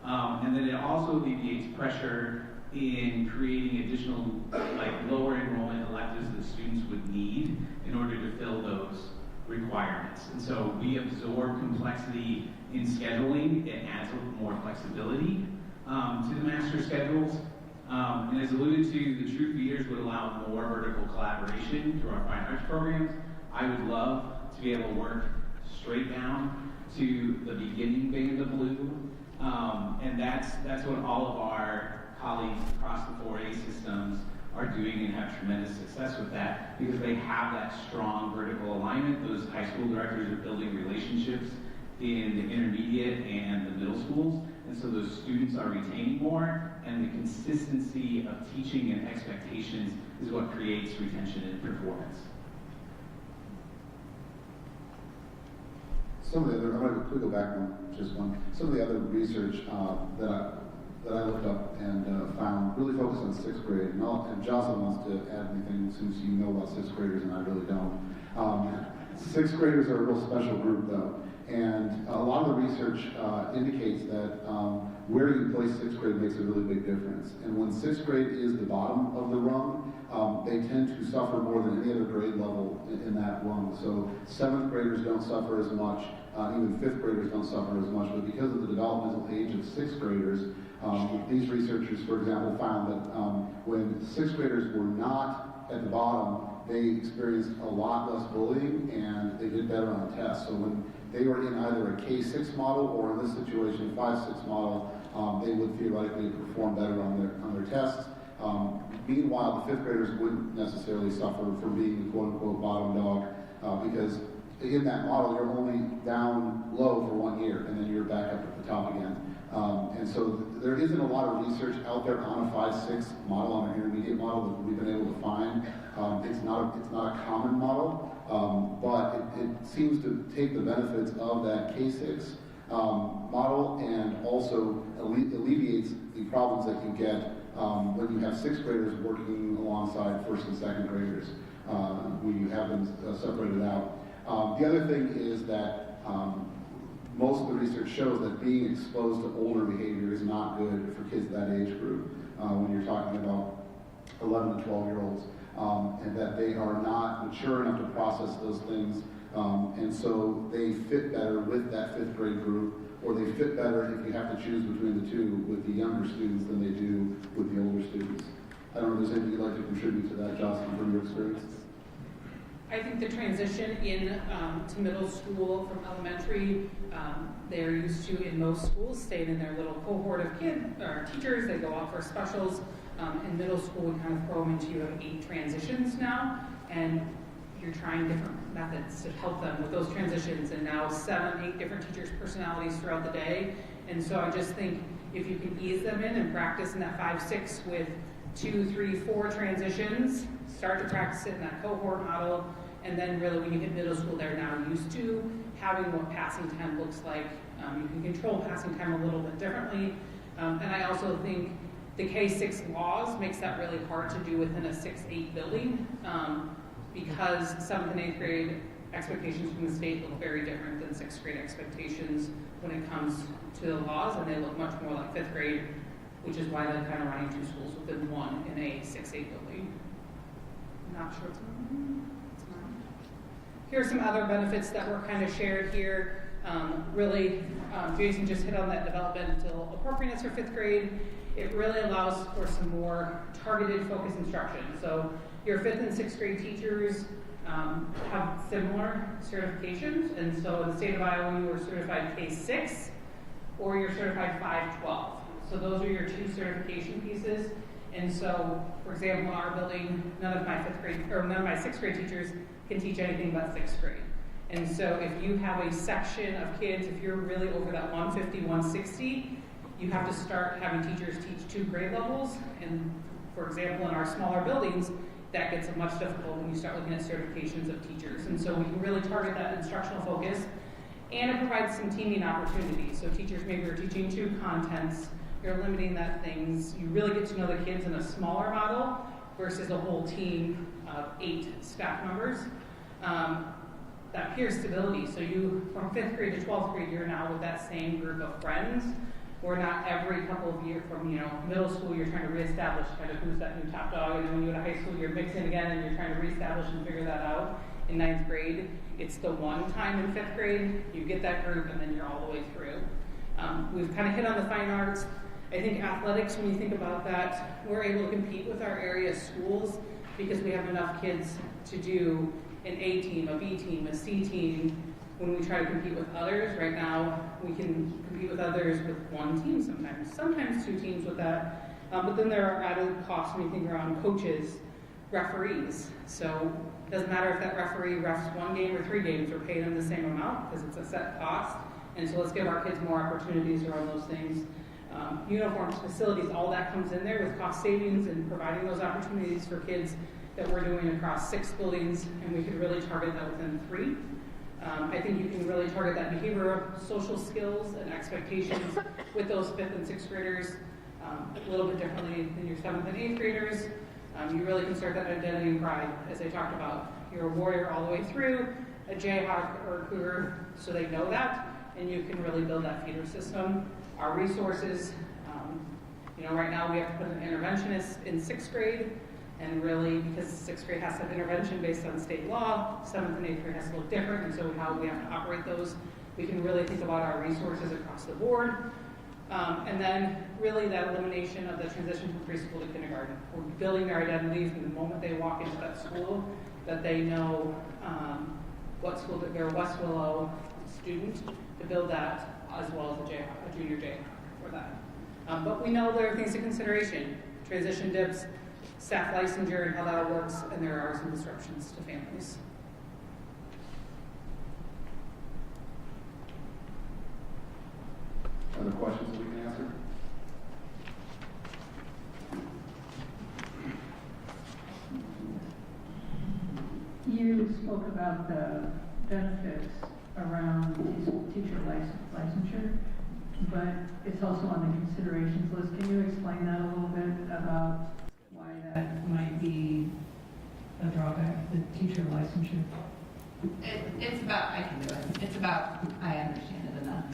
[SPEAKER 11] And then it also alleviates pressure in creating additional, like, lower enrollment electives that students would need in order to fill those requirements. And so we absorb complexity in scheduling. It adds a little more flexibility to the master schedules. And as alluded to, the true feeders would allow more vertical collaboration through our fine arts programs. I would love to be able to work straight down to the beginning band of blue. And that's what all of our colleagues across the 4A systems are doing and have tremendous success with that because they have that strong vertical alignment. Those high school directors are building relationships in the intermediate and the middle schools, and so those students are retaining more, and the consistency of teaching and expectations is what creates retention and performance.
[SPEAKER 6] Some of the other, I'm going to quickly go back one. Some of the other research that I looked up and found really focused on sixth grade. And Jocelyn wants to add anything since you know about sixth graders and I really don't. Sixth graders are a real special group though. And a lot of the research indicates that where you place sixth grade makes a really big difference. And when sixth grade is the bottom of the rung, they tend to suffer more than any other grade level in that rung. So seventh graders don't suffer as much, even fifth graders don't suffer as much, but because of the developmental age of sixth graders, these researchers, for example, found that when sixth graders were not at the bottom, they experienced a lot less bullying and they did better on tests. So when they were in either a K-6 model or in this situation, a 5-6 model, they would theoretically perform better on their tests. Meanwhile, the fifth graders wouldn't necessarily suffer from being the quote-unquote bottom dog because in that model, you're only down low for 1 year and then you're back up at the top again. And so there isn't a lot of research out there on a 5-6 model, on an intermediate model that we've been able to find. It's not a common model, but it seems to take the benefits of that K-6 model and also alleviates the problems that you get when you have sixth graders working alongside first and second graders, when you have them separated out. The other thing is that most of the research shows that being exposed to older behavior is not good for kids that age group when you're talking about 11 to 12-year-olds, and that they are not mature enough to process those things, and so they fit better with that fifth grade group, or they fit better if you have to choose between the two with the younger students than they do with the older students. I don't know if there's anything you'd like to contribute to that, Jocelyn, from your experience.
[SPEAKER 9] I think the transition to middle school from elementary, they're used to, in most schools, staying in their little cohort of kids or teachers. They go out for specials. In middle school, we kind of throw them into, you have 8 transitions now, and you're trying different methods to help them with those transitions, and now 7, 8 different teachers' personalities throughout the day. And so I just think if you can ease them in and practice in that 5-6 with 2, 3, 4 transitions, start to practice it in that cohort model, and then really when you hit middle school, they're now used to having what passing time looks like. You can control passing time a little bit differently. And I also think the K-6 laws makes that really hard to do within a 6-8 building because 7th and 8th grade expectations from the state look very different than 6th grade expectations when it comes to the laws, and they look much more like 5th grade, which is why they're kind of running 2 schools within one in a 6-8 building. I'm not sure it's mine. Here are some other benefits that were kind of shared here. Jason just hit on that developmental appropriateness for 5th grade. It really allows for some more targeted focused instruction. So your 5th and 6th grade teachers have similar certifications. And so in the state of Iowa, you are certified K-6 or you're certified 5-12. So those are your 2 certification pieces. And so, for example, in our building, none of my 6th grade teachers can teach anything but 6th grade. And so if you have a section of kids, if you're really over that 150, 160, you have to start having teachers teach 2 grade levels. And for example, in our smaller buildings, that gets much difficult when you start looking at certifications of teachers. And so we can really target that instructional focus, and it provides some teaming opportunities. So teachers maybe are teaching 2 contents, you're limiting that things. You really get to know the kids in a smaller model versus a whole team of 8 staff members. That peer stability. So you, from 5th grade to 12th grade, you're now with that same group of friends. Where not every couple of years from middle school, you're trying to reestablish kind of who's that new top dog, and then when you go to high school, you're mixing again and you're trying to reestablish and figure that out. In 9th grade, it's the one time in 5th grade, you get that group and then you're all the way through. We've kind of hit on the fine arts. I think athletics, when you think about that, we're able to compete with our area schools because we have enough kids to do an A team, a B team, a C team. When we try to compete with others, right now we can compete with others with 1 team sometimes 2 teams with that. But then there are added costs when you think around coaches, referees. So it doesn't matter if that referee refs 1 game or 3 games, we're paying them the same amount because it's a set cost. And so let's give our kids more opportunities around those things. uniforms, facilities, all that comes in there with cost savings and providing those opportunities for kids that we're doing across 6 buildings, and we could really target that within 3. I think you can really target that behavioral, social skills, and expectations with those 5th and 6th graders a little bit differently than your 7th and 8th graders. You really can start that identity and pride, as I talked about. You're a warrior all the way through, a Jayhawk or a Cougar, so they know that, and you can really build that feeder system. Our resources, right now we have to put an interventionist in 6th grade, and really, because 6th grade has to have intervention based on state law, 7th and 8th grade has to look different, and so how we have to operate those, we can really think about our resources across the board. And then really that elimination of the transition from preschool to kindergarten. We're building their identity from the moment they walk into that school, that they know what school that they're a West Willow student, to build that as well as a junior Jayhawk for that. But we know there are things to consideration, transition dips, staff licensure and how that works, and there are some disruptions to families.
[SPEAKER 6] Other questions that we can answer?
[SPEAKER 13] You spoke about the benefits around teacher licensure, but it's also on the considerations list. Can you explain that a little bit about why that might be a drawback, the teacher licensure?
[SPEAKER 8] It's about, I can do it. It's about, I understand it enough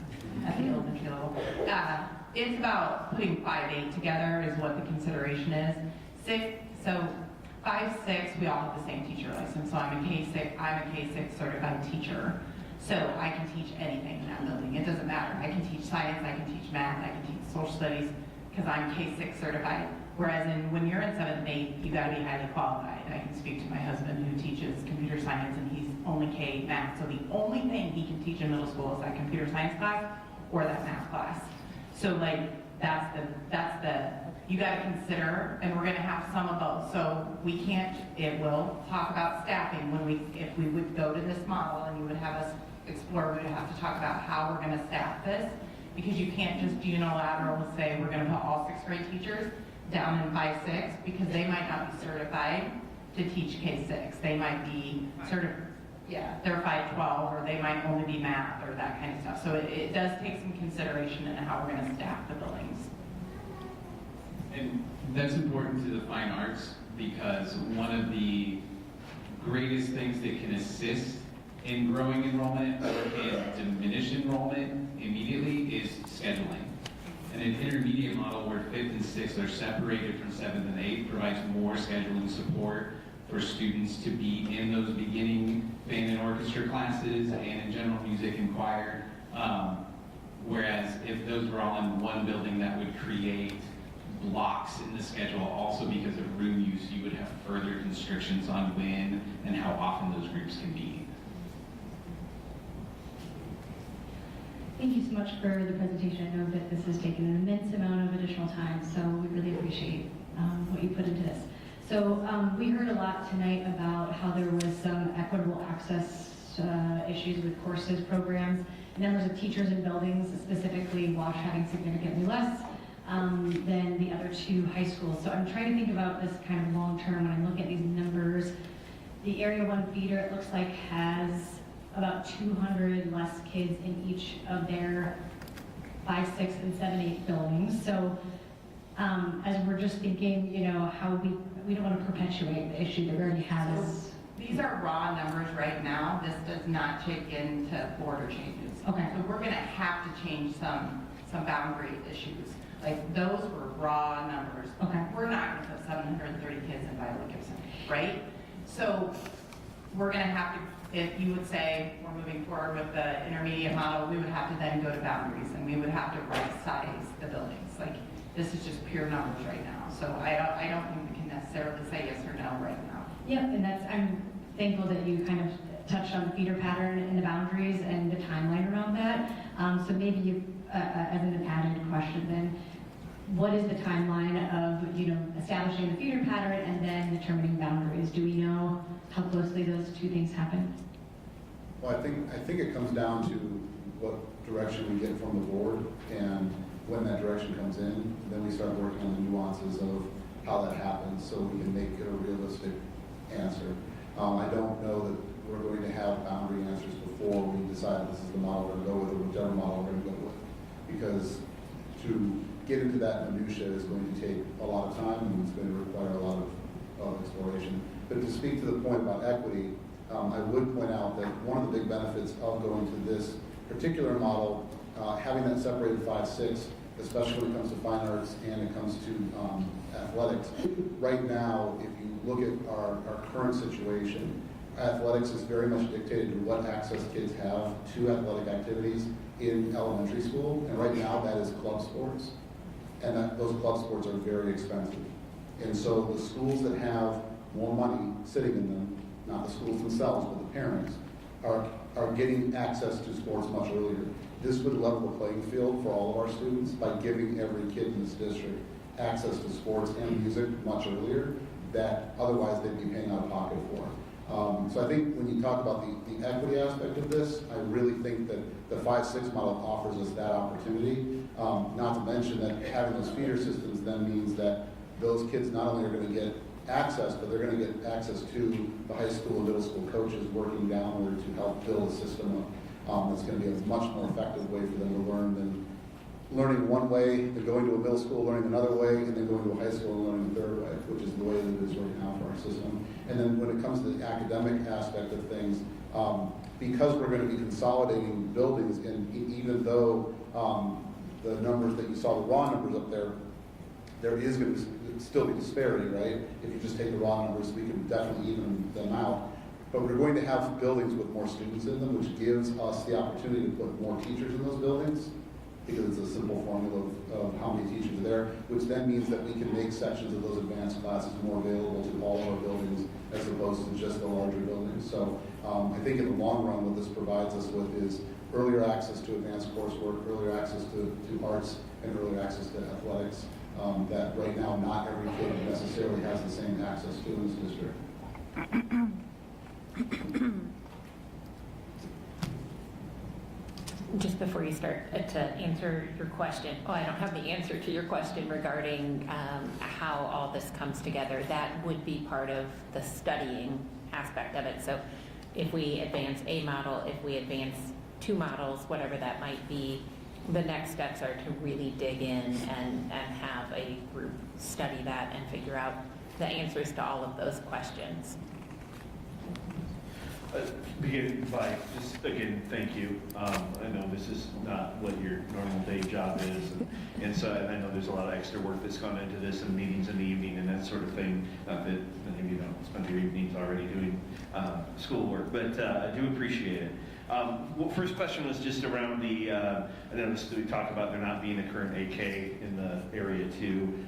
[SPEAKER 8] at the elementary level. It's about putting 5, 8 together is what the consideration is. 5, 6, we all have the same teacher license. So I'm a K6 certified teacher. So I can teach anything in that building. It doesn't matter. I can teach science, I can teach math, I can teach social studies because I'm K6 certified. Whereas when you're in 7th and 8th, you got to be highly qualified. I can speak to my husband who teaches computer science and he's only K math. So the only thing he can teach in middle school is that computer science class or that math class. So that's the you got to consider, and we're going to have some of both. So it will talk about staffing if we would go to this model and you would have us explore, we would have to talk about how we're going to staff this, because you can't just unilaterally say we're going to put all 6th grade teachers down in 5, 6, because they might not be certified to teach K6. They might be they're 5, 12, or they might only be math or that kind of stuff. So it does take some consideration in how we're going to staff the buildings.
[SPEAKER 11] And that's important to the fine arts, because one of the greatest things that can assist in growing enrollment or can diminish enrollment immediately is scheduling. And an intermediate model where 5th and 6th are separated from 7th and 8th provides more scheduling support for students to be in those beginning band and orchestra classes and in general music and choir. Whereas if those were all in one building, that would create blocks in the schedule. Also, because of room use, you would have further constrictions on when and how often those groups can be.
[SPEAKER 22] Thank you so much for the presentation. I know that this has taken an immense amount of additional time, so we really appreciate what you put into this. So we heard a lot tonight about how there was some equitable access issues with courses, programs, numbers of teachers in buildings, specifically Wash having significantly less than the other 2 high schools. So I'm trying to think about this kind of long term when I look at these numbers. The Area 1 feeder, it looks like, has about 200 less kids in each of their 5, 6, and 7, 8 buildings. So as we're just thinking, how we don't want to perpetuate the issue that we already have.
[SPEAKER 8] These are raw numbers right now. This does not take into border changes.
[SPEAKER 22] Okay.
[SPEAKER 8] So we're going to have to change some boundary issues. Like those were raw numbers.
[SPEAKER 22] Okay.
[SPEAKER 8] We're not going to put 730 kids in Viola Gibson, right? So we're going to have to, if you would say we're moving forward with the intermediate model, we would have to then go to boundaries and we would have to right size the buildings. Like this is just pure numbers right now. So I don't think we can necessarily say yes or no right now.
[SPEAKER 22] Yep, and I'm thankful that you kind of touched on the feeder pattern and the boundaries and the timeline around that. So maybe you, as an added question then, what is the timeline of establishing the feeder pattern and then determining boundaries? Do we know how closely those 2 things happen?
[SPEAKER 6] Well, I think it comes down to what direction we get from the board, and when that direction comes in, then we start working on the nuances of how that happens so we can make it a realistic answer. I don't know that we're going to have boundary answers before we decide this is the model we're going to go with or whichever model we're going to go with. Because to get into that minutia is going to take a lot of time and it's going to require a lot of exploration. But to speak to the point about equity, I would point out that one of the big benefits of going to this particular model, having that separated 5-6, especially when it comes to fine arts and it comes to athletics. Right now, if you look at our current situation, athletics is very much dictated to what access kids have to athletic activities in elementary school. And right now, that is club sports. And those club sports are very expensive. And so the schools that have more money sitting in them, not the schools themselves, but the parents, are getting access to sports much earlier. This would level the playing field for all of our students by giving every kid in this district access to sports and music much earlier that otherwise they'd be paying out of pocket for. So I think when you talk about the equity aspect of this, I really think that the 5-6 model offers us that opportunity. Not to mention that having those feeder systems then means that those kids not only are going to get access, but they're going to get access to the high school and middle school coaches working downward to help build a system that's going to be a much more effective way for them to learn than learning one way, then going to a middle school, learning another way, and then going to a high school and learning a third way, which is the way that it is right now for our system. And then when it comes to the academic aspect of things, because we're going to be consolidating buildings, and even though the numbers that you saw, the raw numbers up there, there is going to still be disparity, right? If you just take the raw numbers, we can definitely even them out. But we're going to have buildings with more students in them, which gives us the opportunity to put more teachers in those buildings, because it's a simple formula of how many teachers are there, which then means that we can make sections of those advanced classes more available to all of our buildings as opposed to just the larger buildings. So I think in the long run, what this provides us with is earlier access to advanced coursework, earlier access to arts, and earlier access to athletics that right now not every kid necessarily has the same access to in this district.
[SPEAKER 19] Just before you start to answer your question, I don't have the answer to your question regarding how all this comes together. That would be part of the studying aspect of it. So if we advance a model, if we advance 2 models, whatever that might be, the next steps are to really dig in and have a group study that and figure out the answers to all of those questions.
[SPEAKER 3] Begin by just, again, thank you. I know this is not what your normal day job is, and so I know there's a lot of extra work that's gone into this and meetings in the evening and that sort of thing. Not that many of you don't spend your evenings already doing schoolwork, but I do appreciate it. Well, first question was just around the, I noticed that we talked about there not being a current AK in the area too.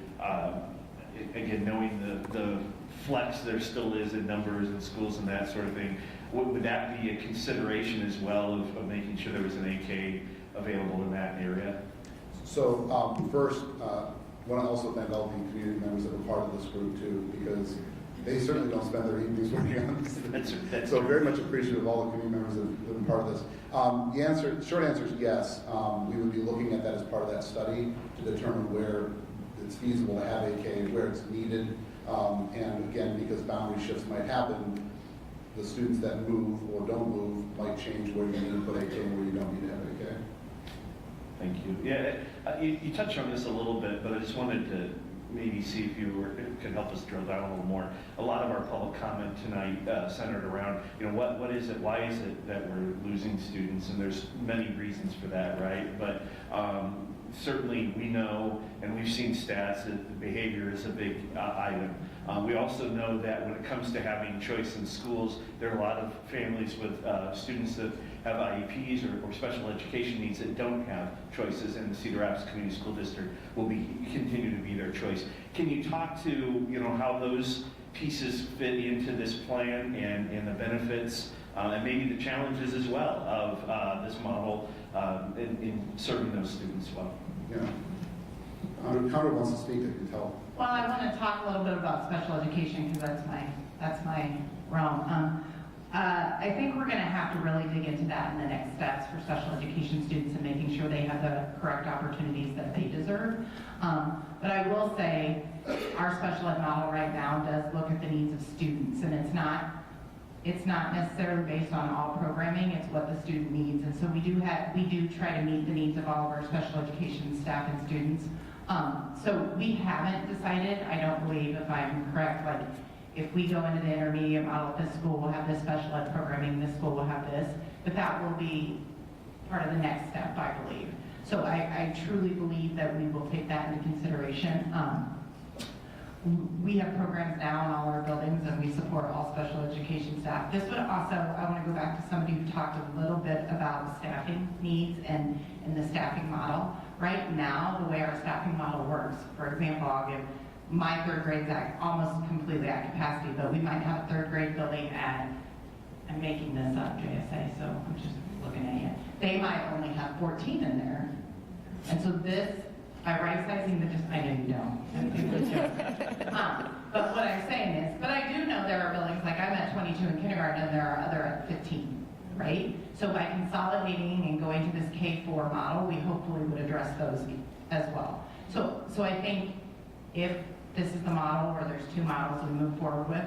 [SPEAKER 3] Again, knowing the flex there still is in numbers and schools and that sort of thing, would that be a consideration as well of making sure there was an AK available in that area?
[SPEAKER 6] So first, I want to also thank all the community members that were part of this group too, because they certainly don't spend their evenings working on this. So very much appreciative of all the community members that have been part of this. The short answer is yes. We would be looking at that as part of that study to determine where it's feasible to have AK, where it's needed. And again, because boundary shifts might happen, the students that move or don't move might change where you need to put AK and where you don't need to have AK.
[SPEAKER 3] Thank you. Yeah, you touched on this a little bit, but I just wanted to maybe see if you could help us drill down a little more. A lot of our public comment tonight centered around, what is it, why is it that we're losing students? And there's many reasons for that, right? But certainly we know, and we've seen stats, that behavior is a big item. We also know that when it comes to having choice in schools, there are a lot of families with students that have IEPs or special education needs that don't have choices, and the Cedar Rapids Community School District will continue to be their choice. Can you talk to how those pieces fit into this plan and the benefits and maybe the challenges as well of this model in serving those students well?
[SPEAKER 6] Yeah. Conrad wants to speak, I can tell.
[SPEAKER 8] Well, I want to talk a little bit about special education because that's my realm.
[SPEAKER 10] I think we're going to have to really dig into that in the next steps for special education students and making sure they have the correct opportunities that they deserve. But I will say our special ed model right now does look at the needs of students, and it's not necessarily based on all programming, it's what the student needs. And so we do try to meet the needs of all of our special education staff and students. So we haven't decided, I don't believe, if I'm correct, like if we go into the intermediate model, this school will have this special ed programming, this school will have this, but that will be part of the next step, I believe. So I truly believe that we will take that into consideration. We have programs now in all our buildings, and we support all special education staff. This would also, I want to go back to somebody who talked a little bit about staffing needs and the staffing model. Right now, the way our staffing model works, for example, I'll give my third grade's almost completely at capacity, but we might have a third grade building at, I'm making this up, JSA, so I'm just looking at you. They might only have 14 in there. And so this, by right-sizing I know you don't. But what I'm saying is, but I do know there are buildings, like I'm at 22 in kindergarten, and there are other at 15, right? So by consolidating and going to this K-4 model, we hopefully would address those as well. So I think if this is the model where there's two models we move forward with,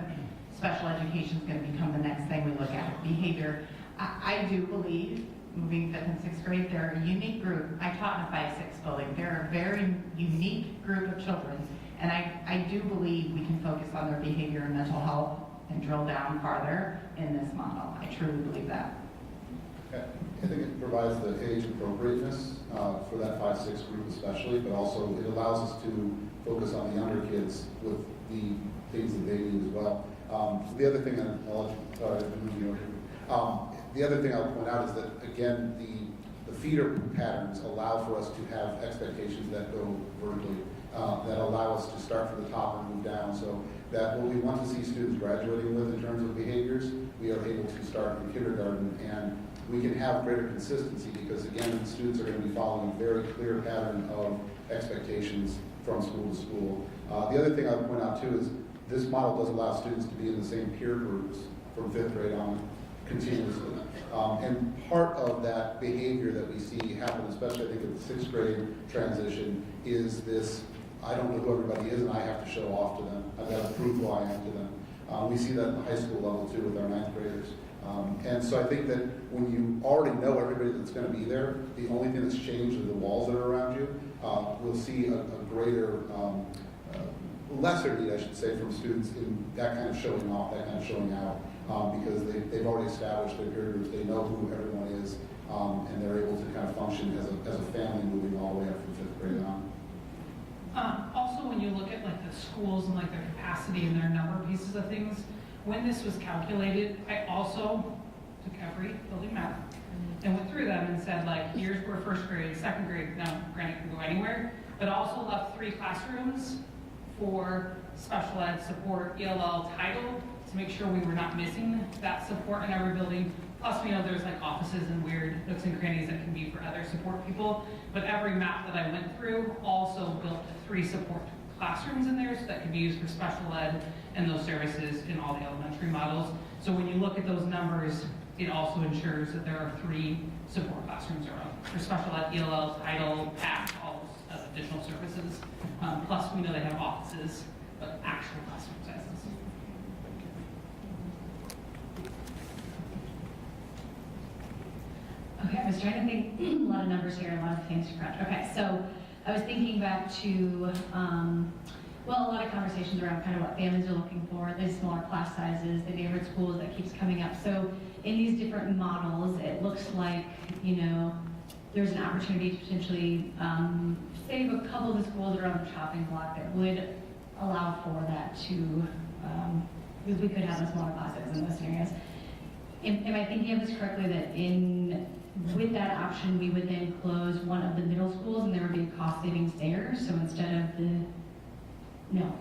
[SPEAKER 10] special education is going to become the next thing we look at. Behavior, I do believe, moving 5th and 6th grade, they're a unique group. I taught in a 5-6 building. They're a very unique group of children, and I do believe we can focus on their behavior and mental health and drill down farther in this model. I truly believe that.
[SPEAKER 6] I think it provides the age appropriateness for that 5-6 group especially, but also it allows us to focus on the younger kids with the things that they need as well. The other thing the other thing I'll point out is that, again, the feeder patterns allow for us to have expectations that go vertically, that allow us to start from the top and move down, so that what we want to see students graduating with in terms of behaviors, we are able to start in kindergarten, and we can have greater consistency because, again, the students are going to be following a very clear pattern of expectations from school to school. The other thing I'll point out, too, is this model does allow students to be in the same peer groups from 5th grade on continuously. And part of that behavior that we see happen, especially I think at the 6th grade transition, is this, I don't know who everybody is and I have to show off to them. I've got to prove who I am to them. We see that at the high school level too with our 9th graders. And so I think that when you already know everybody that's going to be there, the only thing that's changed are the walls that are around you. We'll see a greater, lesser need, I should say, from students in that kind of showing off, that kind of showing out. Because they've already established their peer groups, they know who everyone is, and they're able to kind of function as a family moving all the way up from 5th grade on.
[SPEAKER 9] Also, when you look at like the schools and like their capacity and their number pieces of things, when this was calculated, I also took every building map and went through them and said, like, here's where 1st grade, 2nd grade, now granted can go anywhere, but also left 3 classrooms for special ed support, ELL title, to make sure we were not missing that support in every building. Plus, we know there's like offices and weird nooks and crannies that can be for other support people. But every map that I went through also built 3 support classrooms in there, so that could be used for special ed and those services in all the elementary models. So when you look at those numbers, it also ensures that there are 3 support classrooms around for special ed, ELL, title, PAC, all those additional services. Plus, we know they have offices, but actual classroom sizes.
[SPEAKER 22] Okay, I was trying to think, a lot of numbers here, a lot of things to crunch. Okay, so I was thinking back to, well, a lot of conversations around kind of what families are looking for, the smaller class sizes, the neighborhood schools that keeps coming up. So in these different models, it looks like, you know, there's an opportunity to potentially save a couple of the schools that are on the chopping block that would allow for that to, because we could have the smaller classes in those scenarios. Am I thinking of this correctly, that with that option, we would then close one of the middle schools and there would be a cost savings there? So instead of the, no.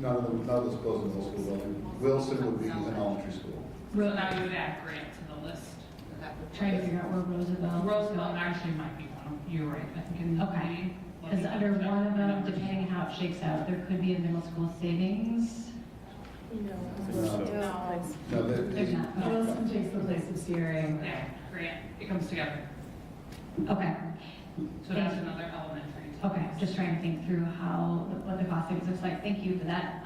[SPEAKER 6] None of those closed middle school building. Wilson would be an elementary school.
[SPEAKER 9] So now you would add Grant to the list.
[SPEAKER 22] Trying to figure out where
[SPEAKER 9] Roosevelt actually might be one. You're right, I think in the
[SPEAKER 22] okay. Because under one of them, depending on how it shakes out, there could be a middle school savings.
[SPEAKER 6] No,
[SPEAKER 22] There's not.
[SPEAKER 6] no.
[SPEAKER 9] steering. Yeah, grant, it comes together.
[SPEAKER 22] Okay.
[SPEAKER 9] So that's another elementary.
[SPEAKER 22] Okay, just trying to think through what the cost savings looks like. Thank you for that.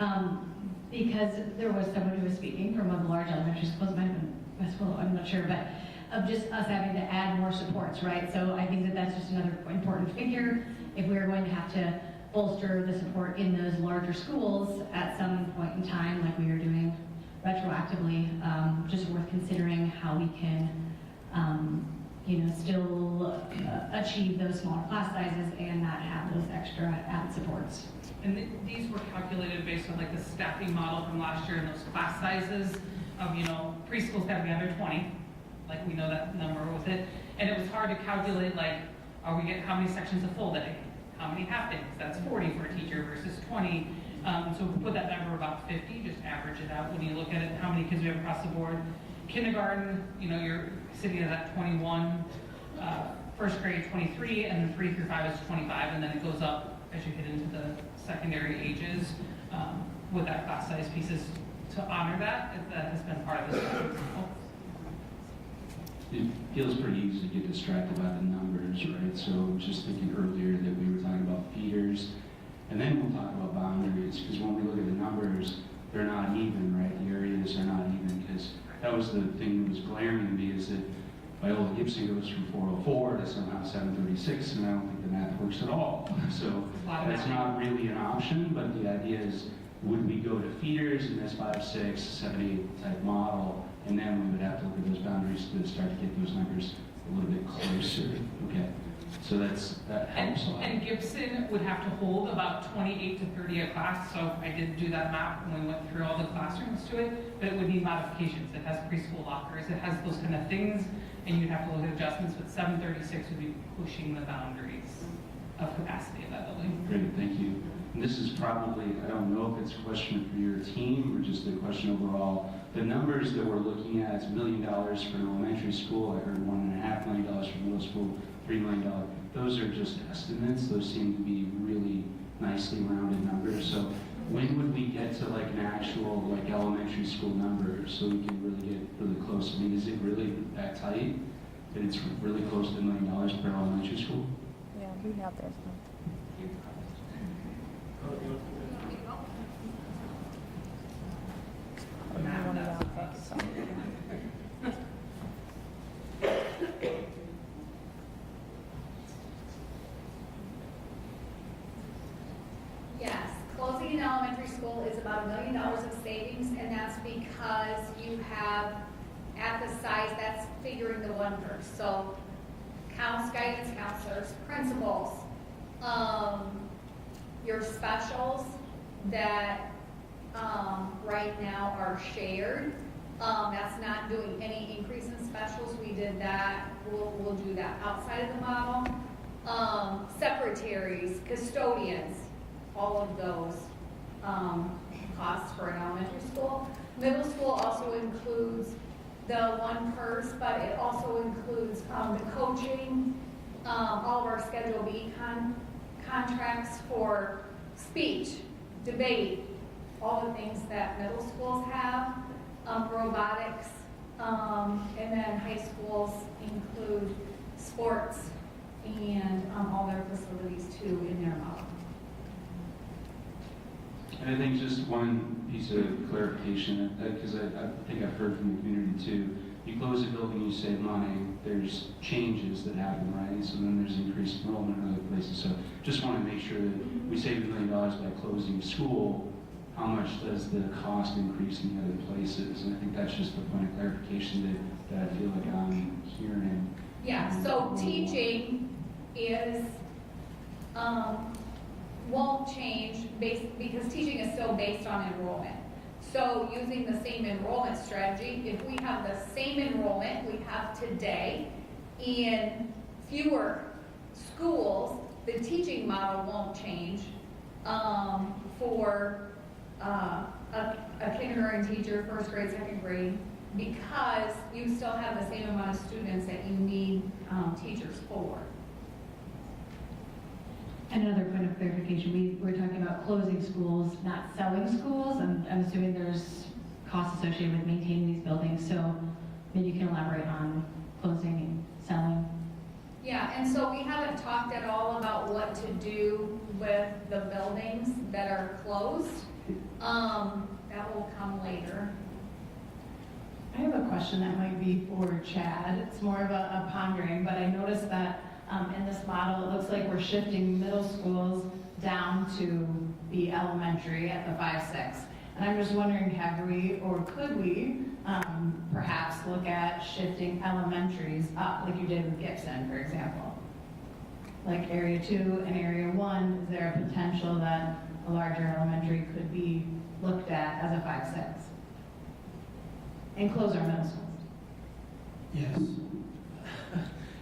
[SPEAKER 22] Because there was someone who was speaking from one of the large elementary schools, might have been Westville, I'm not sure, but of just us having to add more supports, right? So I think that that's just another important figure. If we're going to have to bolster the support in those larger schools at some point in time, like we are doing retroactively, just worth considering how we can, still achieve those smaller class sizes and not have those extra added supports.
[SPEAKER 9] And these were calculated based on like the staffing model from last year and those class sizes of, preschool's got to be under 20. Like we know that number with it. And it was hard to calculate like, how many sections a full day? How many half days? That's 40 for a teacher versus 20. So we put that number about 50, just average it out when you look at it, how many kids we have across the board. Kindergarten, you're sitting at that 21, first grade 23, and then 3 through 5 is 25, and then it goes up as you get into the secondary ages with that class size pieces to honor that has been part of this.
[SPEAKER 12] It feels pretty easy to get distracted by the numbers, right? So just thinking earlier that we were talking about feeders, and then we'll talk about boundaries, because when we look at the numbers, they're not even, right? The areas are not even, because that was the thing that was glaring to me, is that Viola Gibson goes from 404 to somehow 736, and I don't think the math works at all. So that's not really an option, but the idea is, would we go to feeders in this 5, 6, 7, 8 type model, and then we would have to look at those boundaries to start to get those numbers a little bit closer. Okay, so that helps a lot.
[SPEAKER 9] And Gibson would have to hold about 28 to 30 a class, so I did do that math when we went through all the classrooms to it, but it would need modifications. It has preschool lockers, it has those kind of things, and you'd have to look at adjustments, but 736 would be pushing the boundaries of capacity of that building.
[SPEAKER 12] Great, thank you. And this is probably, I don't know if it's a question for your team or just a question overall. The numbers that we're looking at, it's $1 million for an elementary school. I heard $1.5 million for middle school, $3 million. Those are just estimates. Those seem to be really nicely rounded numbers. So when would we get to like an actual like elementary school number so we can really get really close? I mean, is it really that tight that it's really close to $1 million per elementary school?
[SPEAKER 21] Yeah, we have that.
[SPEAKER 14] Yes, closing an elementary school is about $1 million of savings, and that's because you have, at the size, that's figuring the one per. So guidance counselors, principals, your specials that right now are shared. That's not doing any increase in specials. We did that. We'll do that outside of the model. Secretaries, custodians, all of those costs for an elementary school. Middle school also includes the one purse, but it also includes the coaching, all of our Schedule B contracts for speech, debate, all the things that middle schools have, robotics, and then high schools include sports and all their facilities too in their model.
[SPEAKER 12] And I think just one piece of clarification, because I think I've heard from the community too, you close a building, you save money, there's changes that happen, right? So then there's increased enrollment in other places. So just want to make sure that we save $1 million by closing school. How much does the cost increase in the other places? And I think that's just the point of clarification that I feel like I'm hearing.
[SPEAKER 14] Yeah, so teaching is, won't change because teaching is still based on enrollment. So using the same enrollment strategy, if we have the same enrollment we have today in fewer schools, the teaching model won't change for a kindergarten teacher, first grade, second grade, because you still have the same amount of students that you need teachers for.
[SPEAKER 22] Another point of clarification, we're talking about closing schools, not selling schools. I'm assuming there's costs associated with maintaining these buildings. So maybe you can elaborate on closing and selling.
[SPEAKER 14] Yeah, and so we haven't talked at all about what to do with the buildings that are closed. That will come later.
[SPEAKER 10] I have a question that might be for Chad. It's more of a pondering, but I noticed that in this model, it looks like we're shifting middle schools down to the elementary at the 5-6. And I'm just wondering, have we or could we perhaps look at shifting elementaries up like you did with Gibson, for example? Like Area 2 and Area 1, is there a potential that a larger elementary could be looked at as a 5-6? And close our middle schools?
[SPEAKER 5] Yes.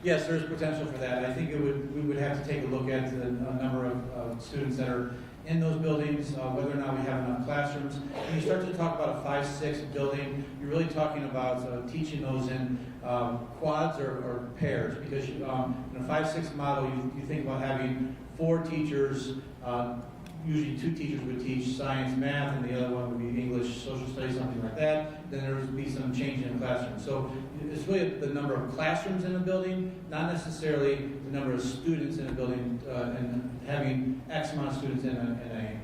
[SPEAKER 5] Yes, there's potential for that. I think we would have to take a look at the number of students that are in those buildings, whether or not we have enough classrooms. When you start to talk about a 5-6 building, you're really talking about teaching those in quads or pairs, because in a 5-6 model, you think about having 4 teachers, usually 2 teachers would teach science, math, and the other one would be English, social studies, something like that. Then there would be some change in the classroom. So it's really the number of classrooms in a building, not necessarily the number of students in a building, and having X amount of students in a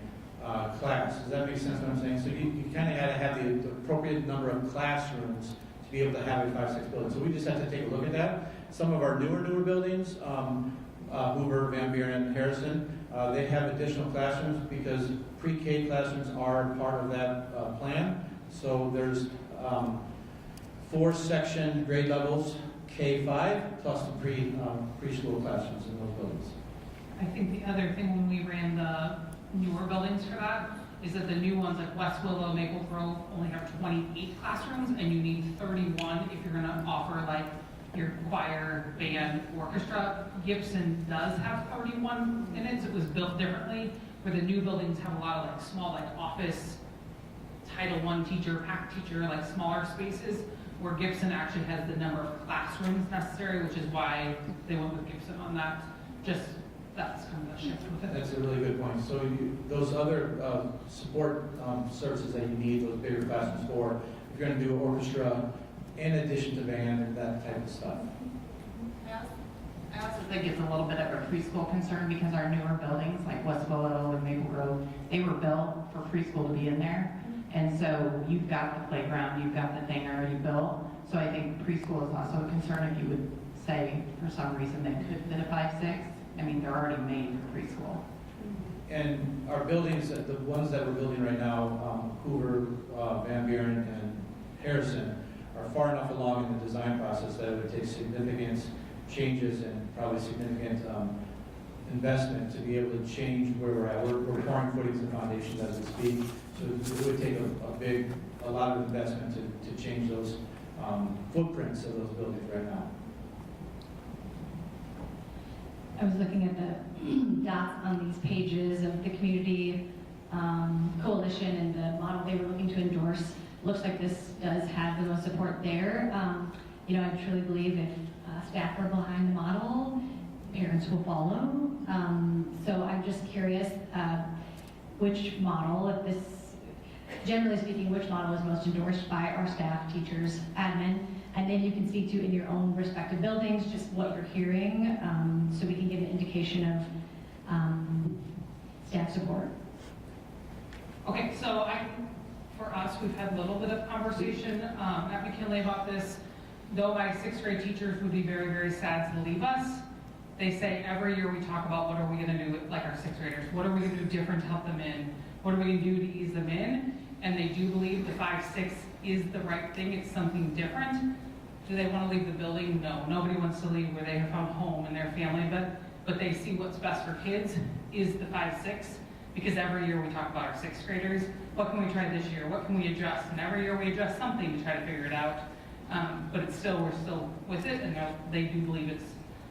[SPEAKER 5] class. Does that make sense what I'm saying? So you kind of got to have the appropriate number of classrooms to be able to have a 5-6 building. So we just have to take a look at that. Some of our newer buildings, Hoover, Van Buren, Harrison, they have additional classrooms because pre-K classrooms are part of that plan. So there's 4 section grade levels, K-5, plus the preschool classrooms in those buildings.
[SPEAKER 9] I think the other thing when we ran the newer buildings for that is that the new ones like West Willow, Maple Grove only have 28 classrooms, and you need 31 if you're going to offer like your choir, band, orchestra. Gibson does have 31 in it, so it was built differently, where the new buildings have a lot of like small like office, Title I teacher, PAC teacher, like smaller spaces, where Gibson actually has the number of classrooms necessary, which is why they went with Gibson on that. Just that's kind of a shift with it.
[SPEAKER 5] That's a really good point. So those other support services that you need, those bigger classrooms for, if you're going to do orchestra, in addition to band and that type of stuff.
[SPEAKER 10] I also think it's a little bit of a preschool concern because our newer buildings, like West Willow and Maple Grove, they were built for preschool to be in there. And so you've got the playground, you've got the thing already built. So I think preschool is also a concern if you would say for some reason they could fit a 5-6. I mean, they're already made for preschool.
[SPEAKER 5] And our buildings, the ones that we're building right now, Hoover, Van Buren, and Harrison, are far enough along in the design process that it would take significant changes and probably significant investment to be able to change where we're at. We're pouring footings and foundations as we speak, so it would take a lot of investment to change those footprints of those buildings right now.
[SPEAKER 22] I was looking at the dots on these pages of the Community Coalition and the model they were looking to endorse. Looks like this does have the most support there. You know, I truly believe if staff are behind the model, parents will follow. So I'm just curious which model, if this, generally speaking, which model is most endorsed by our staff, teachers, admin, and then you can speak to in your own respective buildings just what you're hearing, so we can get an indication of staff support.
[SPEAKER 9] Okay, so for us, we've had a little bit of conversation at McKinley about this. Though my 6th grade teachers would be very, very sad to leave us, they say every year we talk about what are we going to do with like our 6th graders? What are we going to do different to help them in? What are we going to do to ease them in? And they do believe the 5-6 is the right thing. It's something different. Do they want to leave the building? No. Nobody wants to leave where they have found home and their family, but they see what's best for kids is the 5-6, because every year we talk about our 6th graders. What can we try this year? What can we adjust? And every year we adjust something to try to figure it out. But we're still with it, and they do believe it's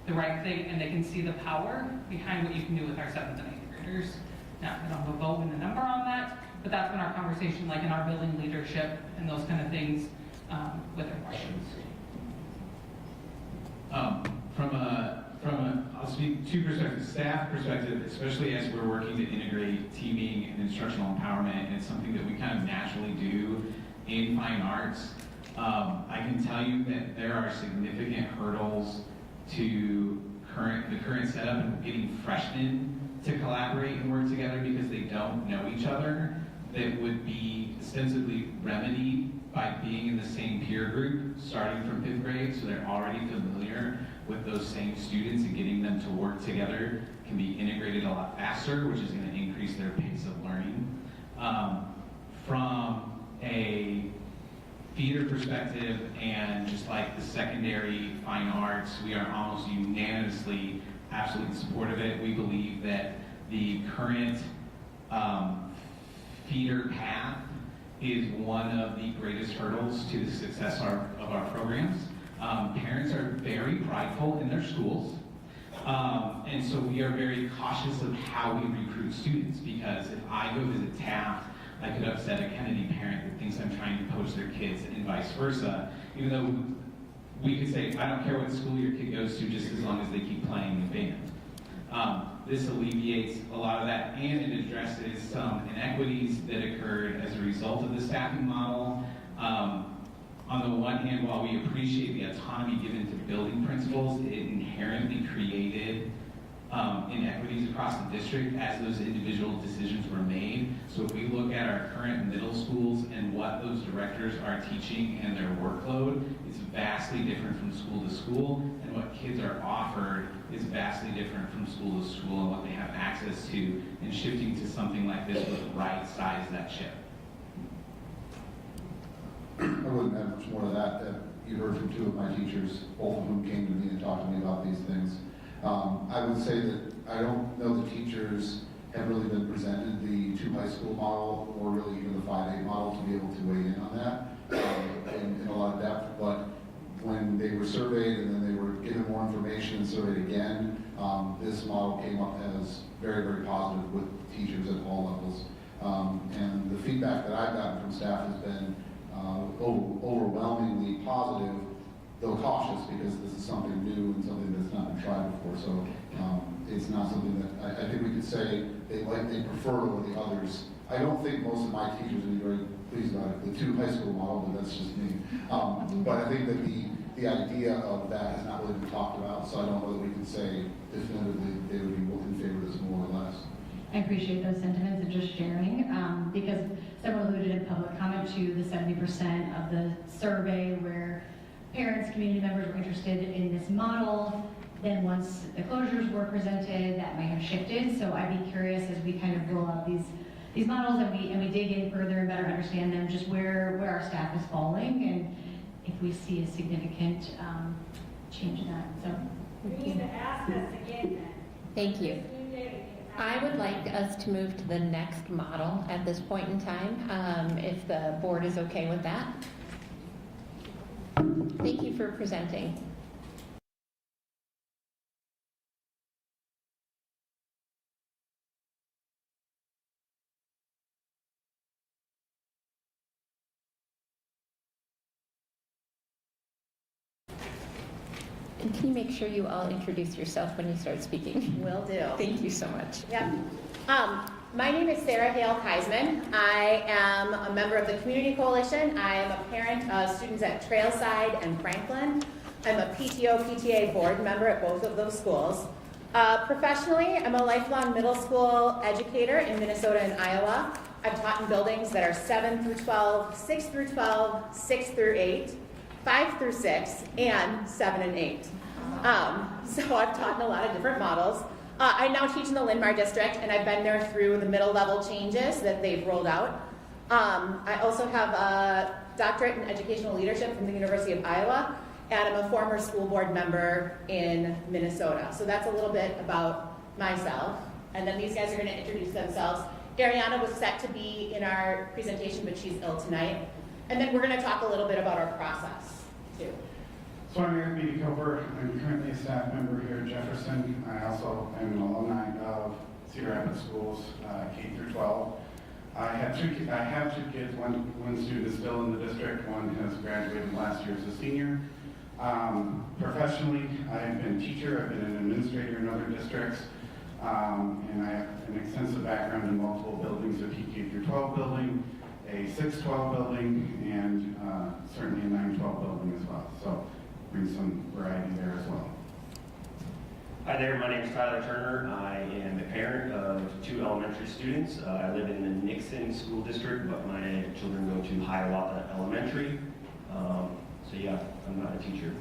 [SPEAKER 9] the right thing, and they can see the power behind what you can do with our 7th and 8th graders. Now, I don't have a vote and a number on that, but that's been our conversation, like in our building leadership and those kind of things with their questions.
[SPEAKER 11] I'll speak 2 perspectives. Staff perspective, especially as we're working to integrate teaming and instructional empowerment, and it's something that we kind of naturally do in fine arts. I can tell you that there are significant hurdles to the current setup and getting freshmen to collaborate and work together because they don't know each other, that would be ostensibly remedied by being in the same peer group starting from 5th grade, so they're already familiar with those same students, and getting them to work together can be integrated a lot faster, which is going to increase their pace of learning. From a theater perspective and just like the secondary fine arts, we are almost unanimously absolutely in support of it. We believe that the current feeder path is one of the greatest hurdles to the success of our programs. Parents are very prideful in their schools, and so we are very cautious of how we recruit students, because if I go visit Taft, I could upset a Kennedy parent that thinks I'm trying to poach their kids, and vice versa, even though we could say, I don't care what school your kid goes to, just as long as they keep playing the band. This alleviates a lot of that, and it addresses some inequities that occurred as a result of the staffing model. On the one hand, while we appreciate the autonomy given to building principals, it inherently created inequities across the district as those individual decisions were made. So if we look at our current middle schools and what those directors are teaching and their workload, it's vastly different from school to school, and what kids are offered is vastly different from school to school, and what they have access to, and shifting to something like this would right-size that ship.
[SPEAKER 6] I wouldn't add much more to that. You heard from two of my teachers, both of whom came to me and talked to me about these things. I would say that I don't know the teachers have really been presented the 2 high school model or really even the 5A model to be able to weigh in on that in a lot of depth. But when they were surveyed and then they were given more information and surveyed again, this model came up as very, very positive with teachers at all levels. And the feedback that I've gotten from staff has been overwhelmingly positive, though cautious, because this is something new and something that's not been tried before. So it's not something that I think we could say they prefer over the others. I don't think most of my teachers would be very pleased about it, the 2 high school model, but that's just me. But I think that the idea of that has not really been talked about, so I don't know that we can say definitively they would be in favor of this more or less.
[SPEAKER 22] I appreciate those sentiments and just sharing, because several alluded in public comment to the 70% of the survey where parents, community members were interested in this model. Then once the closures were presented, that might have shifted. So I'd be curious as we kind of roll out these models and we dig in further and better understand them, just where our staff is falling and if we see a significant change in that. So
[SPEAKER 14] We need to ask us again then.
[SPEAKER 19] Thank you. I would like us to move to the next model at this point in time, if the board is okay with that. Thank you for presenting. And can you make sure you all introduce yourself when you start speaking?
[SPEAKER 4] Will do.
[SPEAKER 19] Thank you so much.
[SPEAKER 4] Yep. My name is Sarah Hale Keisman. I am a member of the Community Coalition. I am a parent of students at Trailside and Franklin. I'm a PTA board member at both of those schools. Professionally, I'm a lifelong middle school educator in Minnesota and Iowa. I've taught in buildings that are 7 through 12, 6 through 12, 6 through 8, 5 through 6, and 7 and 8. So I've taught in a lot of different models. I now teach in the Linn-Mar district, and I've been there through the middle level changes that they've rolled out. I also have a doctorate in educational leadership from the University of Iowa, and I'm a former school board member in Minnesota. So that's a little bit about myself. And then these guys are going to introduce themselves. Ariana was set to be in our presentation, but she's ill tonight. And then we're going to talk a little bit about our process, too.
[SPEAKER 1] So I'm Eric Beatty-Coper. I'm currently a staff member here at Jefferson. I also am an alumni of Cedar Rapids Schools, K through 12. I have two kids. One student is still in the district. One has graduated last year as a senior. Professionally, I've been a teacher. I've been an administrator in other districts. And I have an extensive background in multiple buildings, a K through 12 building, a 612 building and certainly a 912 building as well. So bring some variety there as well.
[SPEAKER 7] Hi there, my name is Tyler Turner. I am a parent of 2 elementary students. I live in the Nixon School District, but my children go to Hiawatha Elementary. So yeah, I'm not a teacher.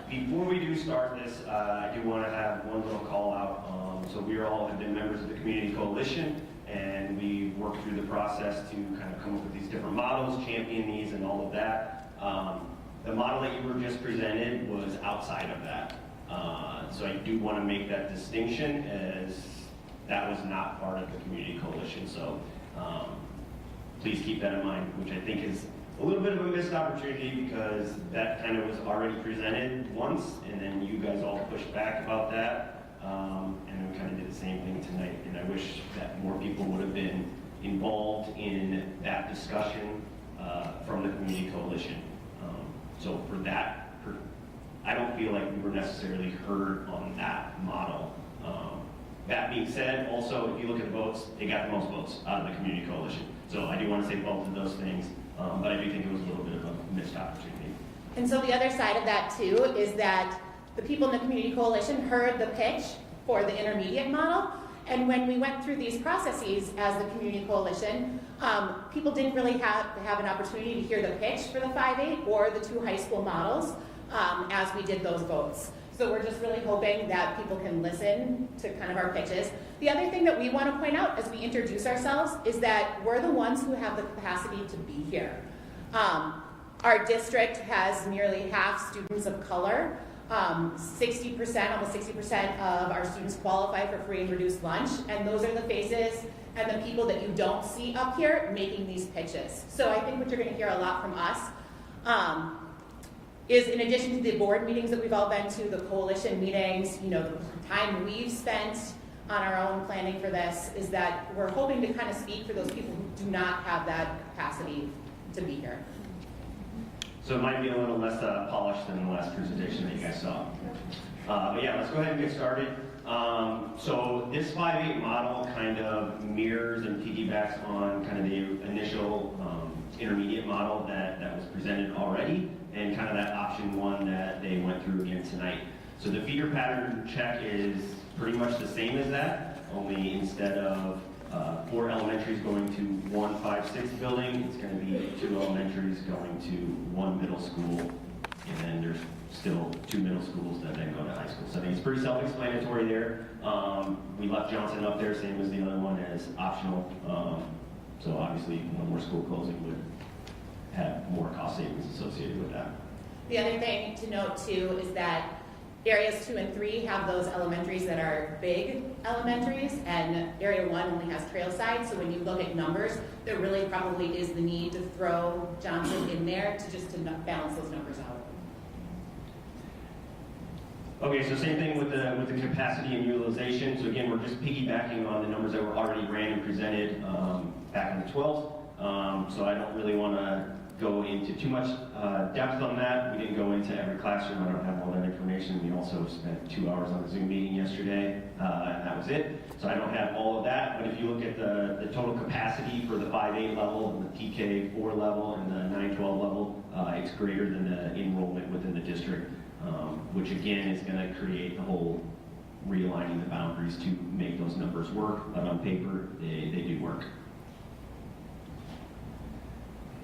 [SPEAKER 7] Before we do start this, I do want to have one little call out. So we all have been members of the Community Coalition, and we worked through the process to kind of come up with these different models, champion these, and all of that. The model that you were just presented was outside of that. So I do want to make that distinction, as that was not part of the Community Coalition. So please keep that in mind, which I think is a little bit of a missed opportunity, because that kind of was already presented once, and then you guys all pushed back about that. And we kind of did the same thing tonight, and I wish that more people would have been involved in that discussion from the Community Coalition. So for that, I don't feel like we were necessarily heard on that model. That being said, also, if you look at the votes, they got the most votes out of the Community Coalition. So I do want to say both of those things, but I do think it was a little bit of a missed opportunity.
[SPEAKER 4] And so the other side of that too is that the people in the Community Coalition heard the pitch for the intermediate model, and when we went through these processes as the Community Coalition, people didn't really have an opportunity to hear the pitch for the 5-8 or the 2 high school models as we did those votes. So we're just really hoping that people can listen to kind of our pitches. The other thing that we want to point out as we introduce ourselves is that we're the ones who have the capacity to be here. Our district has nearly half students of color. 60%, almost 60% of our students qualify for free and reduced lunch, and those are the faces and the people that you don't see up here making these pitches. So I think what you're going to hear a lot from us is, in addition to the board meetings that we've all been to, the coalition meetings, you know, the time we've spent on our own planning for this, is that we're hoping to kind of speak for those people who do not have that capacity to be here.
[SPEAKER 7] So it might be a little less polished than the last presentation that you guys saw. But yeah, let's go ahead and get started. So this 5-8 model kind of mirrors and piggybacks on kind of the initial intermediate model that was presented already, and kind of that option 1 that they went through again tonight. So the feeder pattern check is pretty much the same as that, only instead of 4 elementaries going to 1 5-6 building, it's going to be 2 elementaries going to 1 middle school, and then there's still 2 middle schools that then go to high school. So I think it's pretty self-explanatory there. We left Johnson up there, same as the other one, as optional. So obviously, one more school closing would have more cost savings associated with that.
[SPEAKER 4] The other thing to note too is that areas 2 and 3 have those elementaries that are big elementaries, and area 1 only has trail side. So when you look at numbers, there really probably is the need to throw Johnson in there to balance those numbers out.
[SPEAKER 7] Okay, so same thing with the capacity and utilization. So again, we're just piggybacking on the numbers that were already ran and presented back on the 12th. So I don't really want to go into too much depth on that. We didn't go into every classroom. I don't have all that information. We also spent 2 hours on a Zoom meeting yesterday, and that was it. So I don't have all of that, but if you look at the total capacity for the 5-8 level, the TK4 level, and the 9-12 level, it's greater than the enrollment within the district, which again is going to create the whole realigning the boundaries to make those numbers work, but on paper, they do work.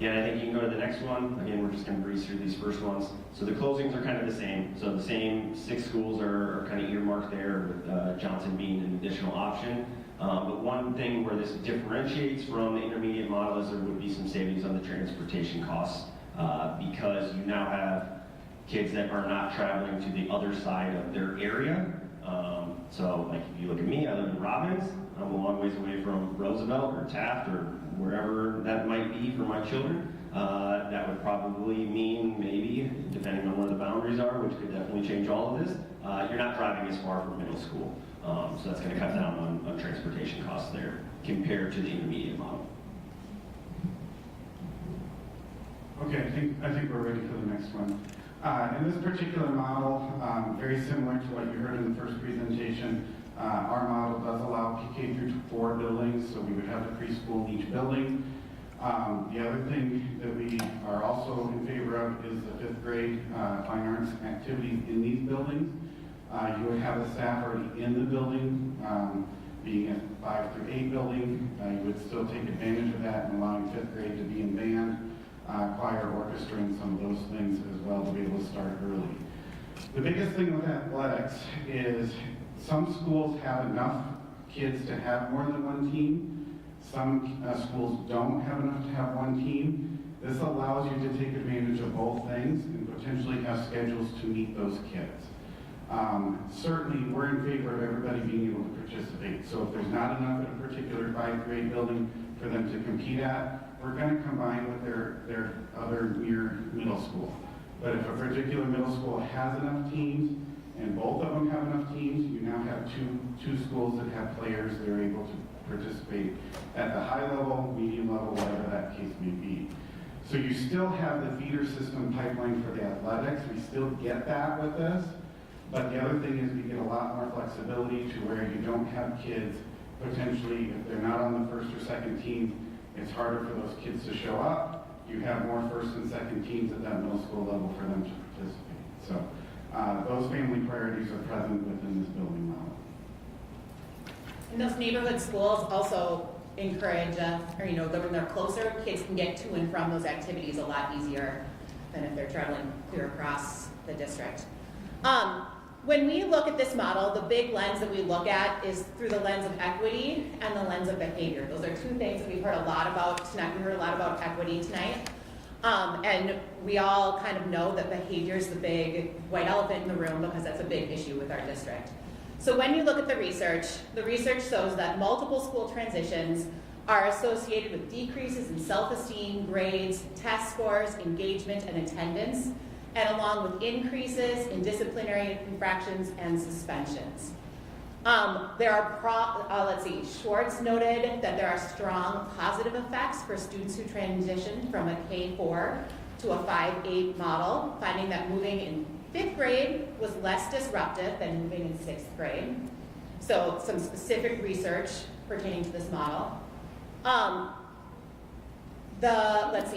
[SPEAKER 7] Yeah, I think you can go to the next one. Again, we're just going to breeze through these first ones. So the closings are kind of the same. So the same 6 schools are kind of earmarked there, with Johnson being an additional option. But one thing where this differentiates from the intermediate model is there would be some savings on the transportation costs, because you now have kids that are not traveling to the other side of their area. So like if you look at me, I live in Robbins. I'm a long ways away from Roosevelt or Taft or wherever that might be for my children. That would probably mean maybe, depending on where the boundaries are, which could definitely change all of this, you're not driving as far from middle school. So that's going to cut down on transportation costs there compared to the intermediate model.
[SPEAKER 1] Okay, I think we're ready for the next one. In this particular model, very similar to what you heard in the first presentation, Our model does allow K through 4 buildings, so we would have a preschool in each building. The other thing that we are also in favor of is the 5th grade fine arts activities in these buildings. You would have the staff already in the building, being a 5 through 8 building. You would still take advantage of that and allowing 5th grade to be in band, choir, orchestra, and some of those things as well to be able to start early. The biggest thing with athletics is some schools have enough kids to have more than one team. Some schools don't have enough to have one team. This allows you to take advantage of both things and potentially have schedules to meet those kids. Certainly, we're in favor of everybody being able to participate. So if there's not enough at a particular 5th grade building for them to compete at, we're going to combine with their other near middle school. But if a particular middle school has enough teams and both of them have enough teams, you now have two schools that have players that are able to participate at the high level, medium level, whatever that case may be. So you still have the feeder system pipeline for the athletics. We still get that with this. But the other thing is we get a lot more flexibility to where you don't have kids potentially, if they're not on the 1st or 2nd team, it's harder for those kids to show up. You have more 1st and 2nd teams at that middle school level for them to participate. So those family priorities are present within this building model.
[SPEAKER 15] And those neighborhood schools also encourage, when they're closer, kids can get to and from those activities a lot easier than if they're traveling clear across the district. When we look at this model, the big lens that we look at is through the lens of equity and the lens of behavior. Those are two things that we've heard a lot about tonight. We heard a lot about equity tonight. And we all kind of know that behavior is the big white elephant in the room because that's a big issue with our district. So when you look at the research shows that multiple school transitions are associated with decreases in self-esteem, grades, test scores, engagement, and attendance, and along with increases in disciplinary infractions and suspensions. Schwartz noted that there are strong positive effects for students who transition from a K-4 to a 5-8 model, finding that moving in 5th grade was less disruptive than moving in 6th grade. So some specific research pertaining to this model.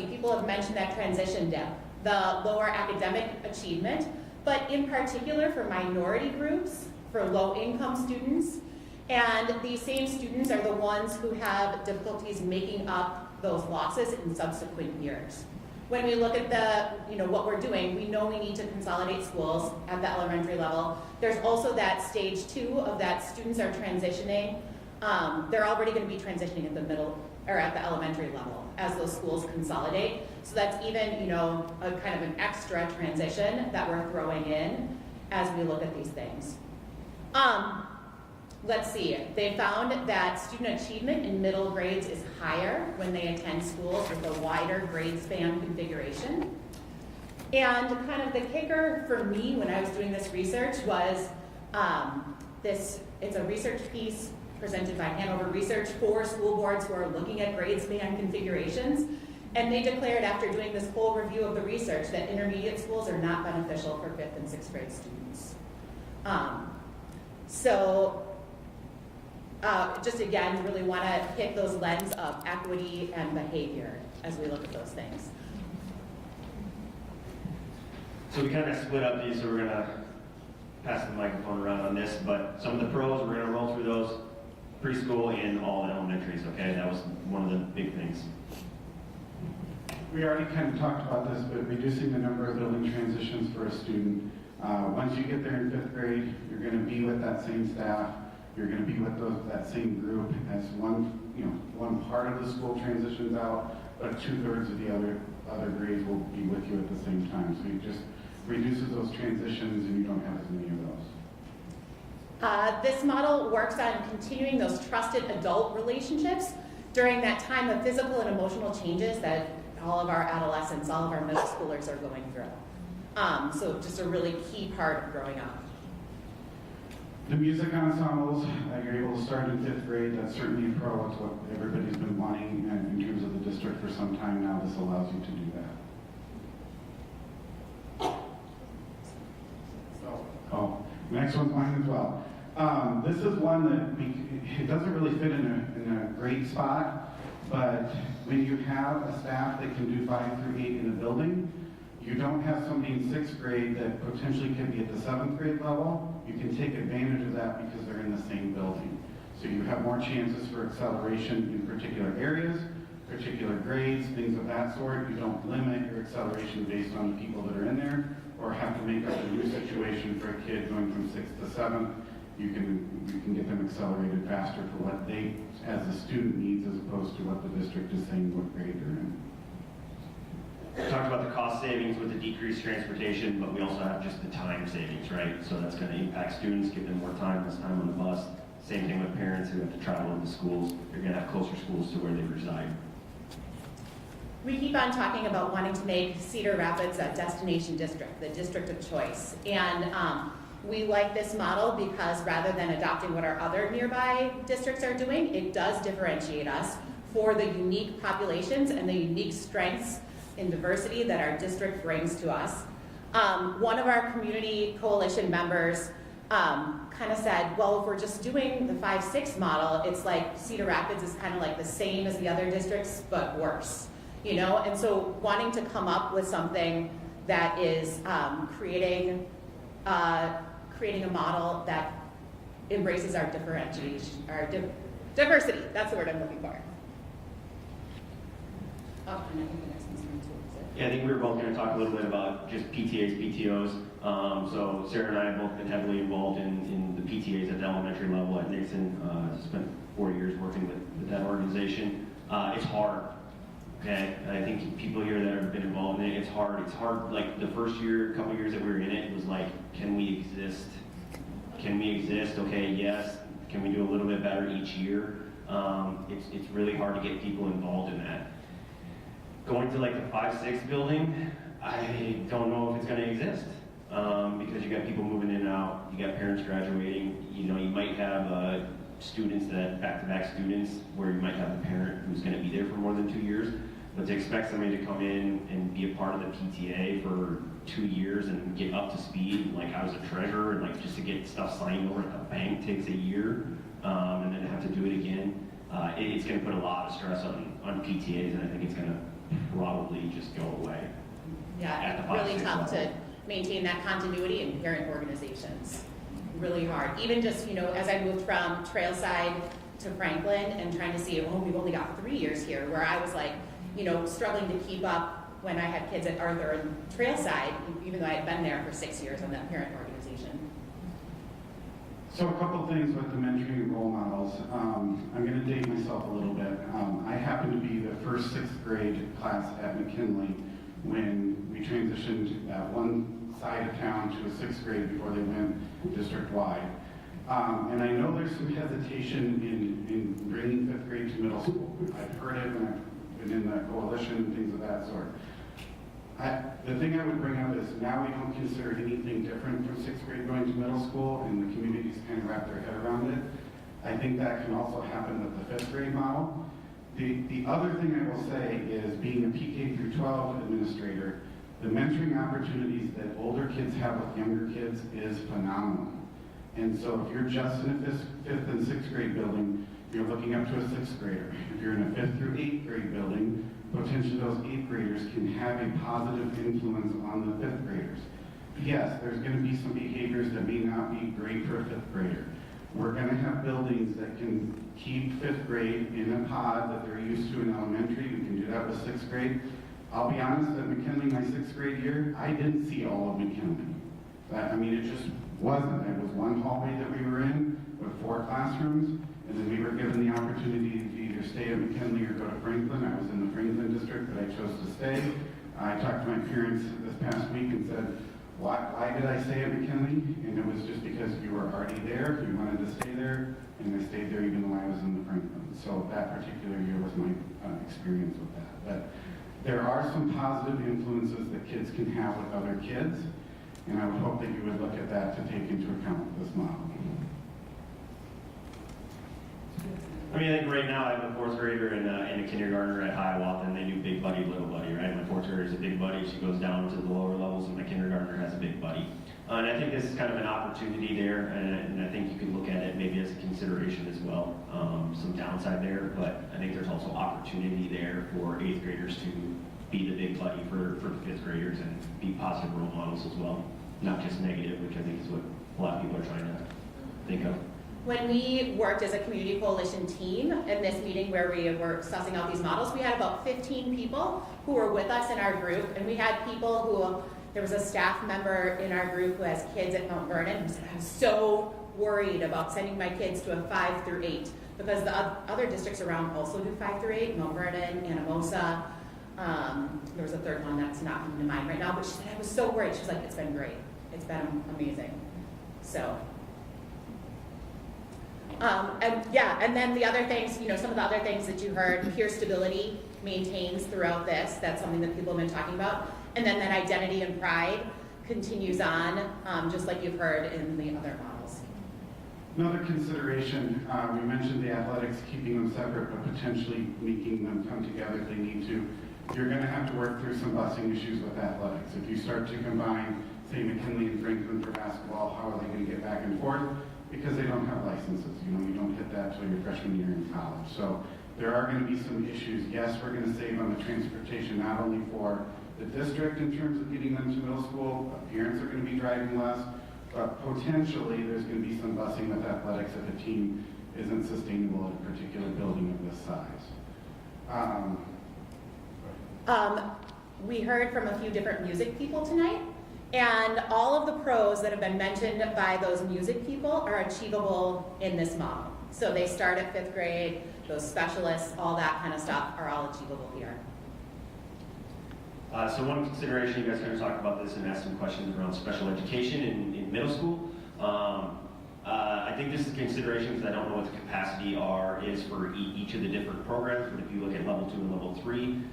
[SPEAKER 15] People have mentioned that transition dip, the lower academic achievement, but in particular for minority groups, for low-income students, and these same students are the ones who have difficulties making up those losses in subsequent years. When we look at what we're doing, we know we need to consolidate schools at the elementary level. There's also that stage 2 of that students are transitioning. They're already going to be transitioning at the middle or at the elementary level as those schools consolidate. So that's even, a kind of an extra transition that we're throwing in as we look at these things. They found that student achievement in middle grades is higher when they attend schools with a wider grade span configuration. And kind of the kicker for me when I was doing this research was it's a research piece presented by Hanover Research for school boards who are looking at grade span configurations. And they declared after doing this whole review of the research that intermediate schools are not beneficial for 5th and 6th grade students. Just again, really want to hit those lens of equity and behavior as we look at those things.
[SPEAKER 7] So we kind of split up these, so we're going to pass the microphone around on this, but some of the pros, we're going to roll through those preschool and all elementaries, okay? That was one of the big things.
[SPEAKER 1] We already kind of talked about this, but reducing the number of building transitions for a student. Once you get there in 5th grade, you're going to be with that same staff. You're going to be with that same group as one part of the school transitions out, but 2/3 of the other grades will be with you at the same time. So it just reduces those transitions and you don't have as many of those.
[SPEAKER 15] This model works on continuing those trusted adult relationships during that time of physical and emotional changes that all of our adolescents, all of our middle schoolers are going through. So just a really key part of growing up.
[SPEAKER 1] The music ensembles, you're able to start in 5th grade. That's certainly a pro. It's what everybody's been wanting and in terms of the district for some time now. This allows you to do that. Next one's mine as well. This is one that it doesn't really fit in a great spot, but when you have a staff that can do 5 through 8 in a building, you don't have somebody in 6th grade that potentially can be at the 7th grade level. You can take advantage of that because they're in the same building. So you have more chances for acceleration in particular areas, particular grades, things of that sort. You don't limit your acceleration based on the people that are in there, or have to make up a new situation for a kid going from 6th to 7th. You can get them accelerated faster for what they, as a student, needs, as opposed to what the district is saying what grade they're in.
[SPEAKER 7] We talked about the cost savings with the decreased transportation, but we also have just the time savings, right? So that's going to impact students, give them more time, less time on the bus. Same thing with parents who have to travel into schools. You're going to have closer schools to where they reside.
[SPEAKER 15] We keep on talking about wanting to make Cedar Rapids a destination district, the district of choice. And we like this model because rather than adopting what our other nearby districts are doing, it does differentiate us for the unique populations and the unique strengths in diversity that our district brings to us. One of our Community Coalition members kind of said, well, if we're just doing the 5-6 model, it's like Cedar Rapids is kind of like the same as the other districts, but worse. You know, and so wanting to come up with something that is creating a model that embraces our differentiation, our diversity. That's the word I'm looking for. Oh, and I think the next one's going to.
[SPEAKER 7] Yeah, I think we were both going to talk a little bit about just PTAs, PTOs. So Sarah and I have both been heavily involved in the PTAs at the elementary level at Nixon. Spent 4 years working with that organization. It's hard. Okay, I think people here that have been involved in it, it's hard. It's hard, like the first year, couple years that we were in it, was like, can we exist? Can we exist? Okay, yes. Can we do a little bit better each year? It's really hard to get people involved in that. Going to like the 5-6 building, I don't know if it's going to exist because you got people moving in and out, you got parents graduating, you know, you might have students that back-to-back students where you might have a parent who's going to be there for more than 2 years. But to expect somebody to come in and be a part of the PTA for 2 years and get up to speed, like I was a treasurer, and like just to get stuff signed over at the bank takes a year, and then have to do it again. It's going to put a lot of stress on PTAs, and I think it's going to probably just go away.
[SPEAKER 15] Yeah,
[SPEAKER 7] at the
[SPEAKER 15] really
[SPEAKER 7] 5-6
[SPEAKER 15] tough
[SPEAKER 7] level.
[SPEAKER 15] to maintain that continuity in parent organizations. Really hard. Even just, you know, as I moved from Trailside to Franklin and trying to see, oh, we've only got 3 years here, where I was like, you know, struggling to keep up when I had kids at Arthur and Trailside, even though I had been there for 6 years on that parent organization.
[SPEAKER 1] So a couple things with the mentoring role models. I'm going to date myself a little bit. I happened to be the first 6th grade class at McKinley when we transitioned one side of town to a 6th grade before they went district-wide. And I know there's some hesitation in bringing 5th grade to middle school. I've heard it when I've been in the coalition and things of that sort. The thing I would bring up is now we don't consider anything different from 6th grade going to middle school, and the communities kind of wrap their head around it. I think that can also happen with the 5th grade model. The other thing I will say is being a PK through 12 administrator, the mentoring opportunities that older kids have with younger kids is phenomenal. And so if you're just in a 5th and 6th grade building, you're looking up to a 6th grader. If you're in a 5th through 8th grade building, potentially those 8th graders can have a positive influence on the 5th graders. Yes, there's going to be some behaviors that may not be great for a 5th grader. We're going to have buildings that can keep 5th grade in a pod that they're used to in elementary. We can do that with 6th grade. I'll be honest, at McKinley, my 6th grade year, I didn't see all of McKinley. I mean, it just wasn't. It was one hallway that we were in with 4 classrooms, and then we were given the opportunity to either stay at McKinley or go to Franklin. I was in the Franklin district, but I chose to stay. I talked to my parents this past week and said, why did I stay at McKinley? And it was just because you were already there, you wanted to stay there, and I stayed there even though I was in the Franklin. So that particular year was my experience with that. But there are some positive influences that kids can have with other kids, and I would hope that you would look at that to take into account with this model.
[SPEAKER 7] I mean, I think right now I have a 4th grader and a kindergartner at Hiawatha, and they do big buddy, little buddy, right? My 4th grader is a big buddy. She goes down to the lower levels, and my kindergartner has a big buddy. And I think this is kind of an opportunity there, and I think you could look at it maybe as a consideration as well. Some downside there, but I think there's also opportunity there for 8th graders to be the big buddy for the 5th graders and be positive role models as well, not just negative, which I think is what a lot of people are trying to think of.
[SPEAKER 15] When we worked as a Community Coalition team in this meeting where we were sussing out these models, we had about 15 people who were with us in our group, and we had people who, there was a staff member in our group who has kids at Mount Vernon who said, I'm so worried about sending my kids to a 5 through 8 because the other districts around also do 5 through 8, Mount Vernon, Anamosa. There was a third one that's not coming to mind right now, but she said, I was so worried. She was like, it's been great. It's been amazing. So. And then the other things, some of the other things that you heard, peer stability maintains throughout this. That's something that people have been talking about. And then that identity and pride continues on, just like you've heard in the other models.
[SPEAKER 1] Another consideration, we mentioned the athletics, keeping them separate, but potentially making them come together if they need to. You're going to have to work through some busing issues with athletics. If you start to combine, say, McKinley and Franklin for basketball, how are they going to get back and forth? Because they don't have licenses. You don't hit that till your freshman year in college. So there are going to be some issues. Yes, we're going to save on the transportation, not only for the district in terms of getting them to middle school, but parents are going to be driving less, but potentially there's going to be some busing with athletics if a team isn't sustainable at a particular building of this size.
[SPEAKER 15] We heard from a few different music people tonight, and all of the pros that have been mentioned by those music people are achievable in this model. So they start at 5th grade, those specialists, all that kind of stuff are all achievable here.
[SPEAKER 7] So one consideration, you guys kind of talked about this and asked some questions around special education in middle school. I think this is a consideration because I don't know what the capacity is for each of the different programs, but if you look at level 2 and level 3,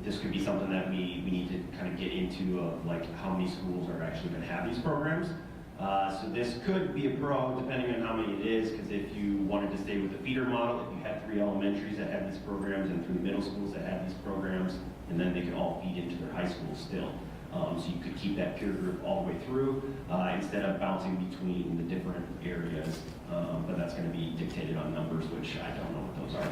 [SPEAKER 7] this could be something that we need to kind of get into of like how many schools are actually going to have these programs. So this could be a pro depending on how many it is, because if you wanted to stay with the feeder model, if you had 3 elementaries that had these programs and 3 middle schools that had these programs, and then they could all feed into their high schools still. So you could keep that peer group all the way through instead of bouncing between the different areas. But that's going to be dictated on numbers, which I don't know what those are.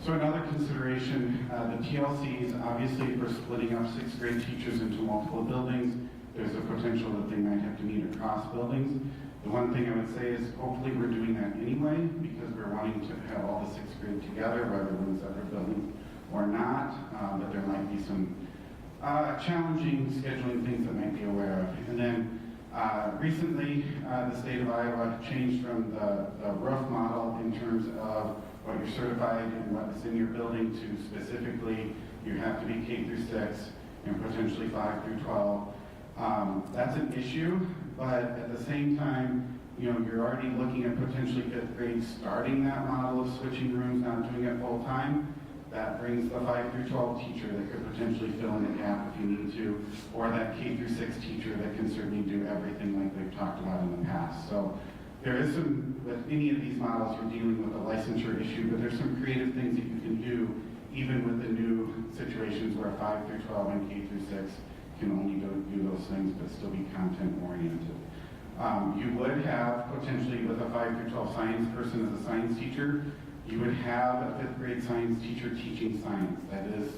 [SPEAKER 1] So another consideration, the TLCs, obviously if we're splitting up 6th grade teachers into multiple buildings, there's a potential that they might have to meet across buildings. The one thing I would say is hopefully we're doing that anyway because we're wanting to have all the 6th grade together, whether we're in separate buildings or not, but there might be some challenging scheduling things that might be aware of. And then recently the state of Iowa changed from the roof model in terms of what you're certified and what's in your building to specifically you have to be K through 6 and potentially 5 through 12. That's an issue, but at the same time, you're already looking at potentially 5th grade starting that model of switching rooms, not doing it full time. That brings the 5 through 12 teacher that could potentially fill in the gap if you need to, or that K through 6 teacher that can certainly do everything like we've talked about in the past. So there is some, with any of these models, you're dealing with a licensure issue, but there's some creative things that you can do even with the new situations where 5 through 12 and K through 6 can only do those things but still be content oriented. You would have potentially with a 5 through 12 science person as a science teacher, you would have a 5th grade science teacher teaching science. That is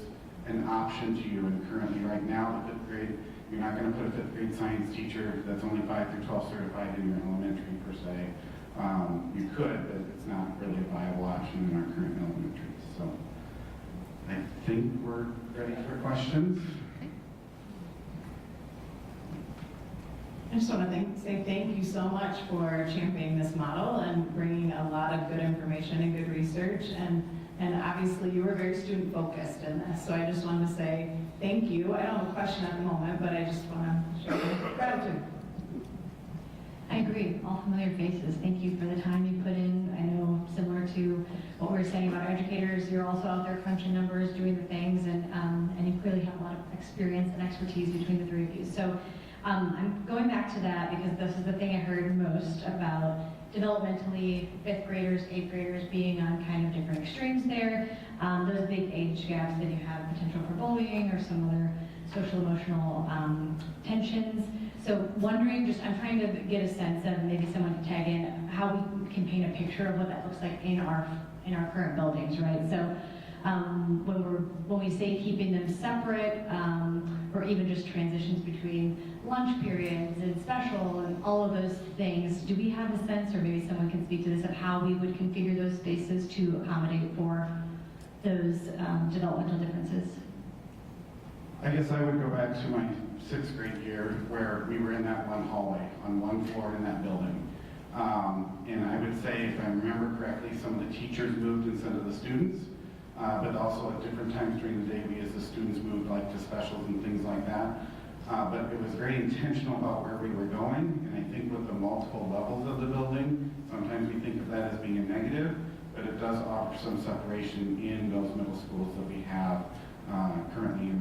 [SPEAKER 1] an option to you, and currently right now the 5th grade, you're not going to put a 5th grade science teacher that's only 5 through 12 certified in your elementary per se. You could, but it's not really a viable option in our current elementaries. So I think we're ready for questions.
[SPEAKER 10] I just want to say thank you so much for championing this model and bringing a lot of good information and good research. And obviously you were very student focused in this. So I just wanted to say thank you. I don't have a question at the moment, but I just want to show you gratitude.
[SPEAKER 22] I agree. All familiar faces. Thank you for the time you put in. I know similar to what we were saying about educators, you're also out there crunching numbers, doing the things, and you clearly have a lot of experience and expertise between the 3 of you. So I'm going back to that because this is the thing I heard most about developmentally, 5th graders, 8th graders being on kind of different extremes there. Those big age gaps that you have potential for bullying or some other social emotional tensions. So wondering, I'm trying to get a sense of, maybe someone can tag in, how we can paint a picture of what that looks like in our current buildings, right? So when we say keeping them separate, or even just transitions between lunch periods and special and all of those things, do we have a sense, or maybe someone can speak to this, of how we would configure those spaces to accommodate for those developmental differences?
[SPEAKER 1] I guess I would go back to my 6th grade year where we were in that one hallway on one floor in that building. And I would say, if I remember correctly, some of the teachers moved instead of the students, but also at different times during the day, we as the students moved like to specials and things like that. But it was very intentional about where we were going, and I think with the multiple levels of the building, sometimes we think of that as being a negative, but it does offer some separation in those middle schools that we have currently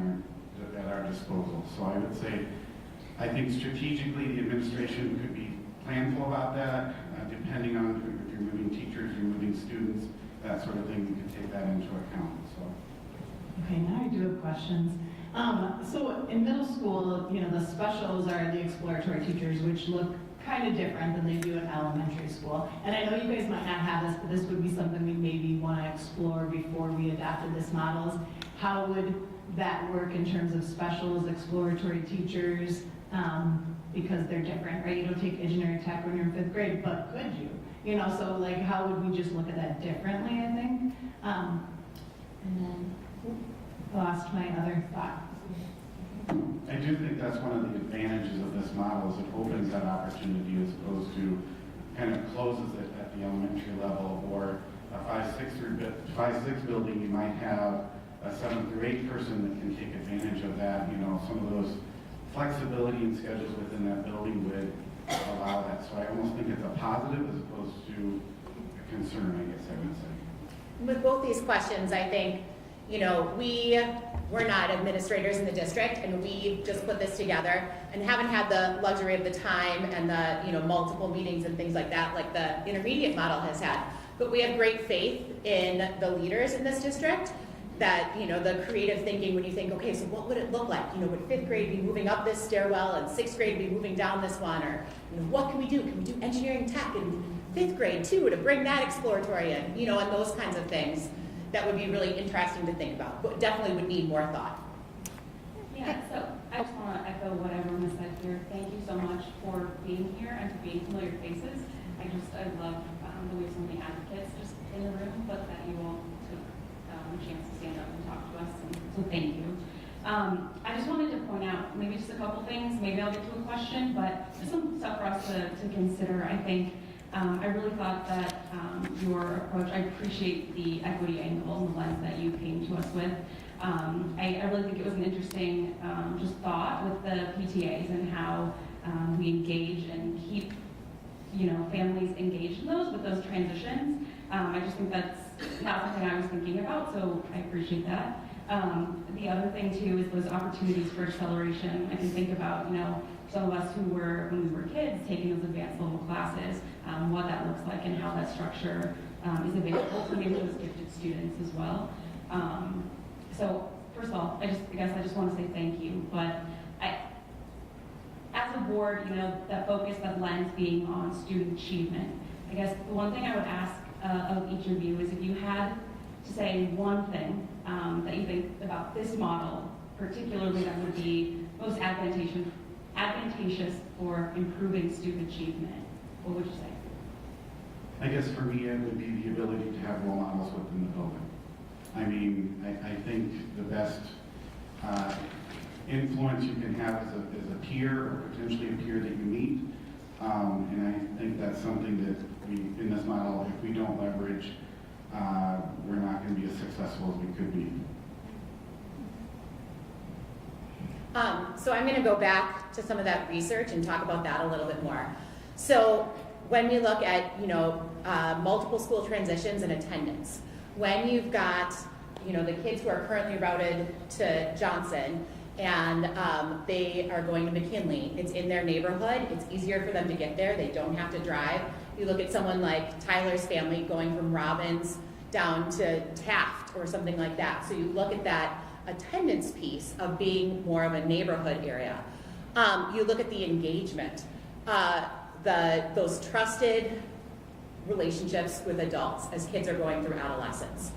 [SPEAKER 1] at our disposal. So I would say, I think strategically the administration could be planful about that, depending on if you're moving teachers, you're moving students, that sort of thing, we could take that into account. So.
[SPEAKER 8] Okay, now I do have questions. So in middle school, the specials are the exploratory teachers, which look kind of different than they do in elementary school. And I know you guys might not have this, but this would be something we maybe want to explore before we adopted this model. How would that work in terms of specials, exploratory teachers, because they're different, right? You don't take engineering tech when you're in 5th grade, but could you? So like, how would we just look at that differently, I think? And then lost my other thought.
[SPEAKER 1] I do think that's one of the advantages of this model, is it opens that opportunity as opposed to kind of closes it at the elementary level, or a 5-6 building, you might have a 7th through 8th person that can take advantage of that. Some of those flexibility and schedules within that building would allow that. So I almost think it's a positive as opposed to a concern, I guess I would say.
[SPEAKER 15] With both these questions, I think, we're not administrators in the district, and we just put this together and haven't had the luxury of the time and the, multiple meetings and things like that, like the intermediate model has had. But we have great faith in the leaders in this district, that, the creative thinking, when you think, okay, so what would it look like? Would 5th grade be moving up this stairwell and 6th grade be moving down this one? Or, what can we do? Can we do engineering tech in 5th grade too, to bring that exploratory in, and those kinds of things that would be really interesting to think about, but definitely would need more thought.
[SPEAKER 16] Yeah, so I just want to echo what everyone has said here. Thank you so much for being here and for being familiar faces. I love the way so many advocates just in the room, but that you all took a chance to stand up and talk to us, and so thank you. I just wanted to point out maybe just a couple things. Maybe I'll get to a question, but just some stuff for us to consider. I think I really thought that your approach, I appreciate the equity angle and the lens that you came to us with. I really think it was an interesting just thought with the PTAs and how we engage and keep families engaged in with those transitions. I just think that's not something I was thinking about, so I appreciate that. The other thing too is those opportunities for acceleration. I can think about, some of us who were, when we were kids, taking those advanced level classes, what that looks like and how that structure is available for maybe those gifted students as well. So first of all, I guess I just want to say thank you, but as a board, that focus, that lens being on student achievement, I guess the one thing I would ask of each of you is if you had to say one thing that you think about this model, particularly that would be most advantageous for improving student achievement, what would you say?
[SPEAKER 1] I guess for me, it would be the ability to have role models within the building. I mean, I think the best influence you can have is a peer, or potentially a peer that you meet. And I think that's something that in this model, if we don't leverage, we're not going to be as successful as we could be.
[SPEAKER 15] So I'm going to go back to some of that research and talk about that a little bit more. So when we look at, multiple school transitions and attendance, when you've got, the kids who are currently routed to Johnson and they are going to McKinley, it's in their neighborhood, it's easier for them to get there, they don't have to drive. You look at someone like Tyler's family going from Robbins down to Taft or something like that. So you look at that attendance piece of being more of a neighborhood area. You look at the engagement, those trusted relationships with adults as kids are going through adolescence.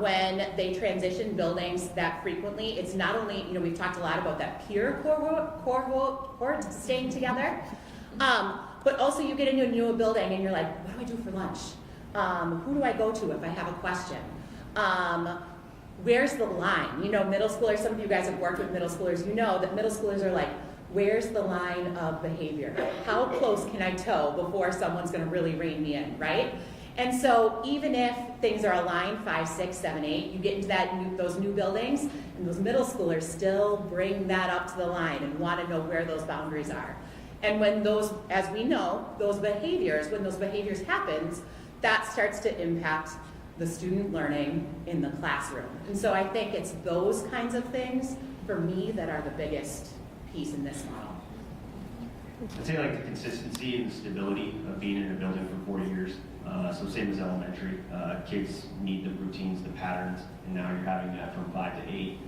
[SPEAKER 15] When they transition buildings that frequently, it's not only, we've talked a lot about that peer cohort staying together, but also you get into a new building and you're like, what do I do for lunch? Who do I go to if I have a question? Where's the line? Middle schoolers, some of you guys have worked with middle schoolers, you know that middle schoolers are like, where's the line of behavior? How close can I toe before someone's gonna really rein me in, right? And so even if things are aligned 5, 6, 7, 8, you get into those new buildings, and those middle schoolers still bring that up to the line and want to know where those boundaries are. And when those, as we know, when those behaviors happens, that starts to impact the student learning in the classroom. And so I think it's those kinds of things, for me, that are the biggest piece in this model.
[SPEAKER 7] I'd say like the consistency and the stability of being in a building for 4 years. So same as elementary, kids need the routines, the patterns, and now you're having that from 5 to 8.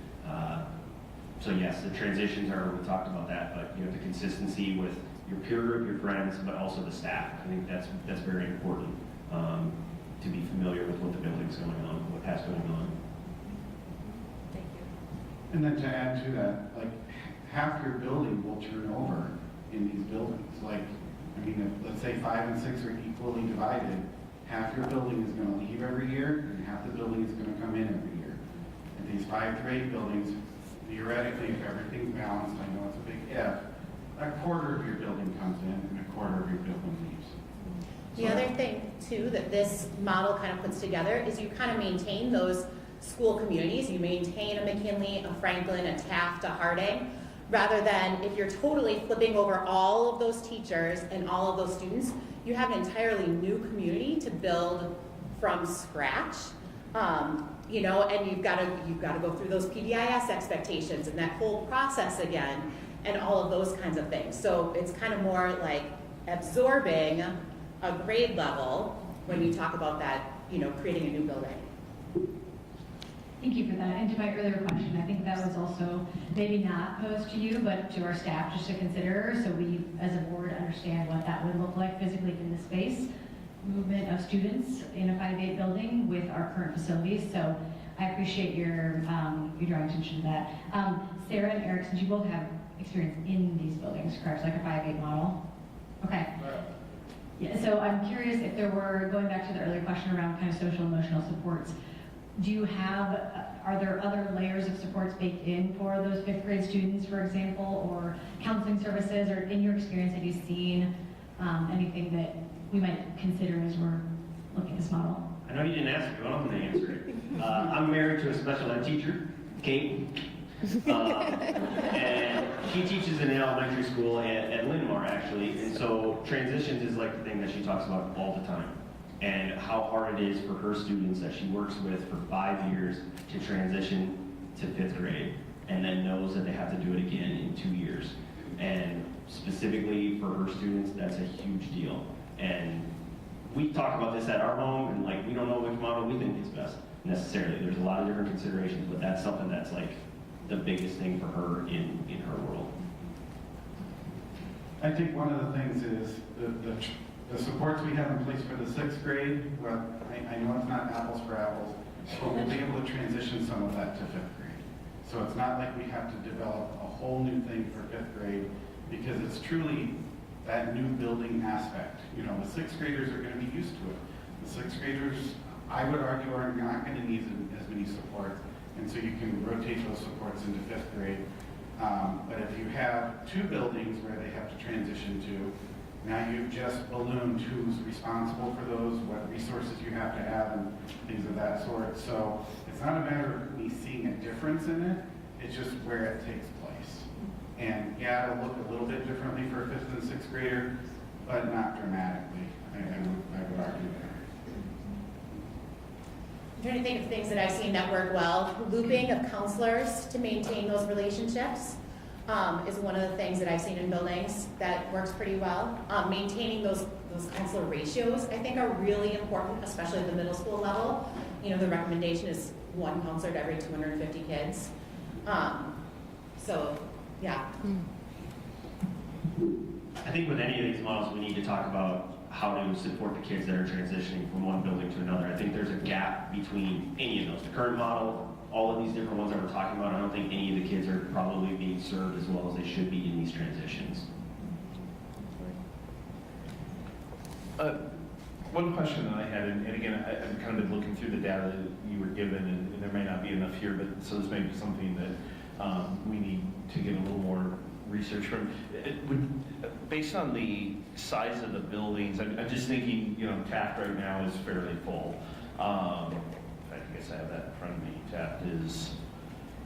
[SPEAKER 7] So yes, the transitions we talked about that, but you have the consistency with your peer group, your friends, but also the staff. I think that's very important to be familiar with what the building's going on, what has going on.
[SPEAKER 15] Thank you.
[SPEAKER 1] And then to add to that, like half your building will turn over in these buildings. Let's say 5 and 6 are equally divided. Half your building is going to leave every year, and half the building is going to come in every year. And these 5 through 8 buildings, theoretically, if everything's balanced, I know it's a big if, a quarter of your building comes in and a quarter of your building leaves.
[SPEAKER 15] The other thing, too, that this model kind of puts together is you kind of maintain those school communities. You maintain a McKinley, a Franklin, a Taft, a Harding, rather than if you're totally flipping over all of those teachers and all of those students, you have an entirely new community to build from scratch. And you've got to go through those PBIS expectations and that whole process again, and all of those kinds of things. So it's kind of more like absorbing a grade level when you talk about that, creating a new building.
[SPEAKER 22] Thank you for that. And to my earlier question, I think that was also maybe not posed to you, but to our staff just to consider, so we as a board understand what that would look like physically in the space. Movement of students in a 5-8 building with our current facilities. So I appreciate your drawing attention to that. Sarah and Eric, since you both have experience in these buildings, correct? Like a 5-8 model? Okay. Yeah, so I'm curious if there were, going back to the earlier question around kind of social emotional supports, are there other layers of supports baked in for those 5th grade students, for example, or counseling services, or in your experience, have you seen anything that we might consider as we're looking at this model?
[SPEAKER 7] I know you didn't ask me, but I'm going to answer it. I'm married to a special ed teacher, Kate, and she teaches in an elementary school at Linn-Mar, actually, and so transitions is like the thing that she talks about all the time, and how hard it is for her students that she works with for 5 years to transition to 5th grade, and then knows that they have to do it again in 2 years. And specifically for her students, that's a huge deal. And we talk about this at our home, and we don't know which model we think is best necessarily. There's a lot of different considerations, but that's something that's the biggest thing for her in her world.
[SPEAKER 1] I think one of the things is the supports we have in place for the 6th grade. Well, I know it's not apples for apples, but we'll be able to transition some of that to 5th grade. So it's not like we have to develop a whole new thing for 5th grade, because it's truly that new building aspect. The 6th graders are going to be used to it. The 6th graders, I would argue, are not going to need as many supports, and so you can rotate those supports into 5th grade. But if you have 2 buildings where they have to transition to, now you've just ballooned who's responsible for those, what resources you have to have, and things of that sort. So it's not a matter of me seeing a difference in it, it's just where it takes place. And yeah, it'll look a little bit differently for a 5th and 6th grader, but not dramatically, I would argue there.
[SPEAKER 15] I'm trying to think of things that I've seen that work well. Looping of counselors to maintain those relationships. is one of the things that I've seen in buildings that works pretty well. Maintaining those counselor ratios, I think, are really important, especially at the middle school level. You know, the recommendation is 1 counselor to every 250 kids. So, yeah.
[SPEAKER 7] I think with any of these models, we need to talk about how to support the kids that are transitioning from one building to another. I think there's a gap between any of those. The current model, all of these different ones that we're talking about, I don't think any of the kids are probably being served as well as they should be in these transitions.
[SPEAKER 3] One question that I had, and again, I've kind of been looking through the data that you were given, and there may not be enough here, but so this may be something that we need to get a little more research from. Based on the size of the buildings, I'm just thinking, you know, Taft right now is fairly full. I guess I have that in front of me. Taft is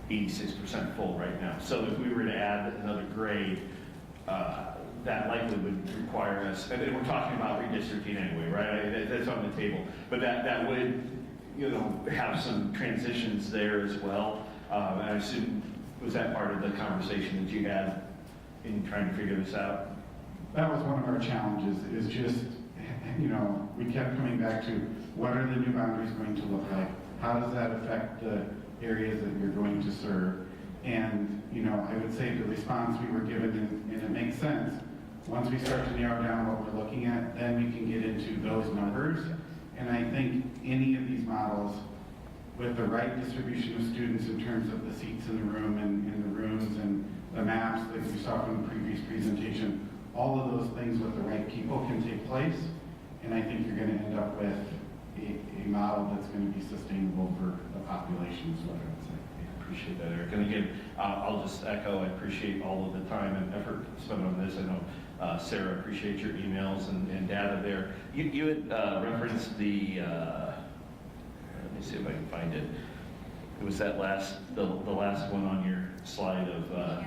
[SPEAKER 3] 86% full right now. So if we were to add another grade, that likely would require us, and we're talking about redistricting anyway, right? That's on the table. But that would, you know, have some transitions there as well. And I assume, was that part of the conversation that you had in trying to figure this out?
[SPEAKER 1] That was one of our challenges, is just, you know, we kept coming back to what are the new boundaries going to look like? How does that affect the areas that you're going to serve? And, you know, I would say the response we were given, and it makes sense, once we start to narrow down what we're looking at, then we can get into those numbers. And I think any of these models, with the right distribution of students in terms of the seats in the room and in the rooms and the maps that you saw from the previous presentation, all of those things with the right people can take place. And I think you're going to end up with a model that's going to be sustainable for the population, is what I would say.
[SPEAKER 3] Appreciate that, Eric. And again, I'll just echo, I appreciate all of the time and effort spent on this. I know, Sarah, appreciate your emails and data there. You had referenced the, let me see if I can find it. It was that the last one on your slide of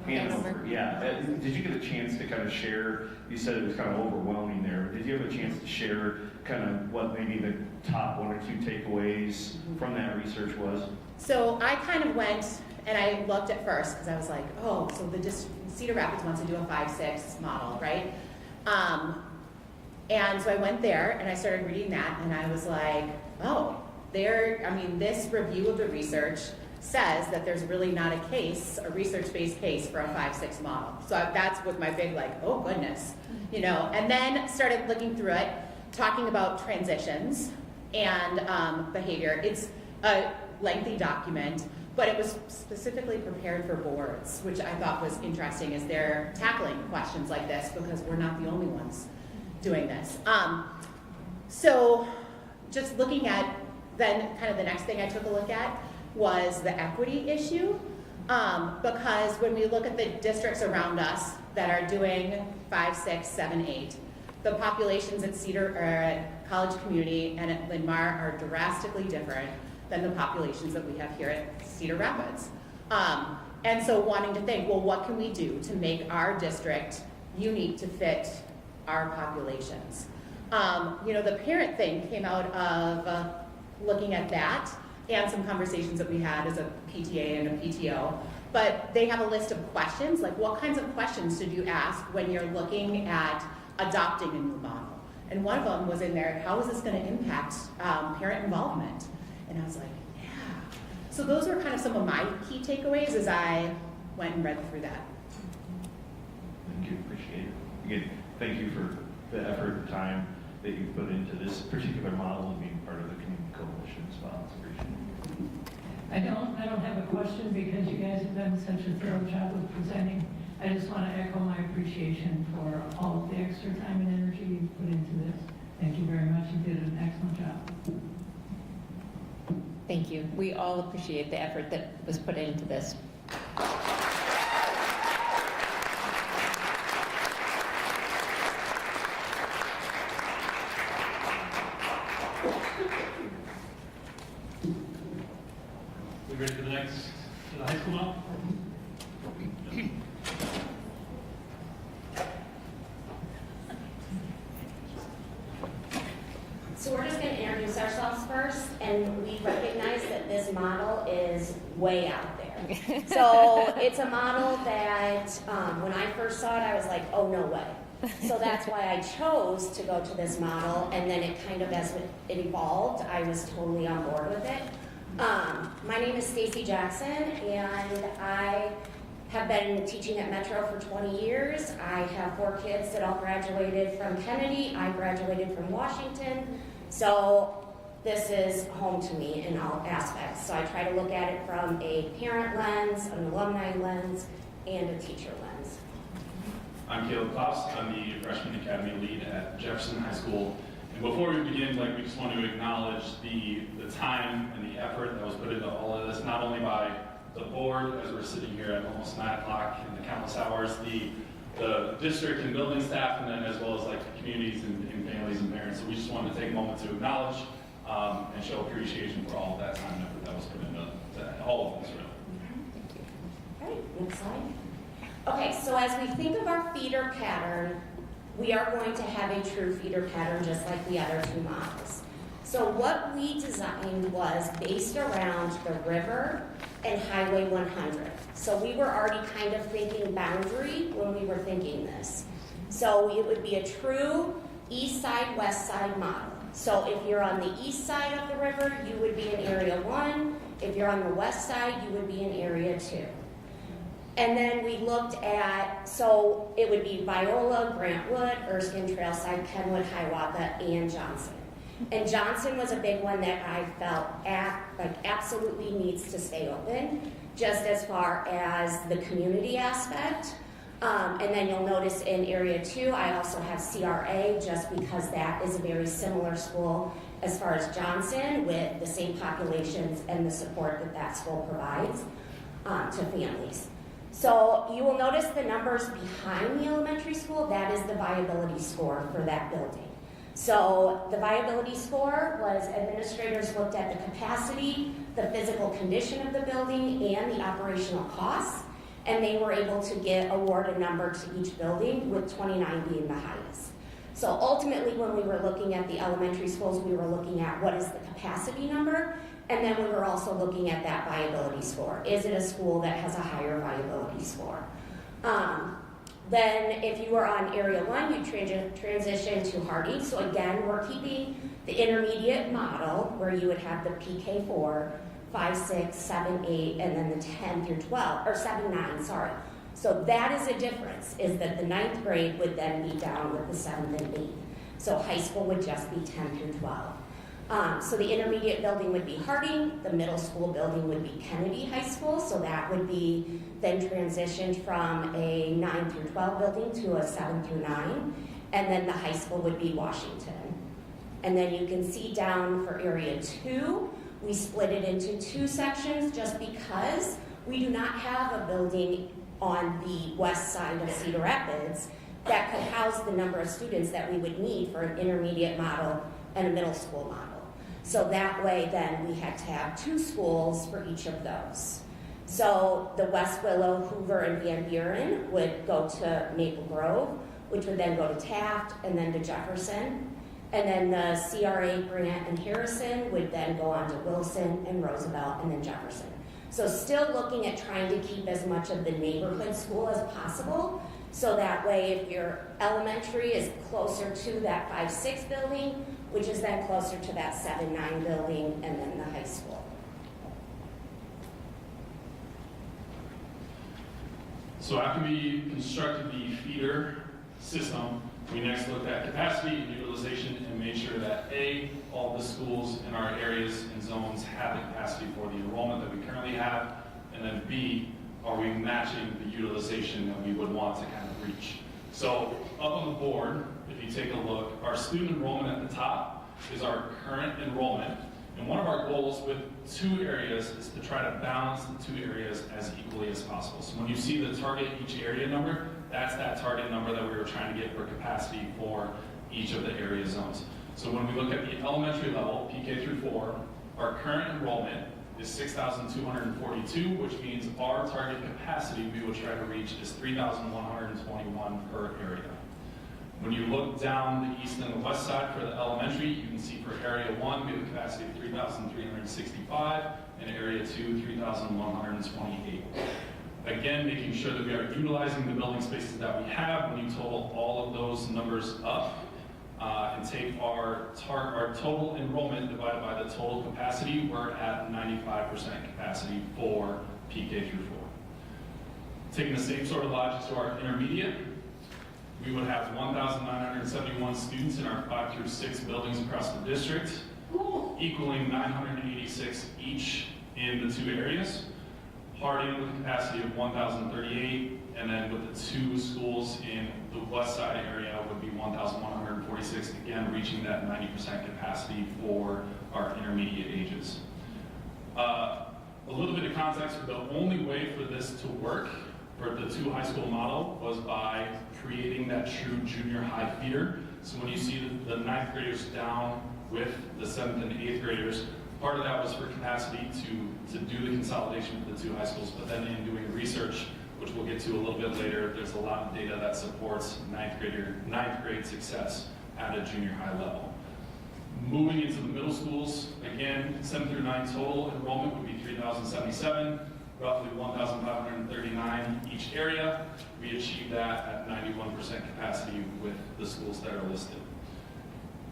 [SPEAKER 3] Hanover. Yeah. Did you get a chance to kind of share, you said it was kind of overwhelming there. Did you have a chance to share kind of what maybe the top 1 or 2 takeaways from that research was?
[SPEAKER 15] So I kind of went and I looked at first because I was like, oh, so Cedar Rapids wants to do a 5-6 model, right? And so I went there and I started reading that and I was like, oh, this review of the research says that there's really not a research-based case for a 5-6 model. So that's what my big like, oh goodness, you know, and then started looking through it, talking about transitions and behavior. It's a lengthy document, but it was specifically prepared for boards, which I thought was interesting as they're tackling questions like this because we're not the only ones doing this. So just looking at then kind of the next thing I took a look at was the equity issue, because when we look at the districts around us that are doing 5, 6, 7, 8, the populations at Cedar or at College Community and at Linn-Mar are drastically different than the populations that we have here at Cedar Rapids. And so wanting to think, well, what can we do to make our district unique to fit our populations? You know, the parent thing came out of looking at that and some conversations that we had as a PTA and a PTO. But they have a list of questions, like what kinds of questions should you ask when you're looking at adopting a new model? And one of them was in there, how is this going to impact parent involvement? And I was like, yeah. So those were kind of some of my key takeaways as I went and read through that.
[SPEAKER 3] Thank you, appreciate it. Again, thank you for the effort and time that you put into this particular model and being part of the Community Coalition as well. It's appreciated.
[SPEAKER 13] I don't have a question because you guys have done such a thorough job of presenting. I just want to echo my appreciation for all of the extra time and energy you put into this. Thank you very much. You did an excellent job.
[SPEAKER 19] Thank you. We all appreciate the effort that was put into this.
[SPEAKER 17] We ready for the high school now?
[SPEAKER 18] So we're just going to introduce ourselves first, and we recognize that this model is way out there. So it's a model that when I first saw it, I was like, oh, no way. So that's why I chose to go to this model, and then it kind of, as it evolved, I was totally on board with it. My name is Stacy Jackson, and I have been teaching at Metro for 20 years. I have 4 kids that all graduated from Kennedy. I graduated from Washington. So this is home to me in all aspects. So I try to look at it from a parent lens, an alumni lens, and a teacher lens.
[SPEAKER 20] I'm Caleb Klaus. I'm the Freshman Academy Lead at Jefferson High School. And before we begin, we just want to acknowledge the time and the effort that was put into all of this, not only by the board, as we're sitting here at almost 9 o'clock in the countless hours, the district and building staff, and then as well as the communities and families and parents. So we just wanted to take a moment to acknowledge and show appreciation for all of that time and effort that was put into all of this, really.
[SPEAKER 18] All right, next slide. Okay, so as we think of our feeder pattern, we are going to have a true feeder pattern just like the other 2 models. So what we designed was based around the river and Highway 100. So we were already kind of thinking boundary when we were thinking this. So it would be a true east side, west side model. So if you're on the east side of the river, you would be in Area 1. If you're on the west side, you would be in Area 2. And then we looked at, so it would be Viola, Grant Wood, Erskine, Trailside, Kenwood, Hiawatha, and Johnson. And Johnson was a big one that I felt absolutely needs to stay open, just as far as the community aspect. And then you'll notice in Area 2, I also have CRA, just because that is a very similar school as far as Johnson, with the same populations and the support that that school provides to families. So you will notice the numbers behind the elementary school. That is the viability score for that building. So the viability score was administrators looked at the capacity, the physical condition of the building, and the operational costs, and they were able to award a number to each building, with 29 being the highest. So ultimately, when we were looking at the elementary schools, we were looking at what is the capacity number, and then we were also looking at that viability score. Is it a school that has a higher viability score? Then if you were on Area 1, you transition to Harding. So again, we're keeping the intermediate model where you would have the PK4, 5, 6, 7, 8, and then the 10 through 12, or 7, 9, sorry. So that is a difference, is that the 9th grade would then be down with the 7th and 8th. So high school would just be 10 through 12. So the intermediate building would be Harding, the middle school building would be Kennedy High School, so that would be then transitioned from a 9 through 12 building to a 7 through 9, and then the high school would be Washington. And then you can see down for Area 2, we split it into 2 sections just because we do not have a building on the west side of Cedar Rapids that could house the number of students that we would need for an intermediate model and a middle school model. So that way then we had to have 2 schools for each of those. So the West Willow, Hoover, and Van Buren would go to Maple Grove, which would then go to Taft and then to Jefferson. And then the CRA, Grant, and Harrison would then go on to Wilson and Roosevelt and then Jefferson. So still looking at trying to keep as much of the neighborhood school as possible. So that way if your elementary is closer to that 5-6 building, which is then closer to that 7-9 building, and then the high school.
[SPEAKER 20] So after we constructed the feeder system, we next looked at capacity and utilization and made sure that A, all the schools in our areas and zones have the capacity for the enrollment that we currently have, and then B, are we matching the utilization that we would want to kind of reach. So up on the board, if you take a look, our student enrollment at the top is our current enrollment. And one of our goals with 2 areas is to try to balance the 2 areas as equally as possible. So when you see the target each area number, that's that target number that we were trying to get for capacity for each of the area zones. So when we look at the elementary level, PK through 4, our current enrollment is 6,242, which means our target capacity we would try to reach is 3,121 per area. When you look down the east and the west side for the elementary, you can see for area 1, we have a capacity of 3,365. and Area 2, 3,128. Again, making sure that we are utilizing the building spaces that we have. When you total all of those numbers up and take our total enrollment divided by the total capacity, we're at 95% capacity for PK through 4. Taking the same sort of logic to our intermediate, we would have 1,971 students in our 5 through 6 buildings across the district, equaling 986 each in the 2 areas. Harding with a capacity of 1,038, and then with the 2 schools in the west side area would be 1,146, again reaching that 90% capacity for our intermediate ages. A little bit of context, the only way for this to work for the 2 high school model was by creating that true junior high feeder. So when you see the 9th graders down with the 7th and 8th graders, part of that was for capacity to do the consolidation for the 2 high schools, but then in doing research, which we'll get to a little bit later, there's a lot of data that supports 9th grade success at a junior high level. Moving into the middle schools, again, 7 through 9 total enrollment would be 3,077, roughly 1,539 each area. We achieved that at 91% capacity with the schools that are listed.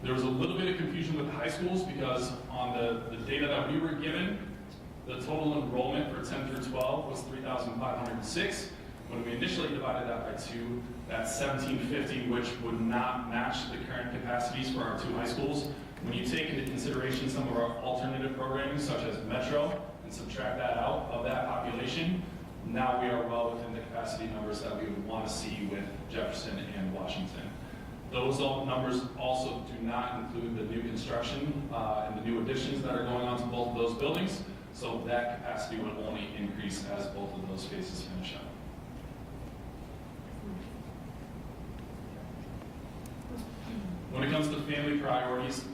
[SPEAKER 20] There was a little bit of confusion with high schools because on the data that we were given, the total enrollment for 10 through 12 was 3,506. When we initially divided that by 2, that's 1,750, which would not match the current capacities for our 2 high schools. When you take into consideration some of our alternative programming, such as Metro, and subtract that out of that population, now we are well within the capacity numbers that we would want to see with Jefferson and Washington. Those numbers also do not include the new construction and the new additions that are going on to both of those buildings, so that capacity would only increase as both of those phases finish up. When it comes to family priorities,